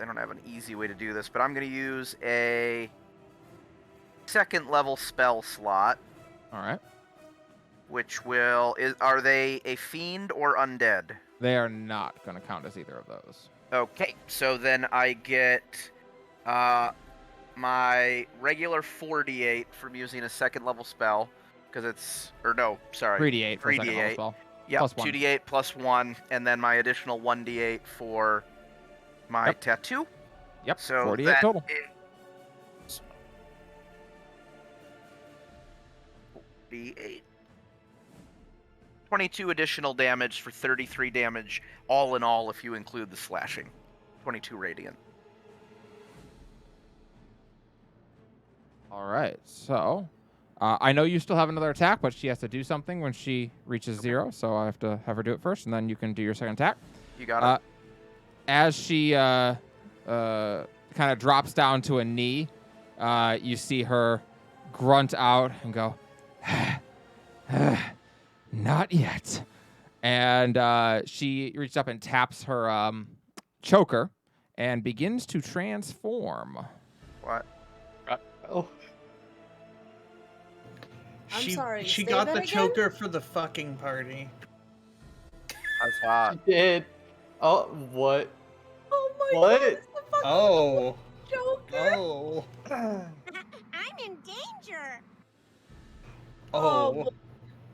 don't have an easy way to do this, but I'm going to use a second level spell slot, All right. which are they a fiend or undead? They are not going to count as either of those. Okay, so then I get my regular 4d8 from using a second level spell, because it's, or no, sorry. 3d8 for a second level 3d8. spell. Yep, Plus 1. 2d8 plus 1, and then my additional 1d8 for my Yep. tattoo. Yep, So 48 that total. is 48. 22 additional damage for 33 damage, all in all, if you include the slashing. 22 radiant. All right, so I know you still have another attack, but she has to do something when she reaches 0, so I have to have her do it first, and then you can do your second attack. You got it? As she kind of drops down to a knee, you see her grunt out and go, not yet. And she reaches up and taps her choker and begins to transform. What? Oh, I'm sorry, She say got that the again? choker for the fucking party. That's hot. she did. Oh, what? Oh my What? god, it's the fucking Oh. Joker. Oh. I'm in danger. Oh.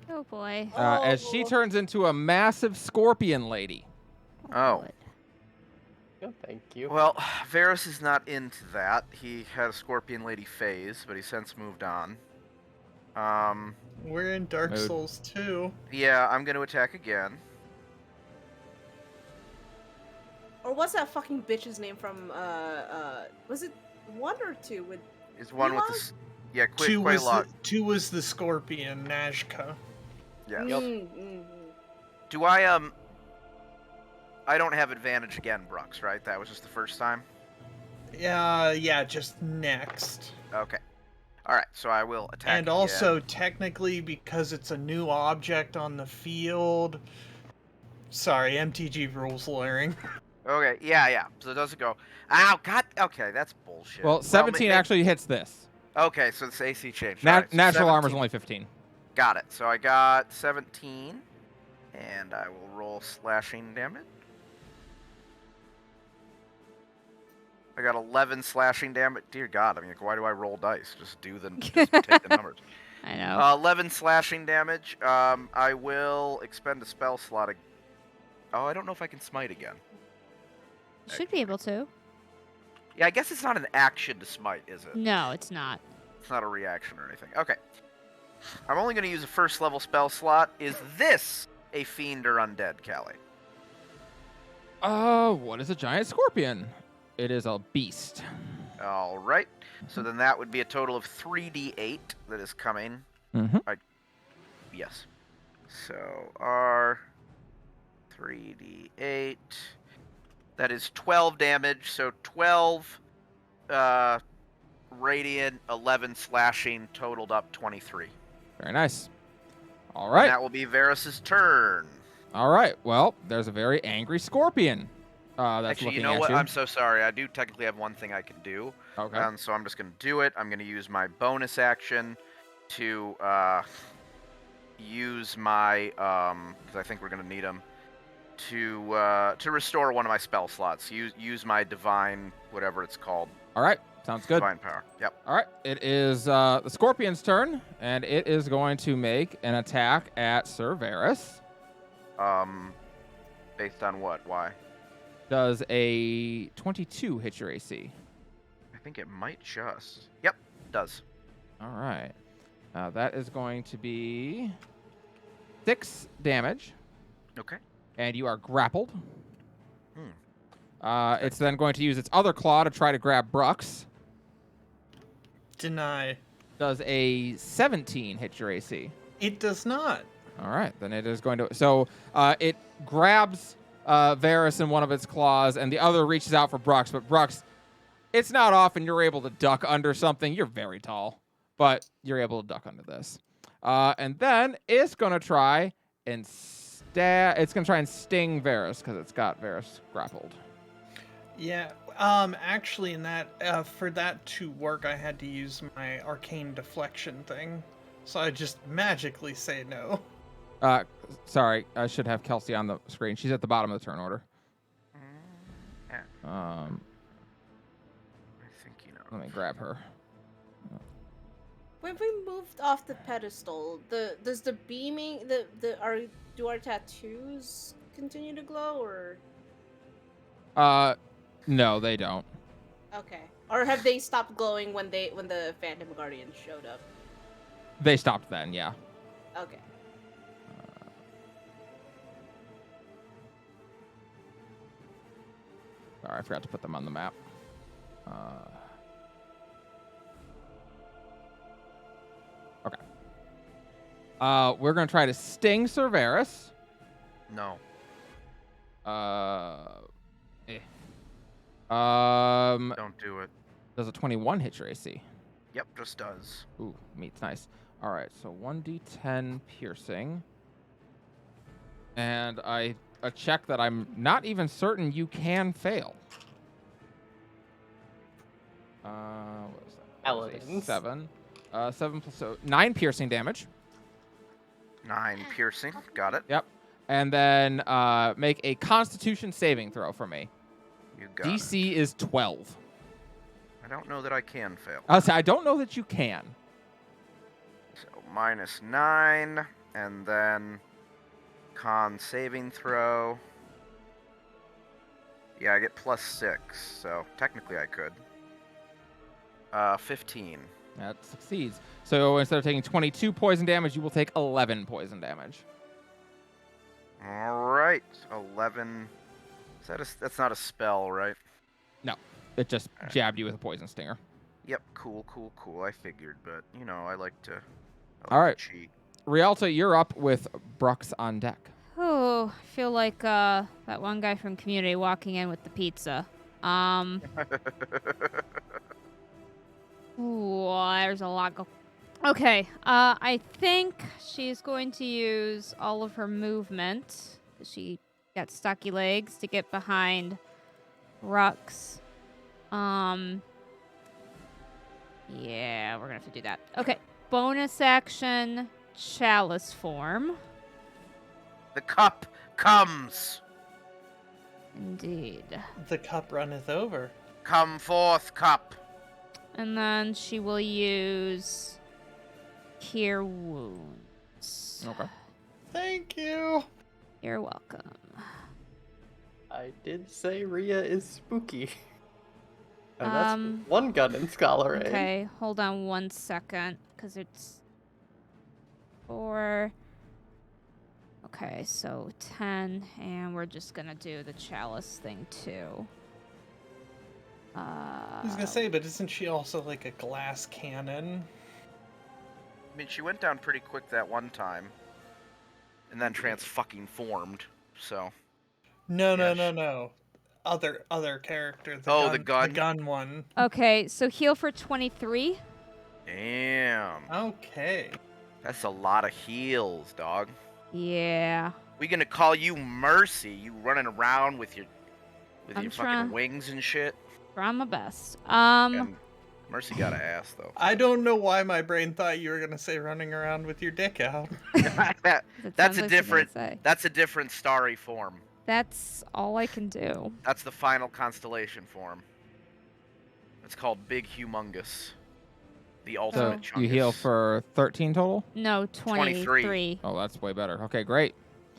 Oh boy. As she turns into a massive scorpion lady. Oh. Good. Oh, thank you. Well, Varus is not into that. He had a Scorpion Lady phase, but he's since moved on. We're in Dark Mood. Souls 2. Yeah, I'm going to attack again. Or what's that fucking bitch's name from? Was it 1 or 2 with? Is one with the Quelaag? yeah, Two was Quelaag. two was the scorpion, Nazca. Yeah. Mm. Do I I don't have advantage again, Brooks, right? That was just the first time. Yeah, just next. Okay. All right, so I will attack. And also, technically, because it's a new object on the field. Sorry, MTG rules lawyering. Okay, yeah. So it doesn't go. Ow, God. Okay, that's bullshit. Well, 17 actually hits this. Okay, so it's AC change. Nat- Alright, so natural armor's 17. only 15. Got it. So I got 17, and I will roll slashing damage. I got 11 slashing damage. Dear God, I mean, why do I roll dice? Just do the, just take the numbers. I know. 11 slashing damage. I will expend a spell slot. Oh, I don't know if I can smite again. You should be able to. Yeah, I guess it's not an action to smite, is it? No, it's not. It's not a reaction or anything. Okay. I'm only going to use a first level spell slot. Is this a fiend or undead, Callie? What is a giant scorpion? It is a beast. All right. So then that would be a total of 3d8 that is coming. Mm-hmm. Yes. So R 3d8. That is 12 damage. So 12 radiant, 11 slashing, totaled up 23. Very nice. All And right. that will be Varus's turn. All right. Well, there's a very angry scorpion. That's Actually, looking you know at what? you. I'm so sorry. I do technically have one thing I can do. Okay. So I'm just going to do it. I'm going to use my bonus action to use my, because I think we're going to need them, to restore one of my spell slots. Use my divine, whatever it's called. All right. Sounds good. Divine power. Yep. All right. It is the scorpion's turn, and it is going to make an attack at Sir Varus. Based on what? Why? Does a 22 hit your AC? I think it might just. Yep, does. All right. That is going to be 6 damage, Okay. and you are grappled. Hmm. It's then going to use its other claw to try to grab Brooks. Deny. Does a 17 hit your AC? It does not. All right, then it is going to. So it grabs Varus in one of its claws, and the other reaches out for Brooks. But Brooks, it's not often you're able to duck under something. You're very tall, but you're able to duck under this. And then it's going to try and It's going to try and sting Varus because it's got Varus grappled. Yeah. Actually, in that for that to work, I had to use my arcane deflection thing. So I just magically say no. Sorry, I should have Kelsey on the screen. She's at the bottom of the turn order. Yeah. I think you know. Let me grab her. When we moved off the pedestal, does the beaming do our tattoos continue to glow or? No, they don't. Okay. Or have they stopped glowing when the Phantom Guardians showed up? They stopped then, yeah. Okay. Sorry, I forgot to put them on the map. Okay. We're going to try to sting Sir Varus. No. Don't do it. Does a 21 hit your AC? Yep, just does. Ooh, meat's nice. All right, so 1d10 piercing. And a check that I'm not even certain you can fail. What is that? Paladins. 7. 7 plus 9 piercing damage. 9 piercing. Got it. Yep. And then make a Constitution saving throw for me. You got it. DC is 12. I don't know that I can fail. I don't know that you can. So -9, and then con saving throw. Yeah, I get +6, so technically I could. 15. That succeeds. So instead of taking 22 poison damage, you will take 11 poison damage. All right, 11 That's not a spell, right? It just jabbed you with a poison stinger. Yep. Cool. I figured, but I like to. All right. Cheat. Rialta, you're up with Brooks on deck. Oh, I feel like that one guy from Community walking in with the pizza. Ooh, there's a lot go. Okay, I think she's going to use all of her movement. She got stocky legs to get behind Rux. Yeah, we're gonna have to do that. Okay, bonus action, chalice form. The cup comes. Indeed. The cup runneth over. Come forth, cup. And then she will use Cure Wounds. Okay. Thank you. You're welcome. I did say Rhea is spooky. And Um, that's one gun in Scholar Aid. Okay, hold on 1 second, because it's 4. Okay, so 10, and we're just gonna do the chalice thing too. I was gonna say, but isn't she also like a glass cannon? I mean, she went down pretty quick that one time, and then trans-fucking-formed. So. No. Yeah, Other character. The gun? The gun one. Okay, so heal for 23. Damn. Okay. That's a lot of heals, dog. Yeah. We gonna call you Mercy? You running around with your I'm fucking trying. wings and shit? Try my best. And Mercy got an ass though. I don't know why my brain thought you were gonna say running around with your dick out. That That's sounds a like different. something to say. That's a different starry form. That's all I can do. That's the final constellation form. It's called Big Humongous. The So ultimate you heal chungus. for 13 total? No, 23. Oh, that's way better. Okay, great.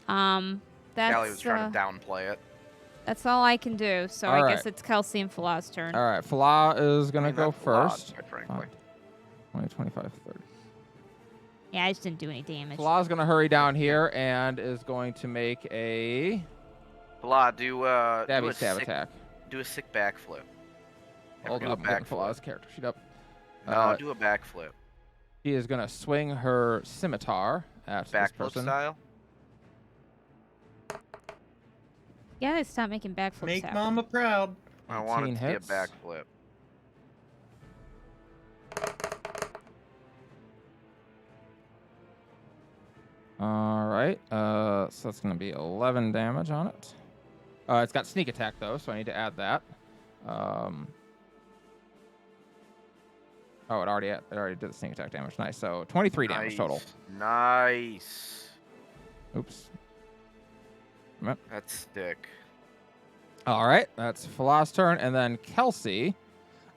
Callie was That's trying to downplay it. that's all I can do. So All I right. guess it's Kelsey and Falah's turn. All right, Falah is going I to mean, go that's a lot, first. quite frankly. 20, 25, 30. Yeah, I just didn't do any damage. Falah's going to hurry down here and is going to make a Blah, do a stab sick, attack. do a sick backflip. Hold do a up, I'm getting backflip. Falah's character sheet up. No, do a backflip. She is going to swing her scimitar at this Backflip person. style. Yeah, they stop making backflips. Make happen. Mama proud. I want it 18 to be a hits. backflip. All right, so that's going to be 11 damage on it. It's got sneak attack, though, so I need to add that. Oh, it already did the sneak attack damage. Nice. So 23 damage total. Nice. Oops. That's stick. All right, that's Falah's turn, and then Kelsey.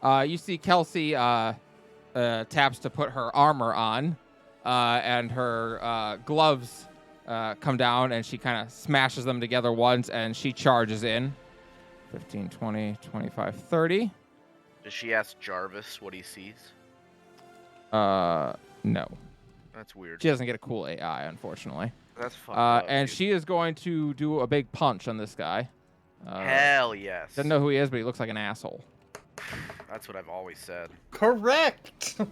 You see Kelsey taps to put her armor on, and her gloves come down, and she kind of smashes them together once, and she charges in. 15, 20, 25, 30. Does she ask Jarvis what he sees? No. That's weird. She doesn't get a cool AI, unfortunately. That's fucked up, And dude. she is going to do a big punch on this guy. Hell yes. Doesn't know who he is, but he looks like an asshole. That's what I've always said. Correct. To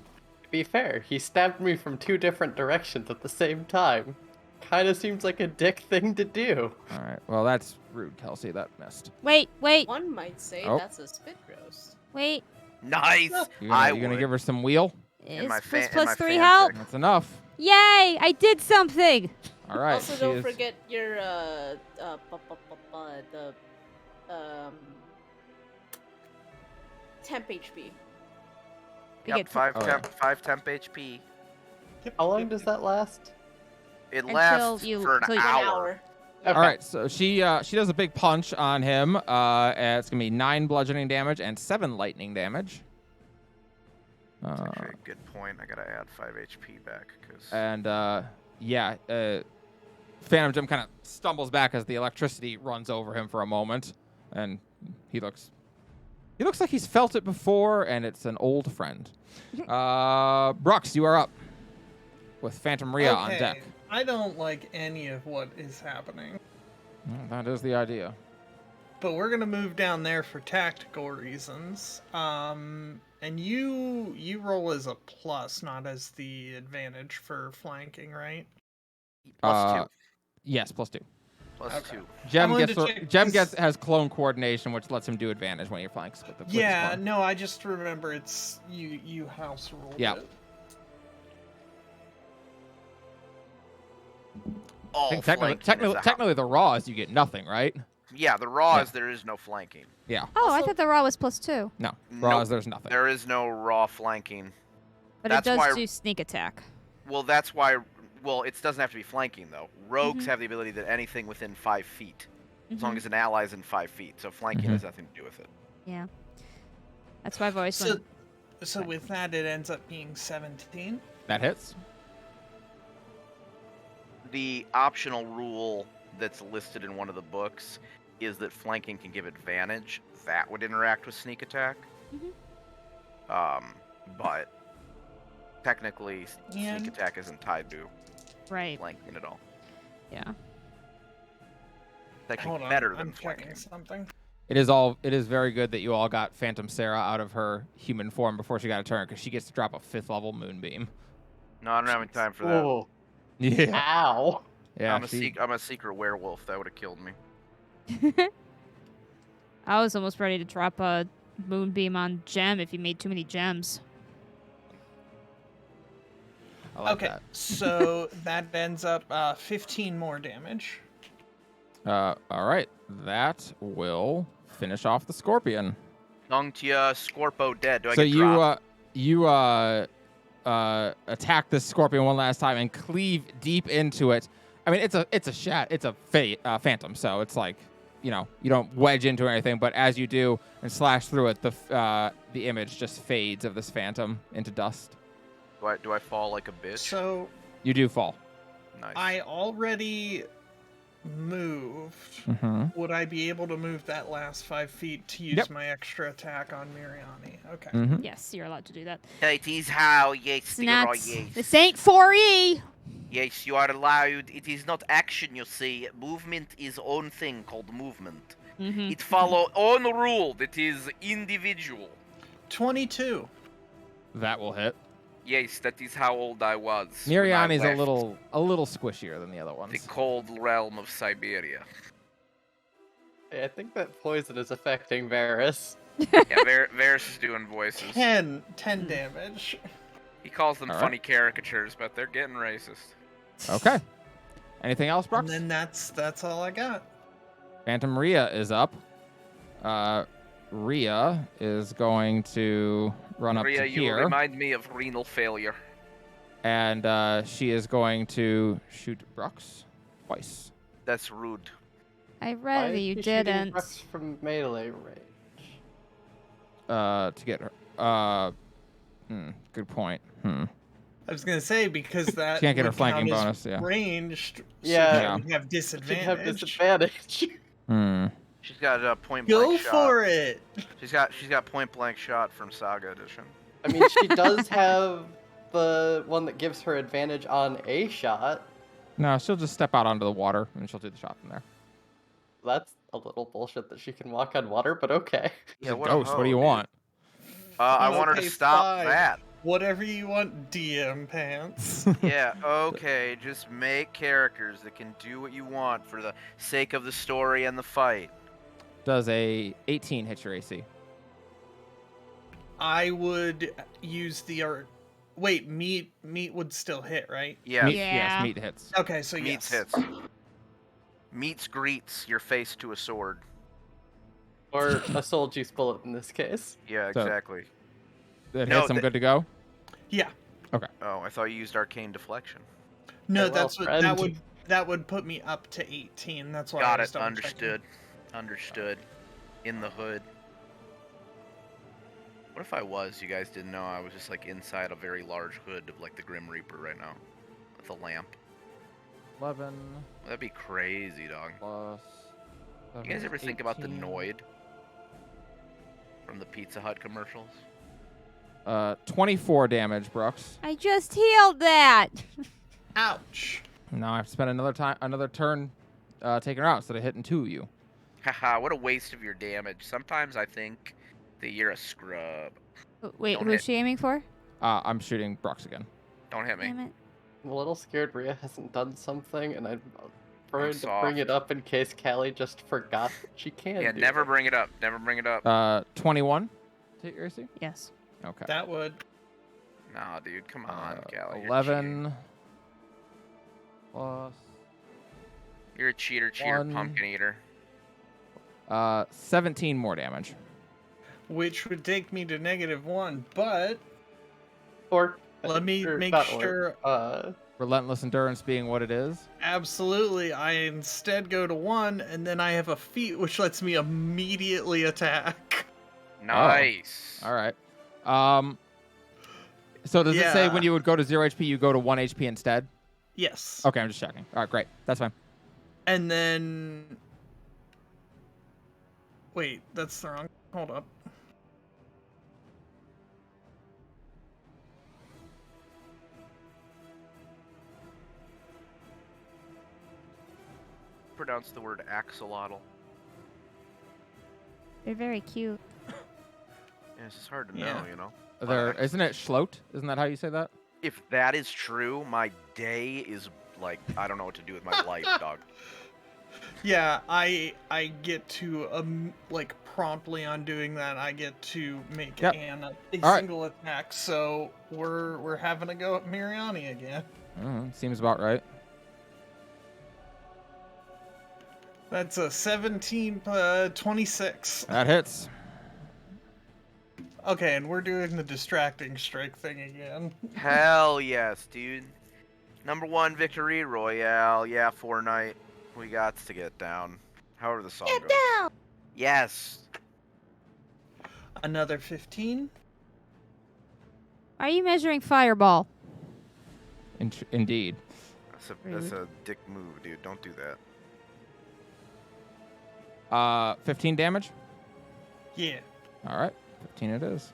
be fair, he stabbed me from 2 different directions at the same time. Kinda seems like a dick thing to do. All right. Well, that's rude, Kelsey. That missed. Wait. One might say Oh. that's a spit roast. Wait. Nice. You I gonna would. give her some wheel? Is my plus in plus my 3 fanfic. help? That's enough. Yay! I did something. All right. Also, she don't is- forget your the temp HP. You Yep, get 5 Oh, yeah. temp, 5 temp HP. How long does that last? It Until lasts you- for an till you- An hour. hour. All right. So she does a big punch on him. And it's gonna be 9 bludgeoning damage and 7 lightning damage. That's actually a good point. I gotta add 5 HP back because And Phantom Jim kind of stumbles back as the electricity runs over him for a moment, and he looks like he's felt it before, and it's an old friend. Brooks, you are up with Phantom Rhea on deck. I don't like any of what is happening. Well, that is the idea. but we're gonna move down there for tactical reasons. And you roll as a plus, not as the advantage for flanking, right? Plus Yes, +2. 2. Plus Okay. 2. Jem wanted gets to check, 'cause- has clone coordination, which lets him do advantage when he flanks with the Yeah, clone. no, I just remember it's you house ruled Yeah. it. All I think flanking is a technically the raw is you get nothing, right? Yeah, the raw Yeah. is there is no flanking. Yeah. Oh, I Also- thought the raw was +2, No. Raw Nope. is there's nothing. There is no raw flanking. but That's it does why- do sneak attack. Well, that's why. Well, it doesn't have to be flanking though. Rogues Mhm. have the ability that anything within 5 feet, as long Mhm. as an ally is in 5 feet. So flanking Mhm. has nothing to do with it. Yeah. That's why I've always So, went. so with that, it ends up being 17. That hits. The optional rule that's listed in one of the books is that flanking can give advantage. That would interact with sneak attack. Mhm. But technically, Yeah. sneak attack isn't tied to Right. flanking at all. Yeah. It's actually Hold on, better than I'm flanking. checking something. It is very good that you all got Phantom Sarah out of her human form before she got a turn, because she gets to drop a 5th level moonbeam. No, I don't have any time for that. Whoa. Yeah. Ow. Yeah. I'm a secret werewolf. That would have killed me. I was almost ready to drop a moonbeam on Gem if you made too many gems. I like Okay, so that ends up 15 more damage. that. All right. That will finish off the scorpion. Nungtia Scorpo dead. Do I So get you dropped? attack this scorpion one last time and cleave deep into it. I mean, it's a phantom, so it's like, you know, you don't wedge into anything, but as you do and slash through it, the image just fades of this phantom into dust. Do I fall like a bitch? So You do fall. Nice. I already moved. Mm-hmm. Would I be able to move that last 5 feet to use Yep. my extra attack on Miriani? Okay. Mm-hmm. Yes, you're allowed to do that. It is how, yes, It's Leroy, not. yes. This ain't 4E. Yes, you are allowed. It is not action, you see. Movement is own thing called movement. Mm-hmm. It follow own rule that is individual. 22. That will hit. Yes, that is how old I was. when I Miriani's left a little squishier than the other the ones. cold realm of Siberia. Hey, I think that poison is affecting Varys. Yeah, Varys is doing voices. 10 damage. He calls them All right. funny caricatures, but they're getting racist. Okay. Anything else, And Brooks? then that's all I got. Phantom Rhea is up. Rhea is going to run up Rhea, to you here, remind me of renal failure. and she is going to shoot Brooks twice. That's rude. I Why read that is you he shooting didn't. Brooks from melee range? To get her. Good point. I was gonna say because that Can't get her would count flanking as bonus, yeah. ranged. Yeah. so Yeah. she would have Should disadvantage. have disadvantage. She's got a point blank Go shot. for it. She's got point blank shot from Saga Edition. I mean, she does have the one that gives her advantage on a shot. No, she'll just step out onto the water and she'll do the shot from there. That's a little bullshit that she can walk on water, but okay. She's a what a ghost. What hoe, do you dude. want? I want her to Okay, stop fine. that. Whatever you want, DM pants. Yeah, okay, just make characters that can do what you want for the sake of the story and the fight. Does a 18 hit your AC? I would use the wait, meat would still hit, right? Yeah, Meat, Yeah. Yes, meat hits. Okay, so meets yes. hits. Meets greets your face to a sword. Or a soul juice bullet in this case. Yeah, So- exactly. That No, hits. I'm th- good to go. Yeah. Oh, I thought you used arcane deflection. No, Very well, that's what friend. that would put me up to 18. That's why I Got was it. double Understood. Understood. In the hood. What if I was? You guys didn't know. I was just like inside a very large hood of like the Grim Reaper right now, with a lamp. 11 That'd be crazy, dog. plus. You guys ever think about the 18. Noid from the Pizza Hut commercials? 24 damage, Brooks. I just healed that. Ouch. Now I have to spend another turn taking her out instead of hitting two of you. Haha, what a waste of your damage. Sometimes I think that you're a scrub. Wait, Don't who's hit. she aiming for? I'm shooting Brox again. Don't hit me. Damn it. I'm a little scared Rhea hasn't done something, and I'm trying to soft. bring it up in case Callie just forgot she can Yeah, do never it. bring it up. Never bring it up. 21 to your AC? Yes. Okay. That would. Nah, dude, come on, Callie. 11 plus You're a cheater, cheater, 1. pumpkin eater. 17 more damage. Which would take me to -1, but Or let me or make not sure. Relentless endurance being what it is. Absolutely, I instead go to 1, and then I have a feat which lets me immediately attack. Nice. All right. So does it say Yeah. when you would go to 0 HP, you go to 1 HP instead? Yes. Okay, I'm just checking. All right, great. That's fine. And then. Wait, that's the wrong. Hold up. Pronounce the word axolotl. They're very cute. Yeah, it's just hard to Yeah. know, you know? Isn't it Schlote? Isn't that how you say that? If that is true, my day is like, I don't know what to do with my life, dog. Yeah, I get to like promptly on doing that. I get to make Yep. a All right. single attack. So we're having a go at Miriani again. Seems about right. That's a 17, 26. That hits. Okay, and we're doing the distracting strike thing again. Hell yes, dude. Number 1 victory royale. Yeah, Fortnite. We got to get down. However the song goes. Down. Yes. Another 15. Are you measuring fireball? Indeed. That's a dick move, dude. Don't do that. 15 damage. Yeah. All right, 15 it is.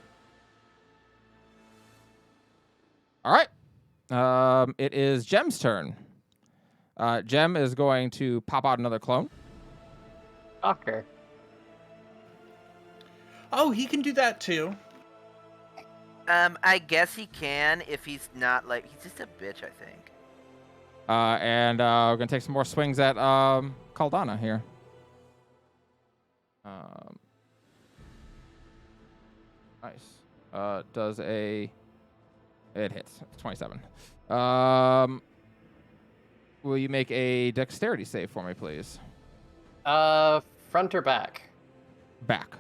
All right. It is Gem's turn. Gem is going to pop out another clone. Shocker. Oh, he can do that too. I guess he can if he's not like he's just a bitch, I think. And we're gonna take some more swings at Caldana here. Nice. It hits. It's 27. Will you make a dexterity save for me, please? Front or back? Back.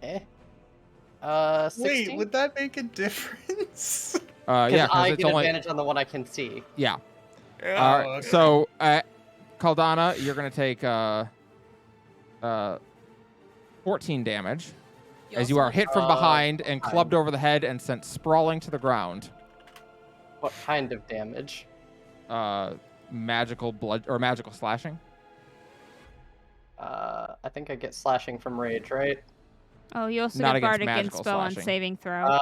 Eh. 16? Wait, would that make a difference? Yeah, Because 'cause I it's get only advantage on the one I can see. yeah. Oh, All right. okay. So, Caldana, you're gonna take 14 damage as you also are hit from behind and clubbed over the head and sent sprawling to the ground. What kind of damage? Magical blood or magical slashing. I think I get slashing from rage, right? Oh, you also Not get against Bardic magical Inspo on slashing. saving throw.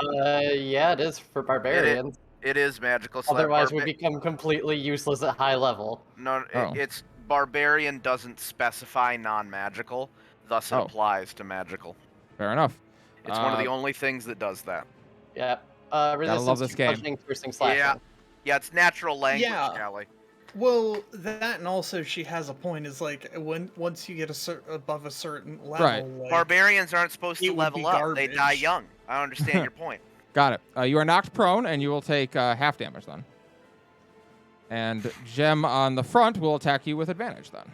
Yeah, it is for barbarians. It is magical. So that Otherwise, we barba- become completely useless at high level. No, Oh. it's barbarian doesn't specify non-magical, thus it Oh. applies to magical. Fair enough. It's one of the only things that does that. Yeah. Resistance love this to game. bludgeoning, piercing, slashing. Yeah. Yeah, it's natural language, Yeah. Callie. Well, that and also she has a point. Is like once you get above a certain level, Right. like, Barbarians aren't supposed it to would level be up. They die garbage. young. I don't understand your point. Got it. You are knocked prone, and you will take half damage then. And Gem on the front will attack you with advantage then.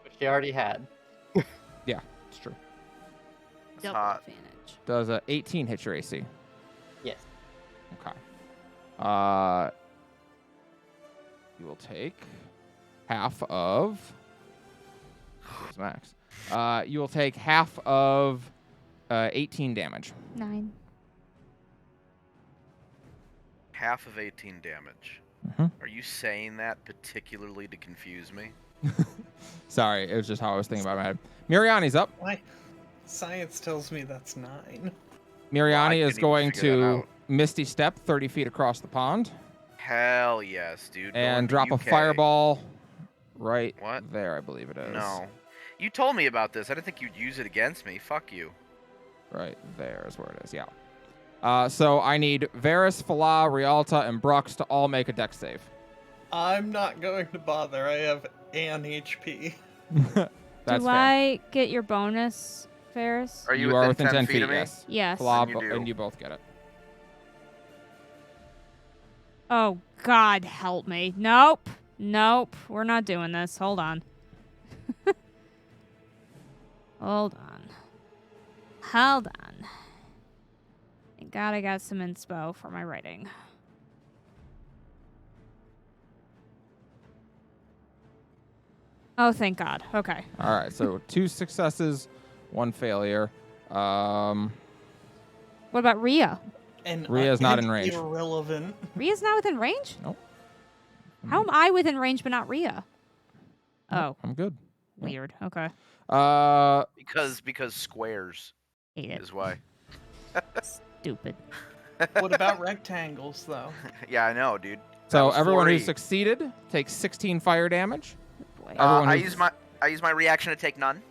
Which he already had. Yeah, it's true. It's Double hot. advantage. Does a 18 hit your AC? Yes. Okay. You will take half of. Where's max? You will take half of 18 damage. 9. Half of 18 damage. Mhm. Are you saying that particularly to confuse me? Sorry, it was just how I was thinking about it in my head. Miriani's up. Why? Science tells me that's 9. Miriani is couldn't even going figure that to out. Misty Step 30 feet across the pond Hell yes, dude. and Going drop to a UK. fireball right What? there, I believe it is. No. You told me about this. I didn't think you'd use it against me. Fuck you. Right there is where it is, yeah. So I need Varys, Fala, Rialta, and Brux to all make a dex save. I'm not going to bother. I have an HP. That's Do fair. I get your bonus, Ferris? Are you, are within within 10 feet of me? yes. Yes. Fala, Then you do. and you both get it. Oh, God help me. Nope. Nope. We're not doing this. Hold on. Hold on. Hold on. Thank God I got some inspo for my writing. Oh, thank God. Okay. All right, so 2 successes, 1 failure. What about Rhea? And Rhea's not in range. Irrelevant. Rhea's not within range? Nope. How am I within range but not Rhea? Oh, I'm good. weird. Okay. Because squares Hate it. is why. Stupid. What about rectangles, though? Yeah, I know, dude. So was everyone who 4E. succeeded takes 16 fire damage. Boy. Everyone I who- use my reaction to take none.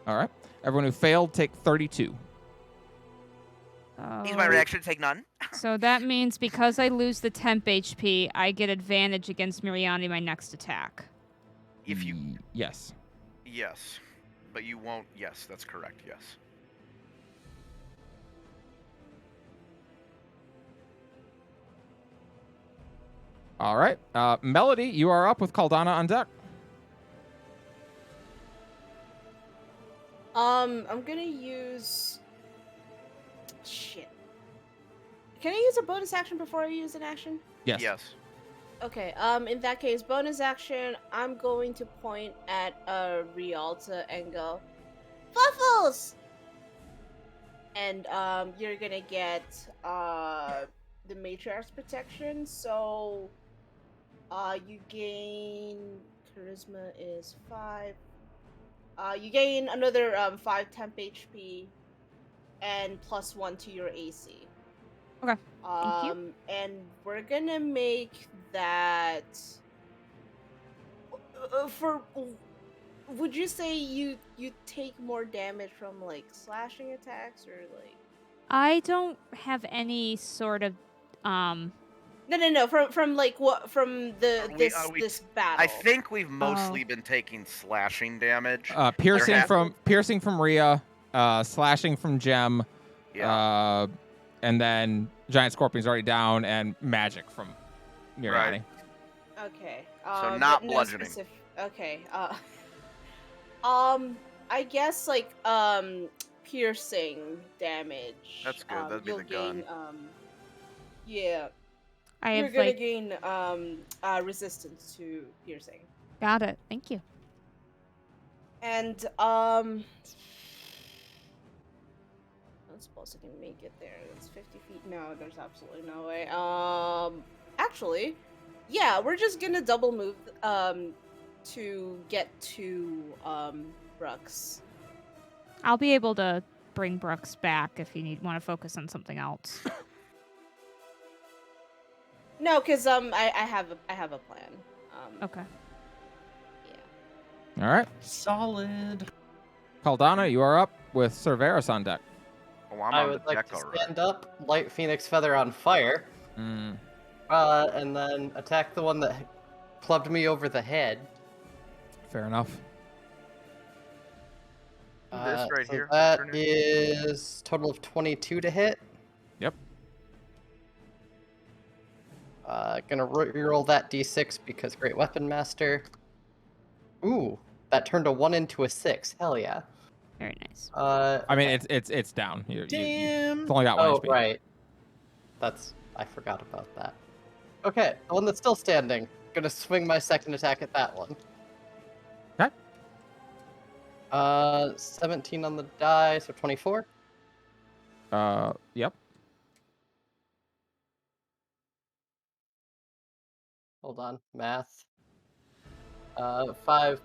All right. Everyone who failed take 32. Use my Oh. reaction to take none. So that means because I lose the temp HP, I get advantage against Miriani my next attack. If you Yes. yes, but you won't. Yes, that's correct. Yes. All right. Melody, you are up with Caldana on deck. I'm gonna use. Shit. Can I use a bonus action before I use an action? Yes. Yes. Okay. In that case, bonus action. I'm going to point at Rialta and go, Fluffles! And you're gonna get the Matriarch's protection. So, you gain charisma is 5. You gain another 5 temp HP and +1 to your AC. Okay. Thank you. And we're gonna make that for. Would you say you take more damage from like slashing attacks or like? I don't have any sort of No. From like what from the this battle. I think we've mostly been taking slashing damage. Piercing There ha- from Rhea, slashing from Gem, Yeah. and then Giant Scorpion's already down, and magic from Miriani. Right. Okay. So but not no bludgeoning. Okay. I guess like piercing damage. That's good, that'd be you'll the gain, gun. Yeah. I You're have gonna like gain resistance to piercing. got it. Thank you. And I don't suppose I can make it there. It's 50 feet. No, there's absolutely no way. Actually, yeah, we're just gonna double move to get to Brooks. I'll be able to bring Brooks back if you want to focus on something else. No, because I have a plan. Okay. Yeah. All right. Solid. Caldana, you are up with Cerberus on deck. Oh, I'm I on would the like deck to already. stand up, light Phoenix Feather on fire, and then attack the one that clubbed me over the head. Fair enough. This right so here, That turn it. is total of 22 to hit. Yep. Gonna reroll that d6 because Great Weapon Master. Ooh, that turned a 1 into a 6. Hell yeah. Very nice. I mean, it's down. Damn. It's only got 1 Oh, HP. right. I forgot about that. Okay, the one that's still standing. Gonna swing my second attack at that one. Okay. 17 on the die, so 24. Yep. Hold on, math. 5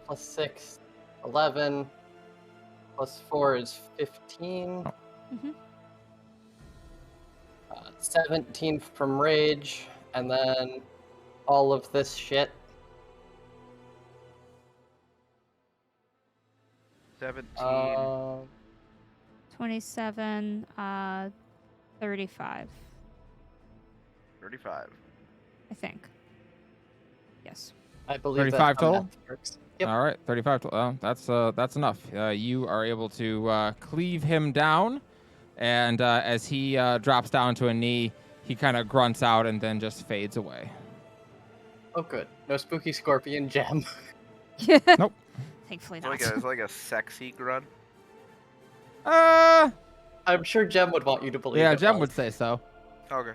plus 6, 11. Plus 4 is 15. Mhm. 17 from rage, and then all of this shit. 17. 27, 35, 35. I think. Yes. I believe 35 that's how total? math works. Yep. All right, 35. That's enough. You are able to cleave him down, and as he drops down to a knee, he kind of grunts out and then just fades away. Oh, good. No spooky scorpion gem. Nope. Thankfully It's not. like a sexy grunt. I'm sure Gem would want you to believe Yeah, it Jem was. would say so. Okay.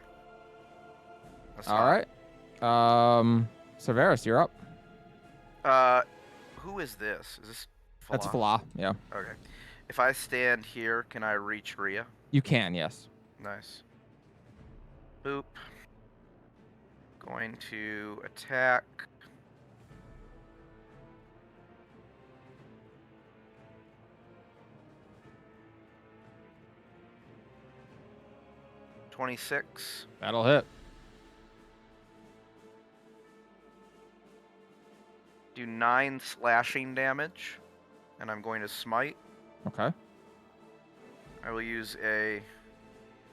That's All fine. right. Severus, you're up. Who is this? Is this That's Fala? Fla. Yeah, Okay. If I stand here, can I reach Rhea? you can. Yes. Nice. Boop. Going to attack. $26. That'll hit. Do 9 slashing damage, and I'm going to smite. Okay. I will use a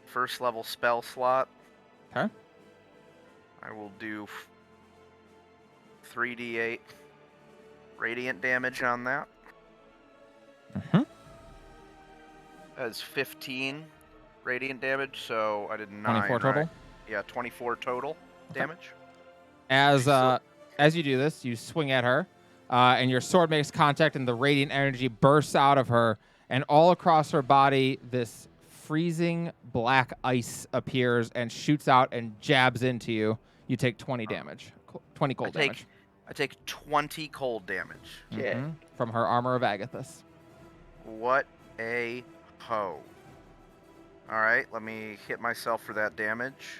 first level spell slot. Okay. I will do 3d8 radiant damage on that. Mm-hmm. That's 15 radiant damage, so I did 9. 24 total. Right? Yeah, 24 total damage. As you do this, you swing at her, and your sword makes contact, and the radiant energy bursts out of her, and all across her body, this freezing black ice appears and shoots out and jabs into you. You take 20 damage, 20 cold damage. I take 20 cold damage. Yeah. Mhm. From her armor of Agathis. What a hoe. Alright, let me hit myself for that damage.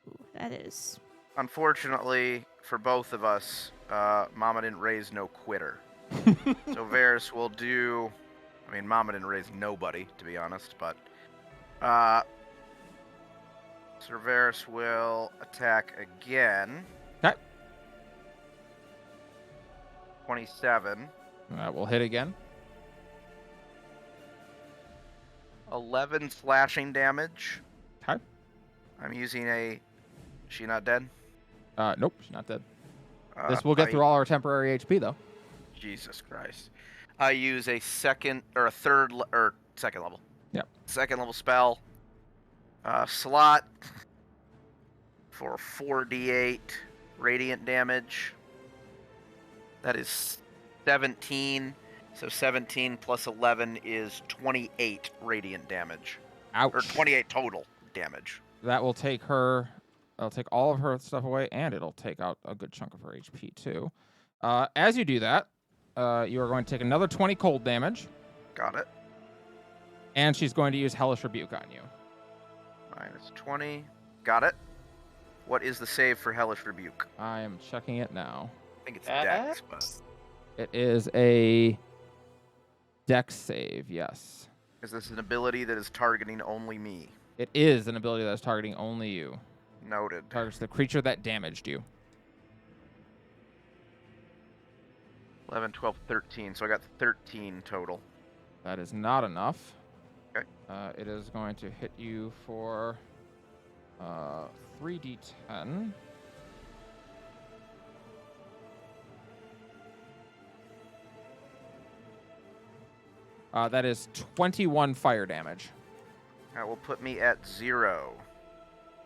Ooh, that is. Unfortunately for both of us, Mama didn't raise no quitter. So Varys will do. I mean, Mama didn't raise nobody, to be honest, but. Sir Varys will attack again. Okay. 27. That will hit again. 11 slashing damage. Okay. I'm using a. She not dead? Nope, she's not dead. This will get through all our temporary HP, though. Jesus Christ. I use a second level. Yep. Second level spell. Slot for 4d8 radiant damage. That is 17. So 17 plus 11 is 28 radiant damage. Ouch. Or 28 total damage. That will take her. It'll take all of her stuff away, and it'll take out a good chunk of her HP, too. As you do that, you are going to take another 20 cold damage. Got it. And she's going to use Hellish Rebuke on you. Minus 20. Got it. What is the save for Hellish Rebuke? I am checking it now. I think it's Dex, but It is a Dex save, yes. is this an ability that is targeting only me? It is an ability that is targeting only you. Noted. Targets the creature that damaged you. 11, 12, 13. So I got 13 total. That is not enough. Okay. It is going to hit you for 3d10. That is 21 fire damage. That will put me at 0.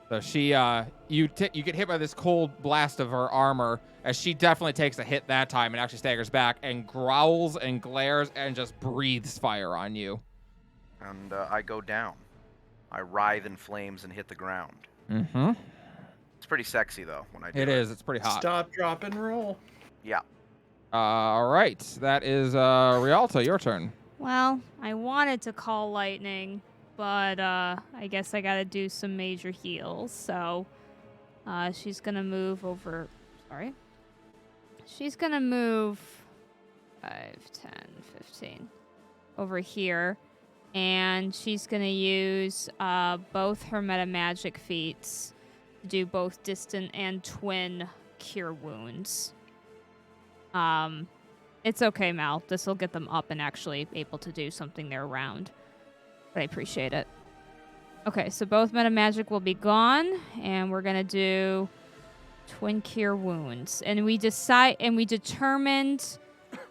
So she, you get hit by this cold blast of her armor as she definitely takes a hit that time and actually staggers back and growls and glares and just breathes fire on you. And I go down. I writhe in flames and hit the ground. Mm-hmm. It's pretty sexy, though, when I do it. It is. It's pretty hot. Stop, drop, and roll. Yeah. All right. That is Rialta, your turn. Well, I wanted to call lightning, but I guess I gotta do some major heals. So she's gonna move over. Sorry. She's gonna move 5, 10, 15 over here. And she's gonna use both her meta magic feats to do both distant and twin cure wounds. It's okay, Mal. This will get them up and actually able to do something their round. But I appreciate it. Okay, so both meta magic will be gone, and we're gonna do twin cure wounds. And we determined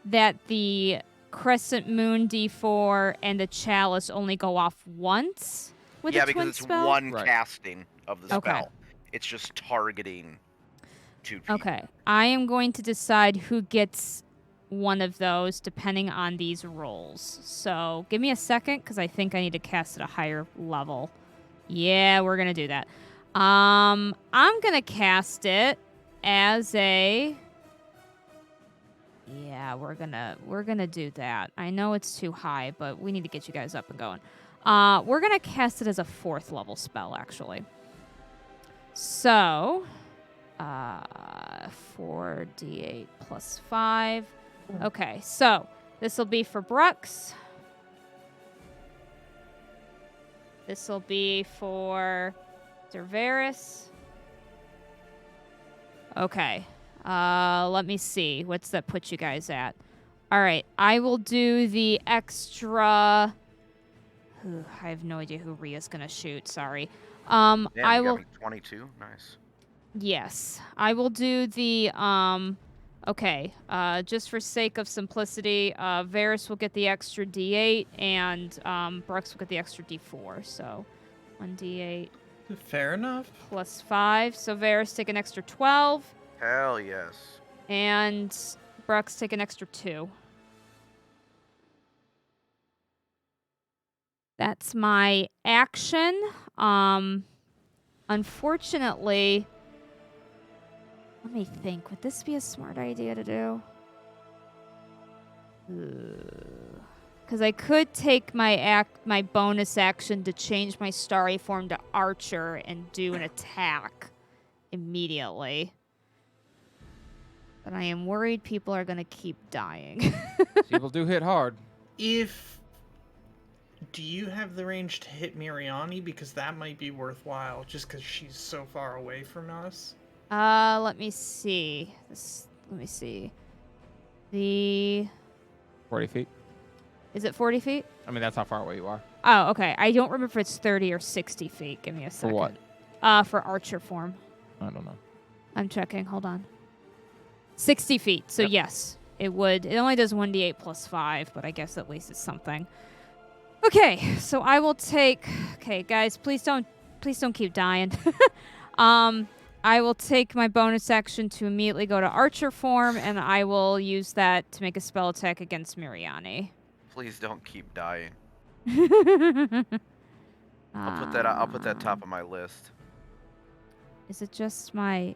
that the crescent moon D4 and the chalice only go off once with Yeah, a twin because it's spell? one Right. casting of the Okay. spell. It's just targeting 2 people. Okay. I am going to decide who gets one of those depending on these rolls. So give me a second because I think I need to cast at a higher level. Yeah, we're gonna do that. I'm gonna cast it as a. Yeah, we're gonna do that. I know it's too high, but we need to get you guys up and going. We're gonna cast it as a 4th level spell, actually. So, 4d8 plus 5. Okay, so this will be for Brux. This will be for Cerberus. Okay. Let me see. What's that put you guys at? All right. I will do the extra. I have no idea who Rhea's gonna shoot. Sorry. Damn, I you got will. me 22. Nice. Yes, I will do the. Okay. Just for sake of simplicity, Varys will get the extra D8, and Brux will get the extra D4. So, 1d8 Fair enough. plus 5. So Varys take an extra 12. Hell yes. And Brux take an extra 2. That's my action. Unfortunately, let me think. Would this be a smart idea to do? Because I could take my bonus action to change my starry form to Archer and do an attack immediately. But I am worried people are going to keep dying. People do hit hard. Do you have the range to hit Miriani? Because that might be worthwhile, just because she's so far away from us. Let me see. Let me see. The 40 feet. Is it 40 feet? I mean, that's how far away you are. Oh, okay. I don't remember if it's 30 or 60 feet. Give me a For second. what? For Archer form. I don't know. I'm checking. Hold on. 60 feet. So Yep. yes, it would. It only does 1d8 plus 5, but I guess at least it's something. Okay, so I will take. Okay, guys, please don't keep dying. I will take my bonus action to immediately go to Archer form, and I will use that to make a spell attack against Miriani. Please don't keep dying. I'll I'll put that top of my list. Is it just my?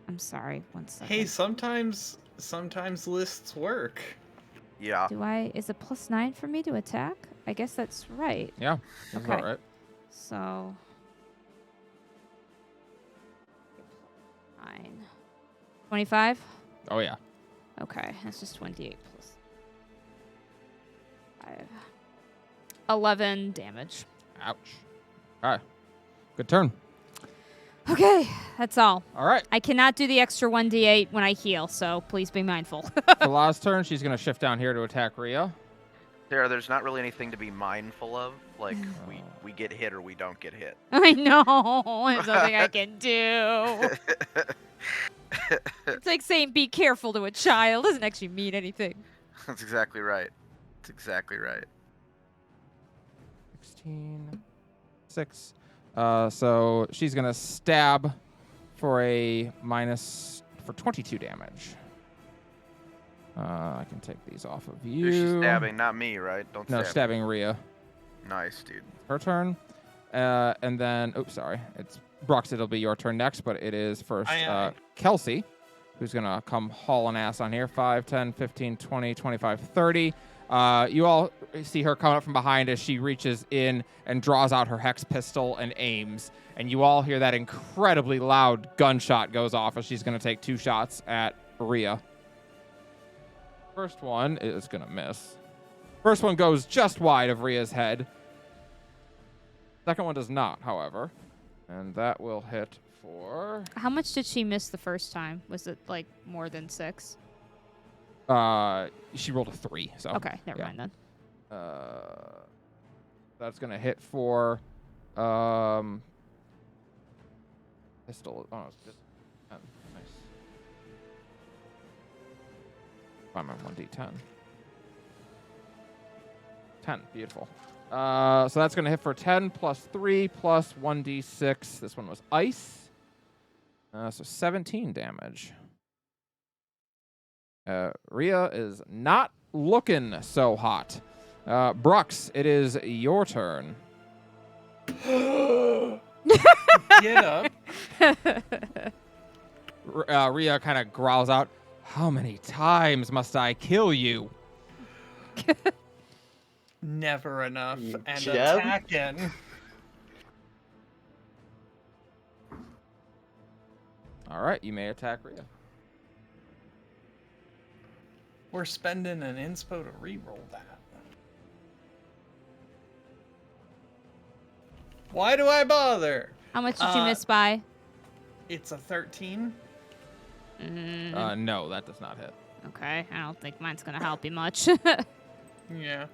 I'm sorry. One second. Hey, sometimes lists work. Yeah. Is it plus 9 for me to attack? I guess that's right. Yeah, that's Okay. about right. So 9. 25? Oh, yeah. Okay, that's just 28 plus 5. 11 damage. Ouch. All right. Good turn. Okay, that's all. All right. I cannot do the extra 1d8 when I heal, so please be mindful. For La's turn, she's going to shift down here to attack Rhea. There's not really anything to be mindful of. Like, we get hit or we don't get hit. I know. There's nothing I can do. It's like saying be careful to a child. Doesn't actually mean anything. That's exactly right. That's exactly right. 16. 6. So she's going to stab for for 22 damage. I can take these off of you. Who's she stabbing? Not me, right? Don't No, stab. stabbing Rhea. Nice, dude. Her turn. And then, oops, sorry. It's Brux. It'll be your turn next, but it is first Aye, aye. Kelsey, who's going to come hauling ass on here. 5, 10, 15, 20, 25, 30. You all see her coming up from behind as she reaches in and draws out her hex pistol and aims. And you all hear that incredibly loud gunshot goes off as she's going to take 2 shots at Rhea. First one is going to miss. First one goes just wide of Rhea's head. Second one does not, however. And that will hit for... How much did she miss the first time? Was it like more than 6? She rolled a 3, so... Okay, never yeah. mind then. That's going to hit for... Pistol... Oh, it's just... nice. I'm on 1d10. 10, beautiful. So that's going to hit for 10 plus 3 plus 1d6. This one was ice. So 17 damage. Rhea is not looking so hot. Brux, it is your turn. Get up. Rhea kind of growls out, "How many times must I kill you?" Never enough. You And jab? attacking. All right, you may attack Rhea. We're spending an inspo to reroll that. Why do I bother? How much did you miss by? It's a 13. No, that does not hit. Okay, I don't think mine's gonna help you much. Yeah.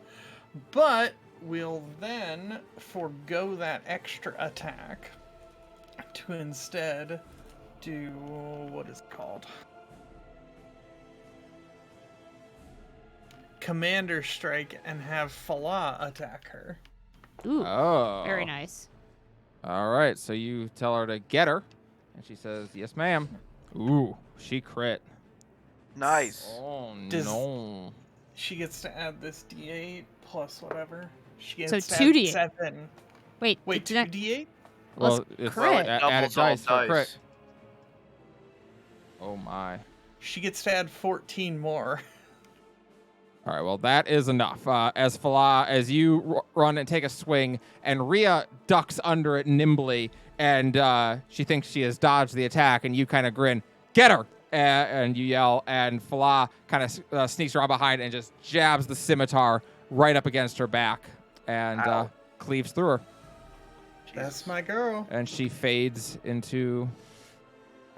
But we'll then forego that extra attack to instead do what is it called? Commander Strike and have Falah attack her. Ooh, Oh. very nice. All right, so you tell her to get her, and she says, "Yes, ma'am." Ooh, she crit. Nice. Oh, Does- no. She gets to add this D8 plus whatever. She gets So to 2d8. add 7. Wait, Wait, did I- 2d8? Well, Well, it's crit. added Doubles all dice for crit. dice. Oh, my. She gets to add 14 more. All right, well, that is enough. As Falah, as you run and take a swing, and Rhea ducks under it nimbly, and she thinks she has dodged the attack, and you kind of grin, "Get her!" And you yell, and Falah kind of sneaks around behind and just jabs the scimitar right up against her back and Ow. cleaves through her. That's my girl. And she fades into...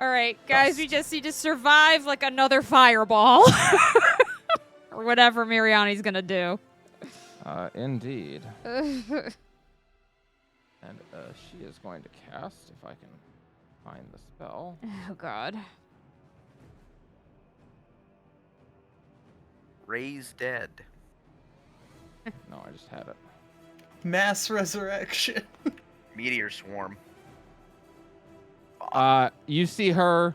All right, guys, we just need to survive like another fireball. Or whatever Miriani's gonna do. Indeed. Oh, And she is going to cast, if I can find the spell. God. Raise dead. No, I just had it. Mass resurrection. Meteor swarm. You see her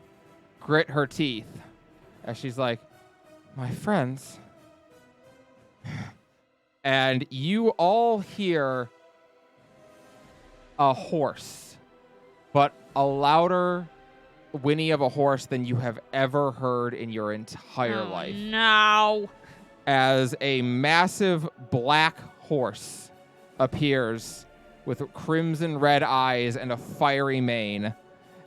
grit her teeth as she's like, "My friends." And you all hear a horse, but a louder whinny of a horse than you have ever heard in your entire life. No. As a massive black horse appears with crimson red eyes and a fiery mane,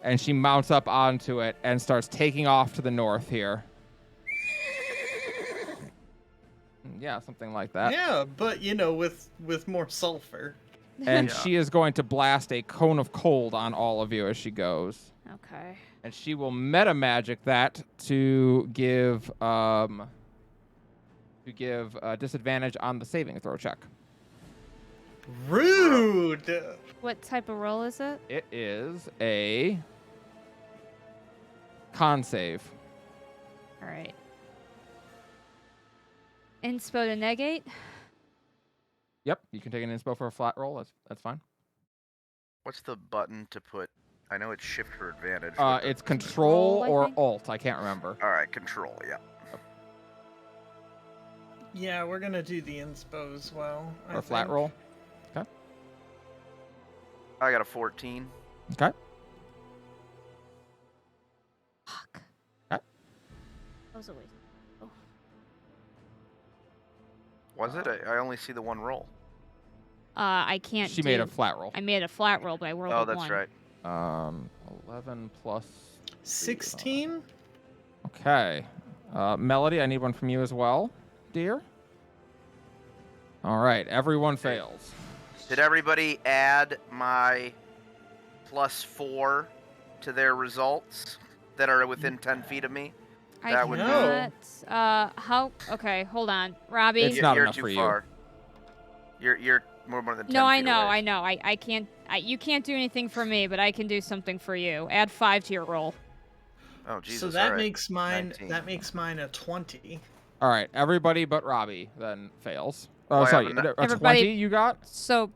and she mounts up onto it and starts taking off to the north here. Yeah, something like that. Yeah, but you know, with more sulfur. And Yeah. she is going to blast a cone of cold on all of you as she goes. Okay. And she will meta magic that to give disadvantage on the saving throw check. Rude. What type of roll is it? It is a con save. All right. Inspo to negate. Yep, you can take an inspo for a flat roll. That's fine. What's the button to put? I know it's shift for advantage. It's control Control, I or think? alt. I can't remember. All right, control. Yeah. Yeah, we're gonna do the inspo as well. I Or a flat think. roll. I got a 14. Okay. Fuck. Okay. That was a waste. Oh. Was it? I only see the one roll. I can't. She made do- a flat roll. I made a flat roll, but I rolled Oh, a that's 1. right. 11 plus. 16? Okay. Melody, I need one from you as well, dear. All right, everyone fails. Did everybody add my +4 to their results that are within 10 feet of me. I That would be- cannot. How? Okay, hold on, Robbie. It's not you're enough too for you. far. You're more than 10 No, I feet know, away. I know. I can't. You can't do anything for me, but I can do something for you. Add 5 to your roll. Oh, Jesus. So that all right. makes mine 19. a 20. All right, everybody but Robbie then fails. Oh, Well, I sorry, have a a Everybody- 20 you got? So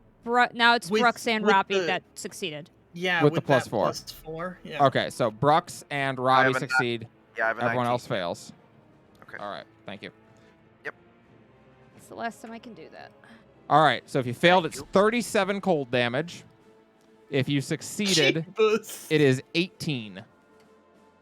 now it's With- Brooks and with Robbie the- that succeeded. Yeah, With the with that +4. +4. Yeah. Okay, so Brooks and Robbie have a succeed. Yeah, I have a Everyone 19. else fails. Okay. All right, thank you. It's the last time I can do that. All right, so if you failed, Thank it's you. 37 cold damage. If you succeeded, Jeebus. it is 18.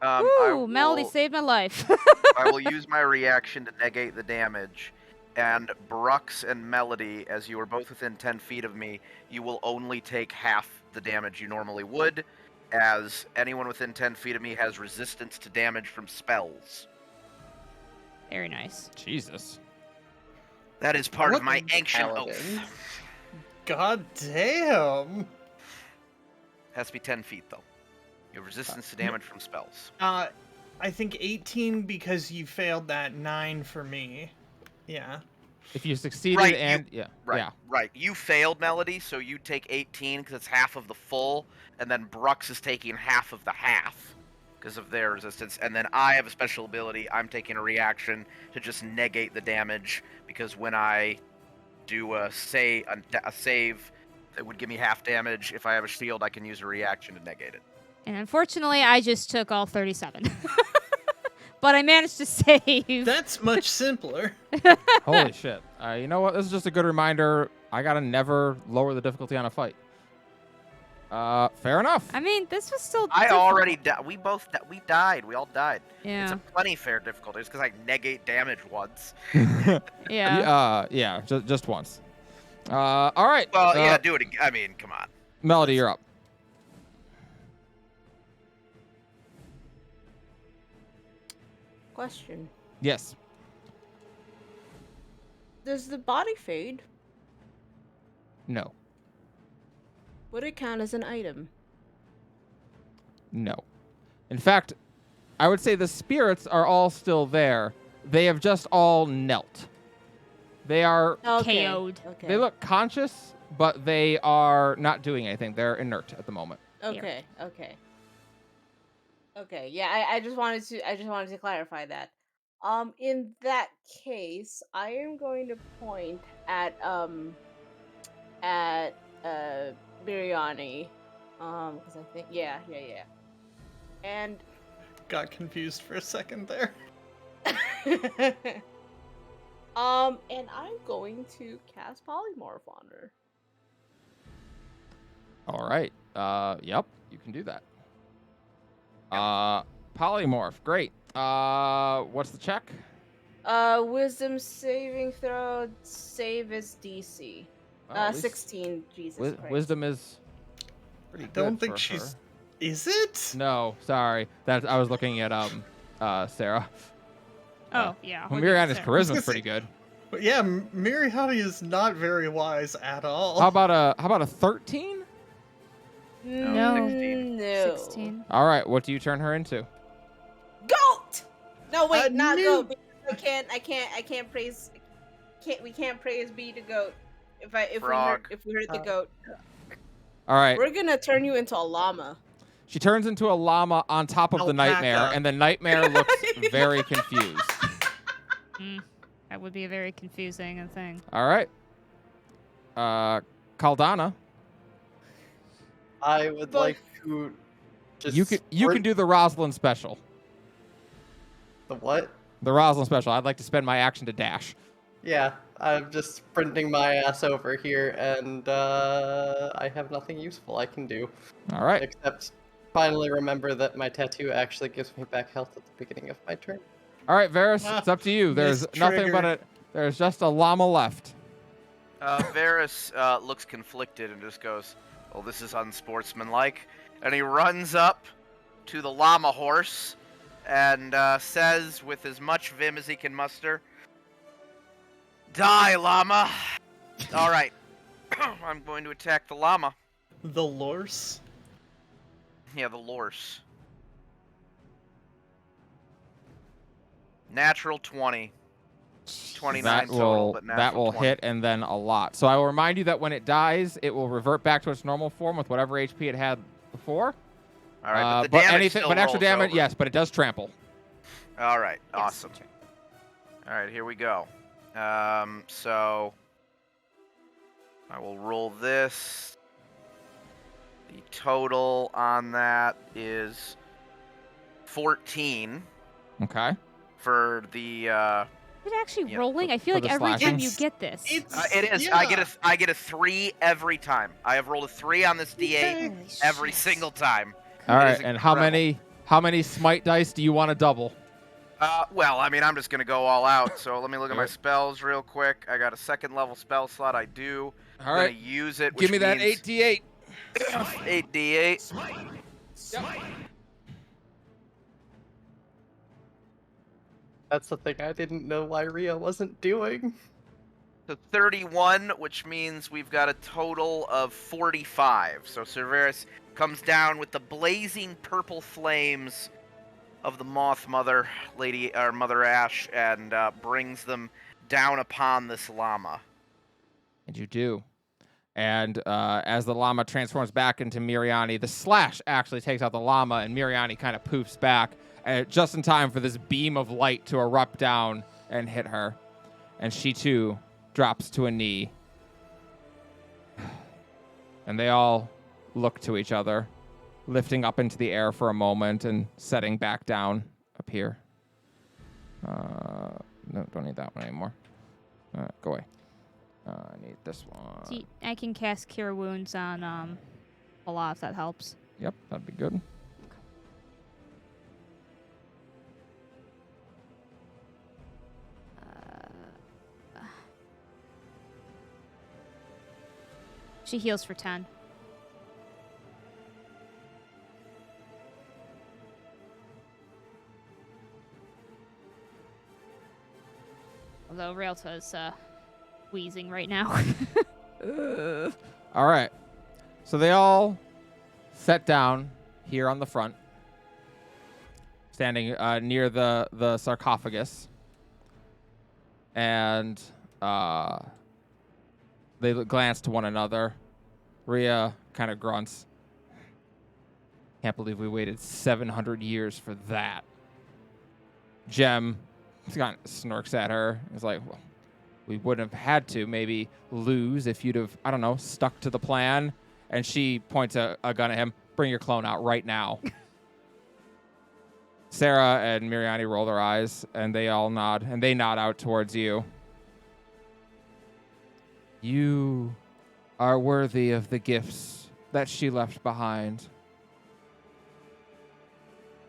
I Ooh, Melody will- saved my life. I will use my reaction to negate the damage. And Brooks and Melody, as you are both within 10 feet of me, you will only take half the damage you normally would, as anyone within 10 feet of me has resistance to damage from spells. Very nice. Jesus. That is part What of my the ancient paladin? oath. God damn. Has to be 10 feet, though. You have resistance to damage from spells. I think 18 because you failed that 9 for me. Yeah. If you succeeded Right, and yeah, Right, yeah. right. You failed, Melody, so you take 18 because it's half of the full, and then Brooks is taking half of the half because of their resistance, and then I have a special ability. I'm taking a reaction to just negate the damage because when I do a save that would give me half damage, if I have a shield, I can use a reaction to negate it. And unfortunately, I just took all 37. But I managed to save. That's much simpler. Holy shit. You know what? This is just a good reminder. I gotta never lower the difficulty on a fight. Fair enough. I mean, this was still. I difficult. already died. We died. We all died. Yeah. It's a plenty fair difficulty. It's because I negate damage once. Yeah. Yeah, just once. All right. Well, yeah, do it again. I mean, come on. Melody, you're up. Question. Yes. Does the body fade? No. Would it count as an item? No. In fact, I would say the spirits are all still there. They have just all knelt. They are. Okay. KO'd. Okay. They look conscious, but they are not doing anything. They're inert at the moment. Okay. Okay. Okay. Yeah, I just wanted to clarify that. In that case, I am going to point at Biryani. Because I think yeah. And Got confused for a second there. and I'm going to cast polymorph on her. All right. Yep, you can do that. Polymorph. Great. What's the check? Wisdom saving throw, save is DC. Oh, at least 16, Jesus Christ. Wisdom is pretty I good don't think for she's. her. Is it? No, sorry. I was looking at Sarah. Oh, yeah. Well, we'll get Miriana's there. charisma's pretty good. But yeah, Mirihati is not very wise at all. How about a 13? No. 16. No. 16. All right. What do you turn her into? Goat. No, wait, not knew- goat. Because I can't praise. We can't praise be the goat. If Frog. we hurt the goat, All right. we're gonna turn you into a llama. She turns into a llama on top of the nightmare, Alpaca. and the nightmare looks very confused. That would be a very confusing thing. All right. Caldana, I would But- like to just. you can sprint- do the Rosalind special. The what? The Rosalind special. I'd like to spend my action to dash. Yeah, I'm just sprinting my ass over here, and I have nothing useful I can do All right. except finally remember that my tattoo actually gives me back health at the beginning of my turn. All right, Varys, it's up to you. There's Missed nothing but trigger. there's just a llama left. Varys looks conflicted and just goes, "Well, this is unsportsmanlike," and he runs up to the llama horse and says, with as much vim as he can muster, "Die, llama!" All right, I'm going to attack the llama. The Lorse. Yeah, the Lorse. Natural 20. 29 That total, will but that natural will 20. hit, and then a lot. So I will remind you that when it dies, it will revert back to its normal form with whatever HP it had before. All right, but the damage anything, still but extra rolls damage, over. yes, but it does trample. All right, Yes. awesome. All right, here we go. So I will roll this. The total on that is 14 Okay. for the. Is it actually Yeah, rolling? I feel for like the every time slashing? you get this. It is. I get a 3 every time. I have rolled a 3 on this D8 Holy every shit. single time. All It right, is and incredible. how many smite dice do you want to double? Well, I mean, I'm just gonna go all out. So let me look at my Alright. spells real quick. I got a 2nd level spell slot. I do. All I'm right, gonna use it. give me which that means 8d8. 8d8. That's the thing I didn't know why Ria wasn't doing. So 31, which means we've got a total of 45. So Cerberus comes down with the blazing purple flames of the Moth Mother, Mother Ash, and brings them down upon this llama. And you do. And as the llama transforms back into Miriani, the slash actually takes out the llama, and Miriani kind of poofs back just in time for this beam of light to erupt down and hit her. And she too drops to a knee. And they all look to each other, lifting up into the air for a moment and setting back down up here. No, don't need that one anymore. Go away. I need this one. I can cast Cure Wounds on Bala if that helps. Yep, that'd be good. She heals for 10. Although Realta is wheezing right now. All right. So they all sat down here on the front, standing near the sarcophagus. And they glance to one another. Ria kind of grunts. Can't believe we waited 700 years for that. Jem kind of snorks at her. He's like, well, we wouldn't have had to maybe lose if you'd have, I don't know, stuck to the plan. And she points a gun at him. Bring your clone out right now. Sarah and Miriani roll their eyes, and they all nod, and they nod out towards you. You are worthy of the gifts that she left behind.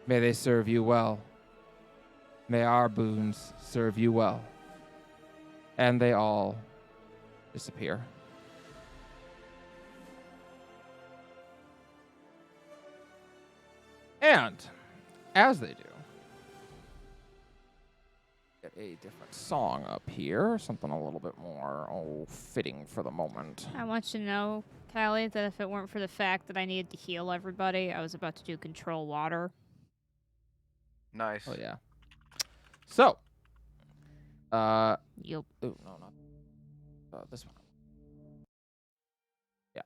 May they serve you well. May our boons serve you well. And they all disappear. And as they do, get a different song up here, something a little bit more fitting for the moment. I want you to know, Callie, that if it weren't for the fact that I needed to heal everybody, I was about to do Control Water. Nice. Oh yeah. So, Yup. ooh, no, not this one. Yeah.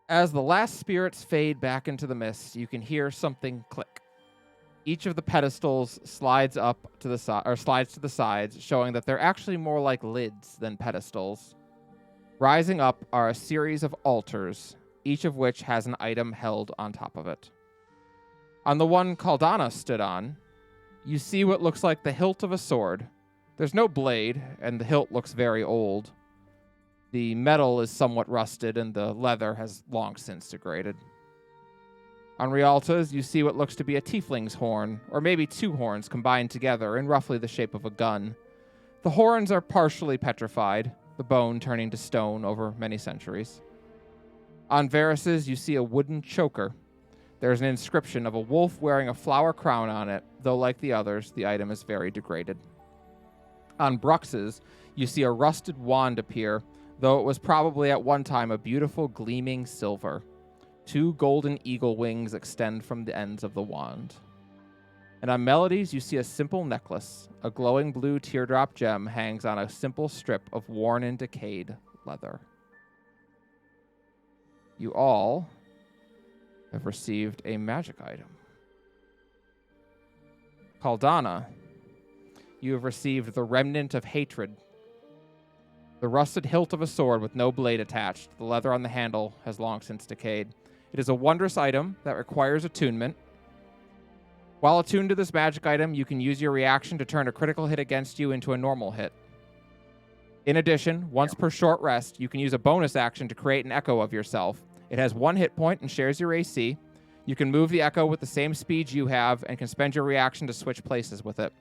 As the last spirits fade back into the mist, you can hear something click. Each of the pedestals slides up to the side, or slides to the sides, showing that they're actually more like lids than pedestals. Rising up are a series of altars, each of which has an item held on top of it. On the one Caldana stood on, you see what looks like the hilt of a sword. There's no blade, and the hilt looks very old. The metal is somewhat rusted, and the leather has long since degraded. On Rialta's, you see what looks to be a tiefling's horn, or maybe two horns combined together in roughly the shape of a gun. The horns are partially petrified, the bone turning to stone over many centuries. On Varus's, you see a wooden choker. There's an inscription of a wolf wearing a flower crown on it, though like the others, the item is very degraded. On Brux's, you see a rusted wand appear, though it was probably at one time a beautiful gleaming silver. 2 golden eagle wings extend from the ends of the wand. And on Melody's, you see a simple necklace. A glowing blue teardrop gem hangs on a simple strip of worn and decayed leather. You all have received a magic item. Caldana, you have received the Remnant of Hatred. The rusted hilt of a sword with no blade attached. The leather on the handle has long since decayed. It is a wondrous item that requires attunement. While attuned to this magic item, you can use your reaction to turn a critical hit against you into a normal hit. In addition, once per short rest, you can use a bonus action to create an echo of yourself. It has 1 hit point and shares your AC. You can move the echo with the same speed you have and can spend your reaction to switch places with it.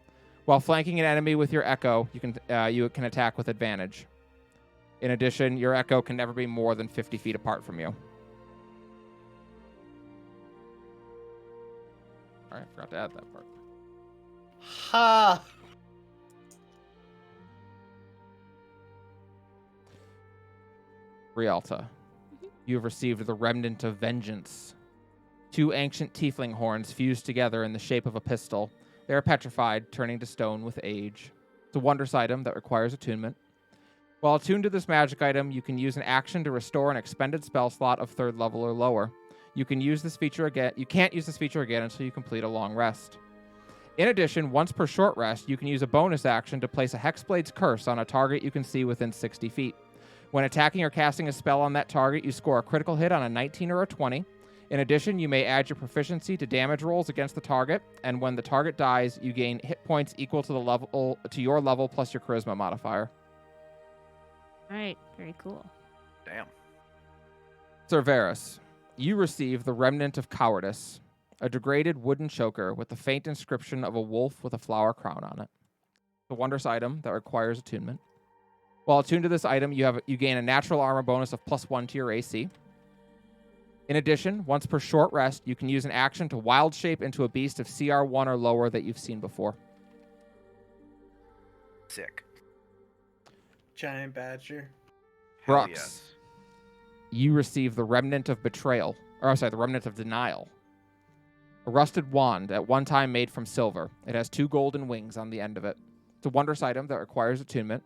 While flanking an enemy with your echo, you can attack with advantage. In addition, your echo can never be more than 50 feet apart from you. All right, I forgot to add that part. Ha! Rialta, you have received the Remnant of Vengeance. 2 ancient tiefling horns fused together in the shape of a pistol. They are petrified, turning to stone with age. It's a wondrous item that requires attunement. While attuned to this magic item, you can use an action to restore an expended spell slot of 3rd level or lower. You can't use this feature again until you complete a long rest. In addition, once per short rest, you can use a bonus action to place a Hexblade's Curse on a target you can see within 60 feet. When attacking or casting a spell on that target, you score a critical hit on a 19 or a 20. In addition, you may add your proficiency to damage rolls against the target, and when the target dies, you gain hit points equal to your level plus your charisma modifier. All right, very cool. Damn. Cerberus, you receive the Remnant of Cowardice, a degraded wooden choker with the faint inscription of a wolf with a flower crown on it. It's a wondrous item that requires attunement. While attuned to this item, you gain a natural armor bonus of +1 to your AC. In addition, once per short rest, you can use an action to wild shape into a beast of CR 1 or lower that you've seen before. Sick. Giant badger. Hell Brux, yes. you receive the Remnant of Betrayal, the Remnant of Denial. A rusted wand, at one time made from silver. It has 2 golden wings on the end of it. It's a wondrous item that requires attunement.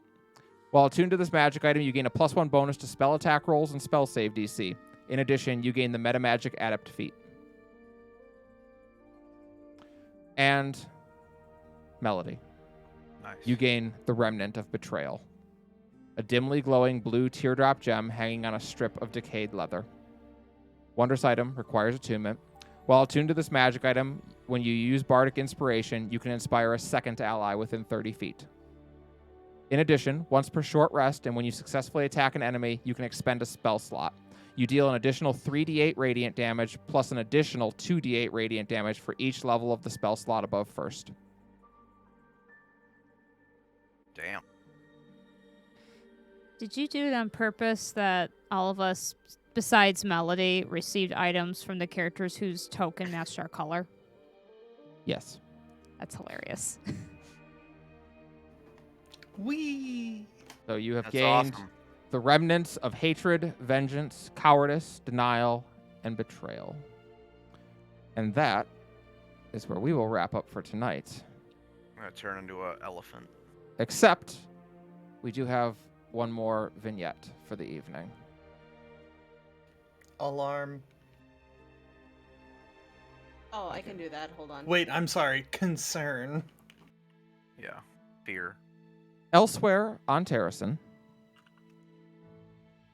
While attuned to this magic item, you gain a +1 bonus to spell attack rolls and spell save DC. In addition, you gain the Metamagic Adept feat. And Melody, Nice. you gain the Remnant of Betrayal. A dimly glowing blue teardrop gem hanging on a strip of decayed leather. Wondrous item, requires attunement. While attuned to this magic item, when you use Bardic Inspiration, you can inspire a 2nd ally within 30 feet. In addition, once per short rest, and when you successfully attack an enemy, you can expend a spell slot. You deal an additional 3d8 radiant damage, plus an additional 2d8 radiant damage for each level of the spell slot above first. Damn. Did you do it on purpose that all of us, besides Melody, received items from the characters whose token matched our color? Yes. That's hilarious. Wee. So you have That's gained awesome. the remnants of hatred, vengeance, cowardice, denial, and betrayal. And that is where we will wrap up for tonight. I'm gonna turn into an elephant. Except we do have one more vignette for the evening. Alarm. Oh, I can do that. Hold on. Wait, I'm sorry. Concern. Yeah. Fear. Elsewhere on Terrason,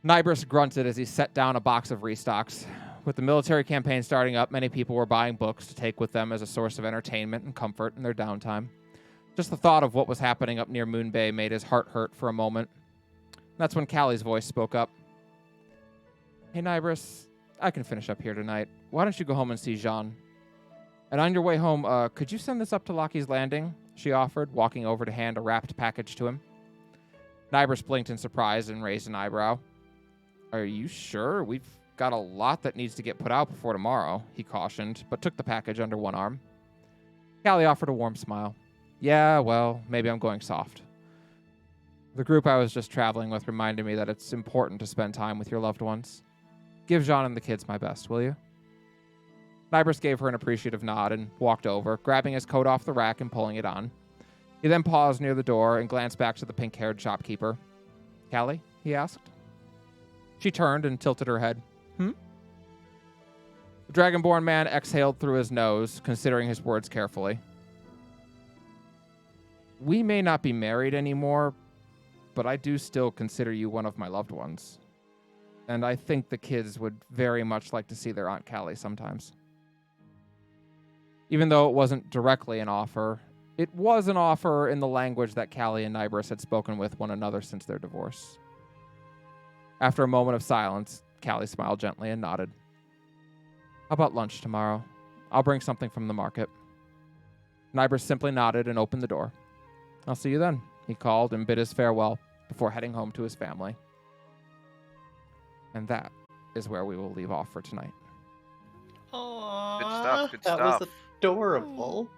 Nybris grunted as he set down a box of restocks. With the military campaign starting up, many people were buying books to take with them as a source of entertainment and comfort in their downtime. Just the thought of what was happening up near Moon Bay made his heart hurt for a moment. That's when Callie's voice spoke up. Hey, Nybris, I can finish up here tonight. Why don't you go home and see Jean? And on your way home, could you send this up to Lockie's Landing? She offered, walking over to hand a wrapped package to him. Nybris blinked in surprise and raised an eyebrow. Are you sure? We've got a lot that needs to get put out before tomorrow, he cautioned, but took the package under one arm. Callie offered a warm smile. Yeah, well, maybe I'm going soft. The group I was just traveling with reminded me that it's important to spend time with your loved ones. Give Jean and the kids my best, will you? Nybris gave her an appreciative nod and walked over, grabbing his coat off the rack and pulling it on. He then paused near the door and glanced back to the pink-haired shopkeeper. Callie? He asked. She turned and tilted her head. The Dragonborn man exhaled through his nose, considering his words carefully. We may not be married anymore, but I do still consider you one of my loved ones. And I think the kids would very much like to see their Aunt Callie sometimes. Even though it wasn't directly an offer, it was an offer in the language that Callie and Nybris had spoken with one another since their divorce. After a moment of silence, Callie smiled gently and nodded. How about lunch tomorrow? I'll bring something from the market. Nybris simply nodded and opened the door. I'll see you then, he called and bid his farewell before heading home to his family. And that is where we will leave off for tonight. Aww, Good stuff, good that stuff. was adorable.